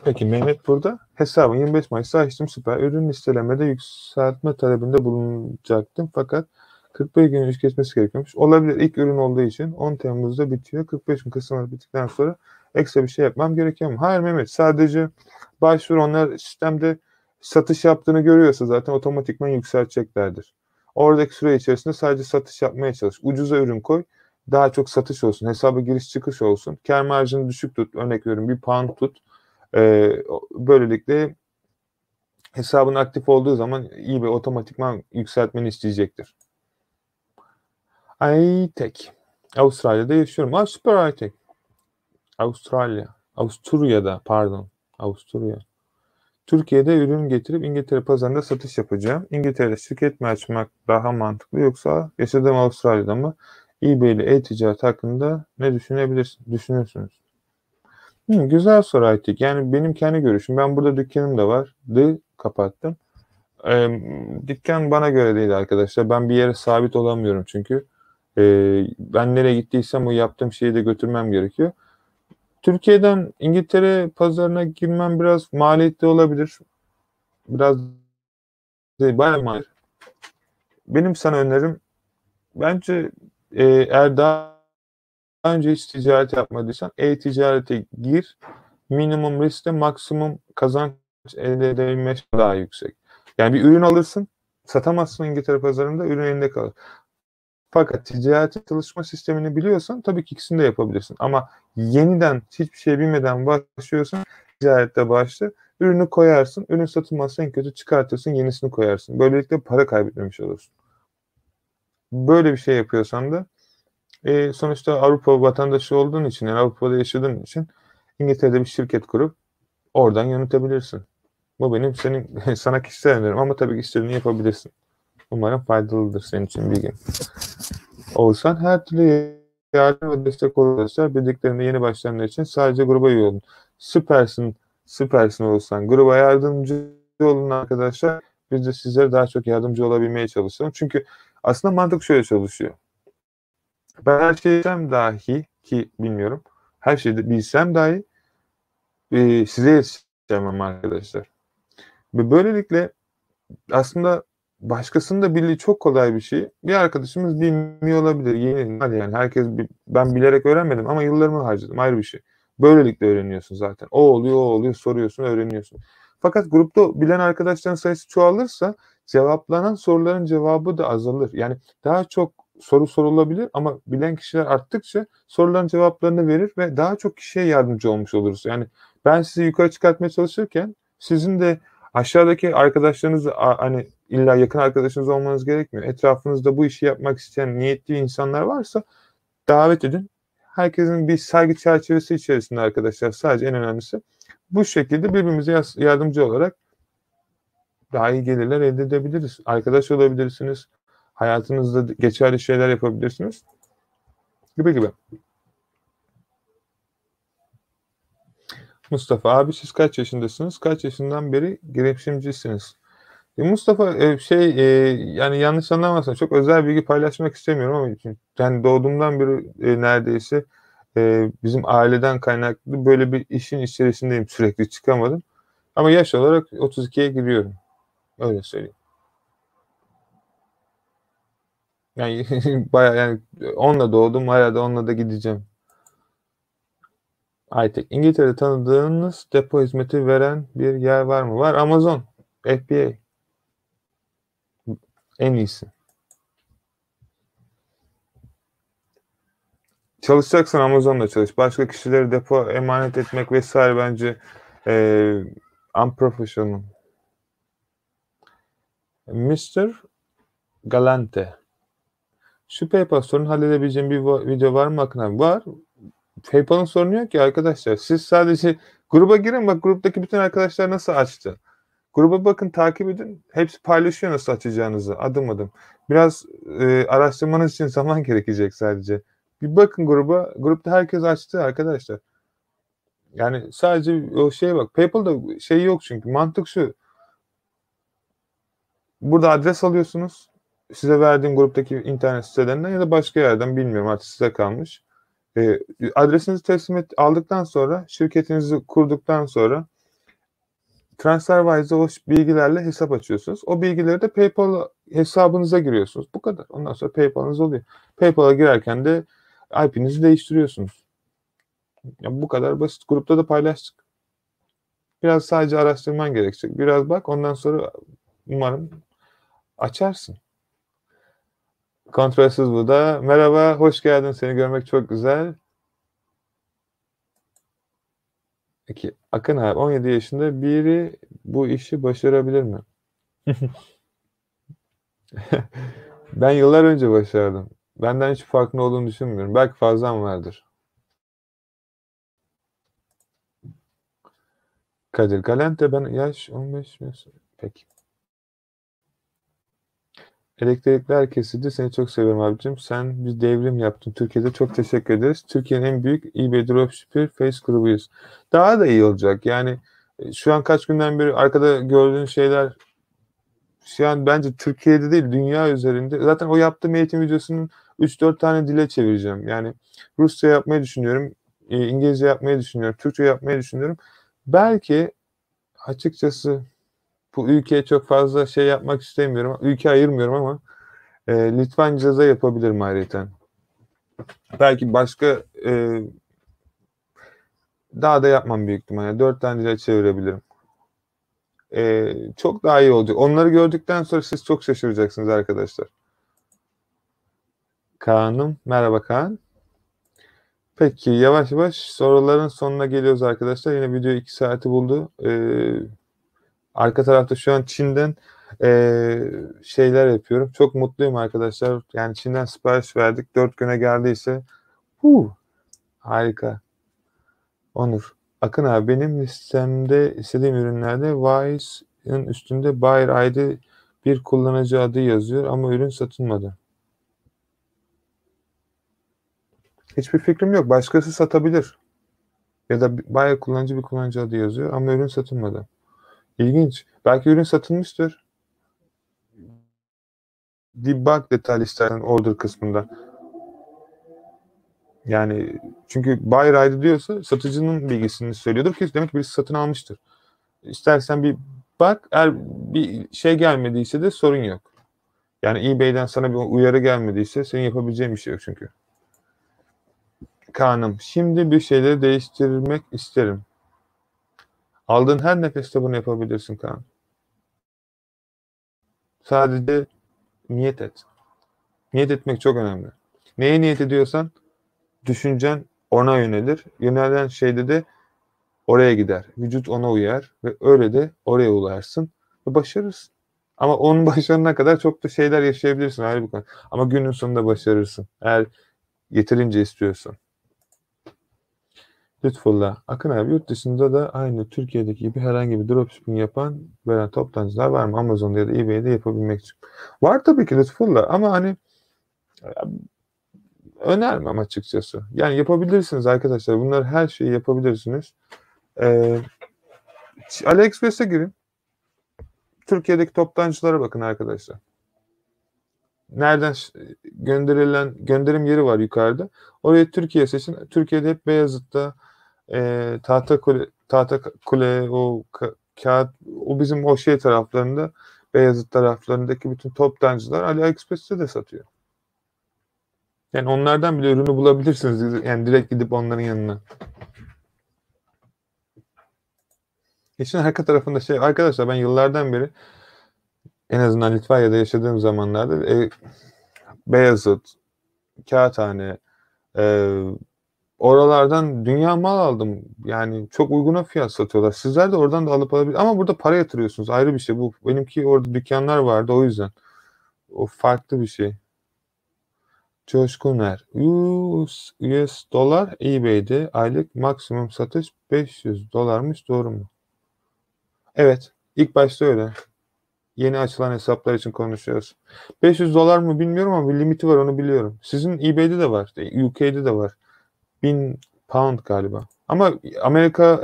Peki Mehmet burada. Hesabın 25 Mayıs'ta açtım, süper. Ürün listelemede yükseltme talebinde bulunacaktım fakat 45 gün iş geçmesi gerekiyormuş. Olabilir, ilk ürün olduğu için 10 Temmuz'da bitiyor. 45 gün Kasım'da bittikten sonra ekstra bir şey yapmam gerekiyor mu? Hayır Mehmet, sadece başvur, onlar sistemde satış yaptığını görüyorsa zaten otomatikman yükselteceklerdir. Oradaki süre içerisinde sadece satış yapmaya çalış. Ucuza ürün koy. Daha çok satış olsun. Hesaba giriş çıkış olsun. Kâr marjını düşük tut. Örnek veriyorum, bir pound tut. Böylelikle hesabın aktif olduğu zaman eBay otomatikman yükseltmeni isteyecektir. Aytek. Avustralya'da yaşıyorum. Süper Aytek. Avusturya'da pardon. Avusturya. Türkiye'de ürün getirip İngiltere pazarında satış yapacağım. İngiltere'de şirket mi açmak daha mantıklı yoksa yaşadığım Avustralya'da mı? eBay ile e-ticaret hakkında ne düşünürsünüz? Güzel soru Aytek. Yani benim kendi görüşüm. Ben burada dükkanım da vardı, kapattım. Dükkan bana göre değil arkadaşlar. Ben bir yere sabit olamıyorum çünkü. Ben nereye gittiysem o yaptığım şeyi de götürmem gerekiyor. Türkiye'den İngiltere pazarına girmem biraz maliyetli olabilir. Biraz değil, bayağı maliyetli. Benim sana önerim, bence eğer daha önce hiç ticaret yapmadıysan e-ticarete gir. Minimum riskle maksimum kazanç elde edebilme daha yüksek. Yani bir ürün alırsın, satamazsın İngiltere pazarında, ürün elinde kalır. Fakat ticaret çalışma sistemini biliyorsan tabii ki ikisini de yapabilirsin. Ama yeniden hiçbir şey bilmeden başlıyorsan ticarette başla. Ürünü koyarsın, ürün satılmazsa en kötü çıkartırsın, yenisini koyarsın. Böylelikle para kaybetmemiş olursun. Böyle bir şey yapıyorsan da sonuçta Avrupa vatandaşı olduğun için, yani Avrupa'da yaşadığın için İngiltere'de bir şirket kurup oradan yönetebilirsin. Bu benim sana kişisel önerim ama tabii ki istediğini yapabilirsin. Umarım faydalıdır senin için bilgim. Oğuzhan, her türlü yardım ve destek olursa bildiklerinde yeni başlayanlar için sadece gruba üye olun. Süpersin Oğuzhan. Gruba yardımcı olun arkadaşlar. Biz de sizlere daha çok yardımcı olabilmeye çalışalım. Çünkü aslında mantık şöyle çalışıyor. Ben her şeyi bilsem dahi, ki bilmiyorum, her şeyi de bilsem dahi size yetişemem arkadaşlar. Ve böylelikle aslında başkasının da bildiği çok kolay bir şey. Bir arkadaşımız bilmiyor olabilir. Yeni yani herkes ben bilerek öğrenmedim ama yıllarımı harcadım, ayrı bir şey. Böylelikle öğreniyorsun zaten. O oluyor, soruyorsun, öğreniyorsun. Fakat grupta bilen arkadaşların sayısı çoğalırsa cevaplanan soruların cevabı da azalır. Yani daha çok soru sorulabilir ama bilen kişiler arttıkça soruların cevaplarını verir ve daha çok kişiye yardımcı olmuş oluruz. Yani ben sizi yukarı çıkartmaya çalışırken sizin de aşağıdaki arkadaşlarınız, hani illa yakın arkadaşınız olmanız gerekmiyor. Etrafınızda bu işi yapmak isteyen niyetli insanlar varsa davet edin. Herkesin bir saygı çerçevesi içerisinde arkadaşlar, sadece en önemlisi. Bu şekilde birbirimize yardımcı olarak daha iyi gelirler elde edebiliriz. Arkadaş olabilirsiniz. Hayatınızda geçerli şeyler yapabilirsiniz. Gibi gibi. Mustafa abi, siz kaç yaşındasınız? Kaç yaşından beri girişimcisiniz? Mustafa, yani yanlış anlamazsan çok özel bilgi paylaşmak istemiyorum ama yani doğduğumdan beri neredeyse bizim aileden kaynaklı böyle bir işin içerisindeyim, sürekli çıkamadım. Ama yaş olarak 32'ye giriyorum. Öyle söyleyeyim. Yani bayağı, yani onunla doğdum, hala da onunla da gideceğim. Aytek, İngiltere'de tanıdığınız depo hizmeti veren bir yer var mı? Var, Amazon, FBA. En iyisi. Çalışacaksan Amazon'da çalış. Başka kişileri depo emanet etmek vesaire bence unprofessional. Mr. Galante. Şu PayPal sorunu halledebileceğim bir video var mı Akın abi? Var. PayPal'ın sorunu yok ki arkadaşlar. Siz sadece gruba girin, bak gruptaki bütün arkadaşlar nasıl açtı. Gruba bakın, takip edin. Hepsi paylaşıyor nasıl açacağınızı adım adım. Biraz araştırmanız için zaman gerekecek sadece. Bir bakın gruba. Grupta herkes açtı arkadaşlar. Yani sadece o şeye bak. PayPal'da şey yok çünkü. Mantık şu. Burada adres alıyorsunuz. Size verdiğim gruptaki internet sitelerinden ya da başka yerden bilmiyorum artık size kalmış. Adresinizi aldıktan sonra, şirketinizi kurduktan sonra TransferWise'da o bilgilerle hesap açıyorsunuz. O bilgileri de PayPal hesabınıza giriyorsunuz. Bu kadar. Ondan sonra PayPal'ınız oluyor. PayPal'a girerken de IP'nizi değiştiriyorsunuz. Ya bu kadar basit. Grupta da paylaştık. Biraz sadece araştırman gerekecek. Biraz bak ondan sonra umarım açarsın. Kontrolsüz bu da. Merhaba, hoş geldin. Seni görmek çok güzel. Peki, Akın abi 17 yaşında biri bu işi başarabilir mi? Ben yıllar önce başardım. Benden hiç farklı olduğunu düşünmüyorum. Belki fazlam vardır. Kadir Galente ben yaş 15 mi? Peki. Elektrikler kesildi. Seni çok seviyorum abicim. Sen bir devrim yaptın. Türkiye'de çok teşekkür ederiz. Türkiye'nin en büyük eBay Dropshipper Face grubuyuz. Daha da iyi olacak. Yani şu an kaç günden beri arkada gördüğün şeyler şu an bence Türkiye'de değil dünya üzerinde. Zaten o yaptığım eğitim videosunun 3-4 tane dile çevireceğim. Yani Rusça yapmayı düşünüyorum. İngilizce yapmayı düşünüyorum. Türkçe yapmayı düşünüyorum. Belki açıkçası bu ülkeye çok fazla şey yapmak istemiyorum. Ülke ayırmıyorum ama Litvanca da yapabilirim ayrıca. Belki başka daha da yapmam büyük ihtimalle. 4 tane dile çevirebilirim. Çok daha iyi olacak. Onları gördükten sonra siz çok şaşıracaksınız arkadaşlar. Kaan'ım. Merhaba Kaan. Peki yavaş yavaş soruların sonuna geliyoruz arkadaşlar. Yine video 2 saati buldu. Arka tarafta şu an Çin'den şeyler yapıyorum. Çok mutluyum arkadaşlar. Yani Çin'den sipariş verdik. 4 güne geldiyse harika. Onur. Akın abi benim listemde istediğim ürünlerde Wise'ın üstünde Buyer ID bir kullanıcı adı yazıyor ama ürün satılmadı. Hiçbir fikrim yok. Başkası satabilir. Ya da Buyer kullanıcı bir kullanıcı adı yazıyor ama ürün satılmadı. İlginç. Belki ürün satılmıştır. Debug detaylı istersen order kısmında. Yani çünkü buyer ID diyorsa satıcının bilgisini söylüyordur ki demek ki birisi satın almıştır. İstersen bir bak eğer bir şey gelmediyse de sorun yok. Yani eBay'den sana bir uyarı gelmediyse senin yapabileceğin bir şey yok çünkü. Kaan'ım şimdi bir şeyleri değiştirmek isterim. Aldığın her nefeste bunu yapabilirsin Kaan. Sadece niyet et. Niyet etmek çok önemli. Neye niyet ediyorsan düşüncen ona yönelir. Yönelen şeyde de oraya gider. Vücut ona uyar ve öyle de oraya ulaşsın ve başarırsın. Ama onun başarına kadar çok da şeyler yaşayabilirsin ayrı bir konu. Ama günün sonunda başarırsın. Eğer yeterince istiyorsan. Lütfullah. Akın abi yurt dışında da aynı Türkiye'deki gibi herhangi bir dropshipping yapan veren toptancılar var mı? Amazon'da ya da eBay'de yapabilmek için. Var tabii ki Lütfullah ama hani önermem açıkçası. Yani yapabilirsiniz arkadaşlar. Bunlar her şeyi yapabilirsiniz. AliExpress'e girin. Türkiye'deki toptancılara bakın arkadaşlar. Nereden gönderim yeri var yukarıda. Oraya Türkiye seçin. Türkiye'de hep Beyazıt'ta Tahtakule o kağıt o bizim o şey taraflarında Beyazıt taraflarındaki bütün toptancılar AliExpress'te de satıyor. Yani onlardan bile ürünü bulabilirsiniz. Yani direkt gidip onların yanına. İşin arka tarafında şey arkadaşlar ben yıllardan beri en azından Litvanya'da yaşadığım zamanlarda Beyazıt, Kağıthane, oralardan dünya mal aldım. Yani çok uyguna fiyat satıyorlar. Sizler de oradan da alıp alabilir. Ama burada para yatırıyorsunuz. Ayrı bir şey bu. Benimki orada dükkanlar vardı o yüzden. O farklı bir şey. Coşkuner. US dolar eBay'de aylık maksimum satış $500'mış. Doğru mu? Evet. İlk başta öyle. Yeni açılan hesaplar için konuşuyoruz. $500 mı bilmiyorum ama bir limiti var, onu biliyorum. Sizin eBay'de de var, UK'de de var. £1000 galiba. Ama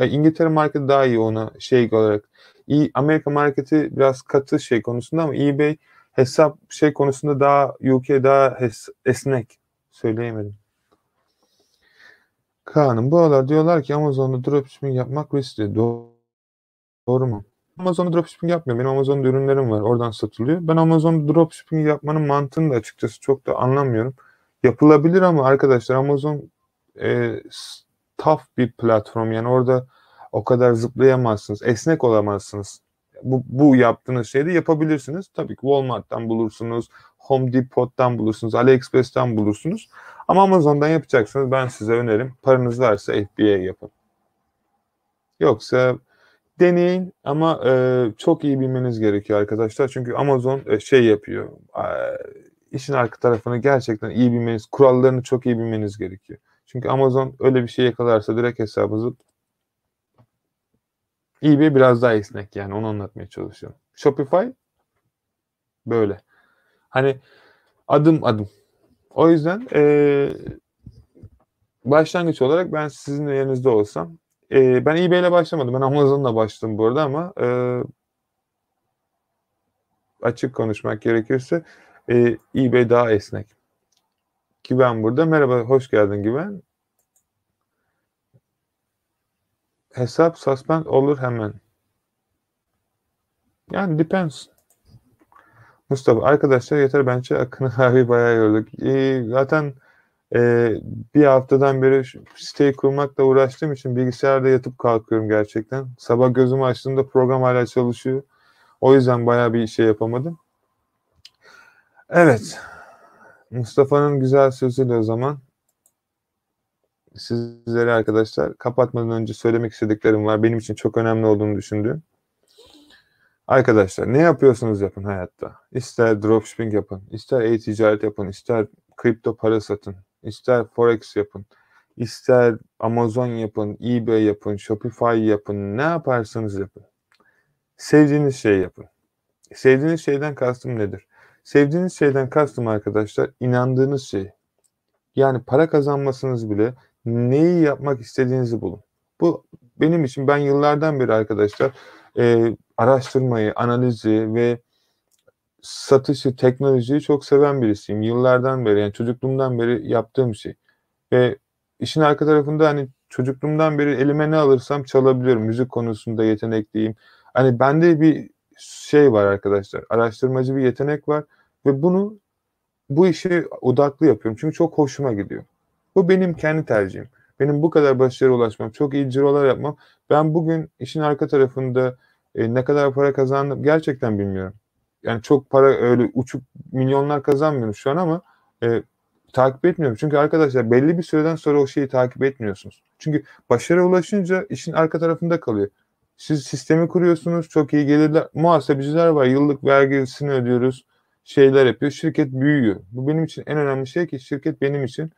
İngiltere marketi daha iyi ona şey olarak. Amerika marketi biraz katı şey konusunda ama eBay hesap şey konusunda daha UK daha esnek. Söyleyemedim. Kaan'ım bu aralar diyorlar ki Amazon'da dropshipping yapmak riskli. Doğru mu? Amazon'da dropshipping yapmıyorum. Benim Amazon'da ürünlerim var. Oradan satılıyor. Ben Amazon'da dropshipping yapmanın mantığını da açıkçası çok da anlamıyorum. Yapılabilir ama arkadaşlar Amazon tough bir platform. Yani orada o kadar zıplayamazsınız. Esnek olamazsınız. Bu yaptığınız şeyi de yapabilirsiniz. Tabii ki Walmart'tan bulursunuz. Home Depot'tan bulursunuz. AliExpress'ten bulursunuz. Ama Amazon'dan yapacaksınız. Ben size önerim. Paranız varsa FBA yapın. Yoksa deneyin ama çok iyi bilmeniz gerekiyor arkadaşlar. Çünkü Amazon şey yapıyor. İşin arka tarafını gerçekten iyi bilmeniz, kurallarını çok iyi bilmeniz gerekiyor. Çünkü Amazon öyle bir şey yakalarsa direkt hesabınızı. eBay biraz daha esnek, yani onu anlatmaya çalışıyorum. Shopify böyle. Hani adım adım. O yüzden başlangıç olarak ben sizin yerinizde olsam, ben eBay ile başlamadım. Ben Amazon'la başladım bu arada ama açık konuşmak gerekirse eBay daha esnek. Güven burada. Merhaba, hoş geldin Güven. Hesap suspend olur hemen. Yani depends. Mustafa, arkadaşlar yeter bence Akın abi bayağı yorduk. Zaten bir haftadan beri siteyi kurmakla uğraştığım için bilgisayarda yatıp kalkıyorum gerçekten. Sabah gözümü açtığımda program hala çalışıyor. O yüzden bayağı bir şey yapamadım. Evet. Mustafa'nın güzel sözüyle o zaman sizlere arkadaşlar kapatmadan önce söylemek istediklerim var. Benim için çok önemli olduğunu düşündüğüm. Arkadaşlar ne yapıyorsunuz yapın hayatta. İster dropshipping yapın, ister e-ticaret yapın, ister kripto para satın, ister forex yapın, ister Amazon yapın, eBay yapın, Shopify yapın, ne yaparsanız yapın. Sevdiğiniz şeyi yapın. Sevdiğiniz şeyden kastım nedir? Sevdiğiniz şeyden kastım arkadaşlar inandığınız şey. Yani para kazanmasınız bile neyi yapmak istediğinizi bulun. Bu benim için, ben yıllardan beri arkadaşlar araştırmayı, analizi ve satışı, teknolojiyi çok seven birisiyim. Yıllardan beri, yani çocukluğumdan beri yaptığım şey. Ve işin arka tarafında hani çocukluğumdan beri elime ne alırsam çalabiliyorum. Müzik konusunda yetenekliyim. Hani bende bir şey var arkadaşlar. Araştırmacı bir yetenek var ve bu işi odaklı yapıyorum. Çünkü çok hoşuma gidiyor. Bu benim kendi tercihim. Benim bu kadar başarıya ulaşmam, çok iyi cirolar yapmam. Ben bugün işin arka tarafında ne kadar para kazandım gerçekten bilmiyorum. Yani çok para, öyle uçuk milyonlar kazanmıyorum şu an ama takip etmiyorum. Çünkü arkadaşlar belli bir süreden sonra o şeyi takip etmiyorsunuz. Çünkü başarıya ulaşınca işin arka tarafında kalıyor. Siz sistemi kuruyorsunuz, çok iyi gelirler. Muhasebeciler var, yıllık vergisini ödüyoruz, şeyler yapıyor. Şirket büyüyor. Bu benim için en önemli şey ki şirket benim için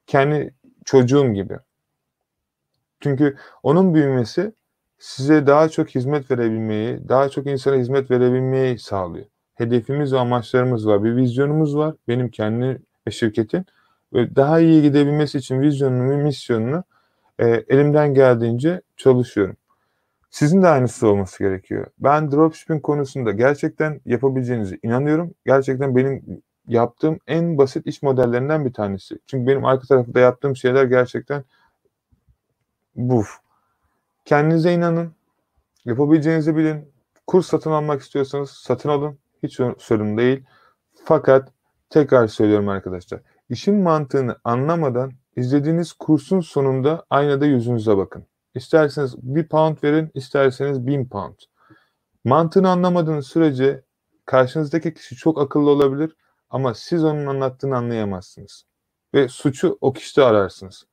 kendi çocuğum gibi. Çünkü onun büyümesi size daha çok hizmet verebilmeyi, daha çok insana hizmet verebilmeyi sağlıyor. Hedefimiz ve amaçlarımız var. Bir vizyonumuz var. Benim kendi ve şirketin. Ve daha iyi gidebilmesi için vizyonunu ve misyonunu elimden geldiğince çalışıyorum. Sizin de aynısı olması gerekiyor. Ben dropshipping konusunda gerçekten yapabileceğinize inanıyorum. Gerçekten benim yaptığım en basit iş modellerinden bir tanesi. Çünkü benim arka tarafta yaptığım şeyler gerçekten bu. Kendinize inanın. Yapabileceğinizi bilin. Kurs satın almak istiyorsanız satın alın. Hiç sorun değil. Fakat tekrar söylüyorum arkadaşlar. İşin mantığını anlamadan izlediğiniz kursun sonunda aynada yüzünüze bakın. İsterseniz 1 pound verin, isterseniz 1000 pound. Mantığını anlamadığınız sürece karşınızdaki kişi çok akıllı olabilir ama siz onun anlattığını anlayamazsınız. Ve suçu o kişide ararsınız.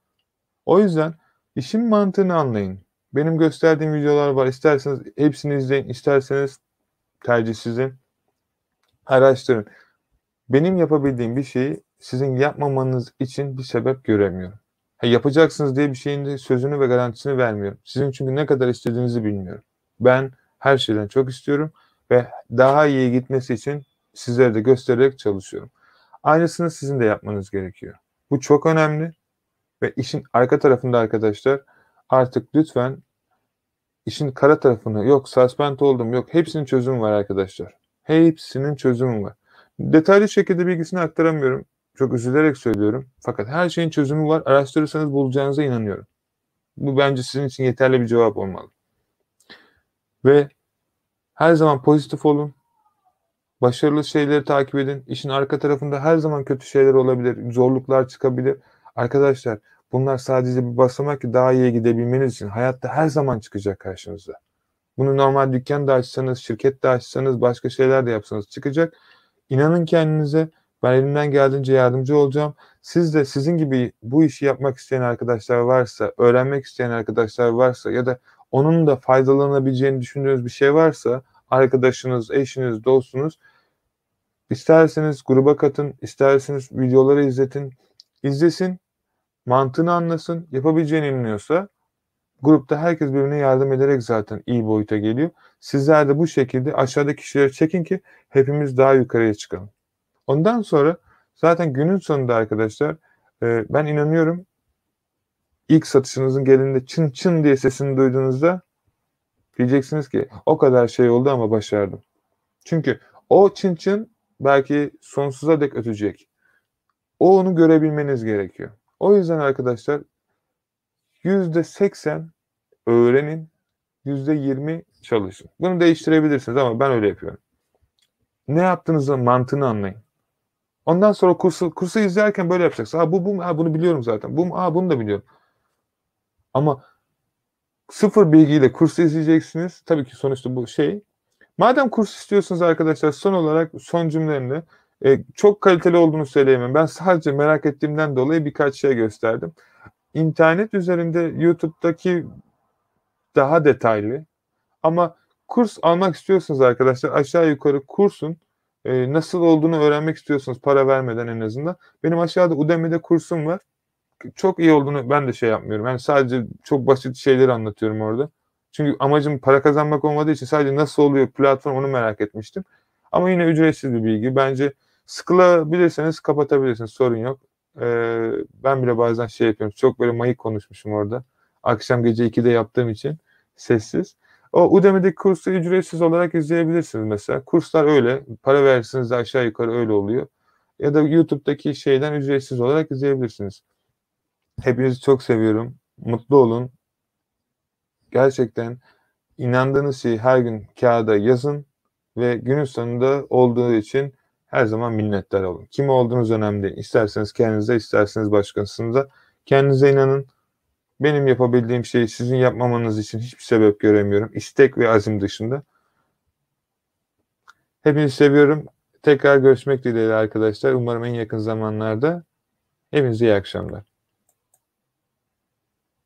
O yüzden işin mantığını anlayın. Benim gösterdiğim videolar var. İsterseniz hepsini izleyin, isterseniz tercih sizin. Araştırın. Benim yapabildiğim bir şeyi sizin yapmamanız için bir sebep göremiyorum. Yapacaksınız diye bir şeyin de sözünü ve garantisini vermiyorum. Sizin çünkü ne kadar istediğinizi bilmiyorum. Ben her şeyden çok istiyorum ve daha iyi gitmesi için sizlere de göstererek çalışıyorum. Aynısını sizin de yapmanız gerekiyor. Bu çok önemli ve işin arka tarafında arkadaşlar artık lütfen işin kara tarafını, yok suspend oldum, yok hepsinin çözümü var arkadaşlar. Hepsinin çözümü var. Detaylı şekilde bilgisini aktaramıyorum. Çok üzülerek söylüyorum. Fakat her şeyin çözümü var. Araştırırsanız bulacağınıza inanıyorum. Bu bence sizin için yeterli bir cevap olmalı. Ve her zaman pozitif olun. Başarılı şeyleri takip edin. İşin arka tarafında her zaman kötü şeyler olabilir. Zorluklar çıkabilir. Arkadaşlar bunlar sadece bir basamak ki daha iyiye gidebilmeniz için. Hayatta her zaman çıkacak karşınıza. Bunu normal dükkan da açsanız, şirket de açsanız, başka şeyler de yapsanız çıkacak. İnanın kendinize, ben elimden geldiğince yardımcı olacağım. Siz de sizin gibi bu işi yapmak isteyen arkadaşlar varsa, öğrenmek isteyen arkadaşlar varsa ya da onun da faydalanabileceğini düşündüğünüz bir şey varsa, arkadaşınız, eşiniz, dostunuz, isterseniz gruba katın, isterseniz videoları izlesin, mantığını anlasın, yapabileceğini inanıyorsa grupta herkes birbirine yardım ederek zaten iyi boyuta geliyor. Sizler de bu şekilde aşağıdaki kişileri çekin ki hepimiz daha yukarıya çıkalım. Ondan sonra zaten günün sonunda arkadaşlar ben inanıyorum ilk satışınızın geldiğinde çın çın diye sesini duyduğunuzda diyeceksiniz ki o kadar şey oldu ama başardım. Çünkü o çın çın belki sonsuza dek ötecek. Onu görebilmeniz gerekiyor. O yüzden arkadaşlar %80 öğrenin, %20 çalışın. Bunu değiştirebilirsiniz ama ben öyle yapıyorum. Ne yaptığınızın mantığını anlayın. Ondan sonra kursu izlerken böyle yapacaksınız. Bu, bunu biliyorum zaten. Bunu da biliyorum. Ama sıfır bilgiyle kursu izleyeceksiniz. Tabii ki sonuçta bu şey. Madem kurs istiyorsunuz arkadaşlar, son olarak son cümlemle çok kaliteli olduğunu söyleyemem. Ben sadece merak ettiğimden dolayı birkaç şey gösterdim. İnternet üzerinde YouTube'daki daha detaylı ama kurs almak istiyorsunuz arkadaşlar, aşağı yukarı kursun nasıl olduğunu öğrenmek istiyorsunuz para vermeden en azından. Benim aşağıda Udemy'de kursum var. Çok iyi olduğunu ben de şey yapmıyorum. Yani sadece çok basit şeyleri anlatıyorum orada. Çünkü amacım para kazanmak olmadığı için sadece nasıl oluyor platform onu merak etmiştim. Ama yine ücretsiz bir bilgi. Bence sıkılabilirseniz kapatabilirsiniz. Sorun yok. Ben bile bazen şey yapıyorum. Çok böyle mayık konuşmuşum orada. Akşam gece 2'de yaptığım için sessiz. O Udemy'deki kursu ücretsiz olarak izleyebilirsiniz mesela. Kurslar öyle. Para verirsiniz de aşağı yukarı öyle oluyor. Ya da YouTube'daki şeyden ücretsiz olarak izleyebilirsiniz. Hepinizi çok seviyorum. Mutlu olun. Gerçekten inandığınız şeyi her gün kağıda yazın ve günün sonunda olduğu için her zaman minnettar olun. Kim olduğunuz önemli değil. İsterseniz kendinize, isterseniz başkasınıza. Kendinize inanın. Benim yapabildiğim şeyi sizin yapmamanız için hiçbir sebep göremiyorum. İstek ve azim dışında. Hepinizi seviyorum. Tekrar görüşmek dileğiyle arkadaşlar. Umarım en yakın zamanlarda. Hepinize iyi akşamlar.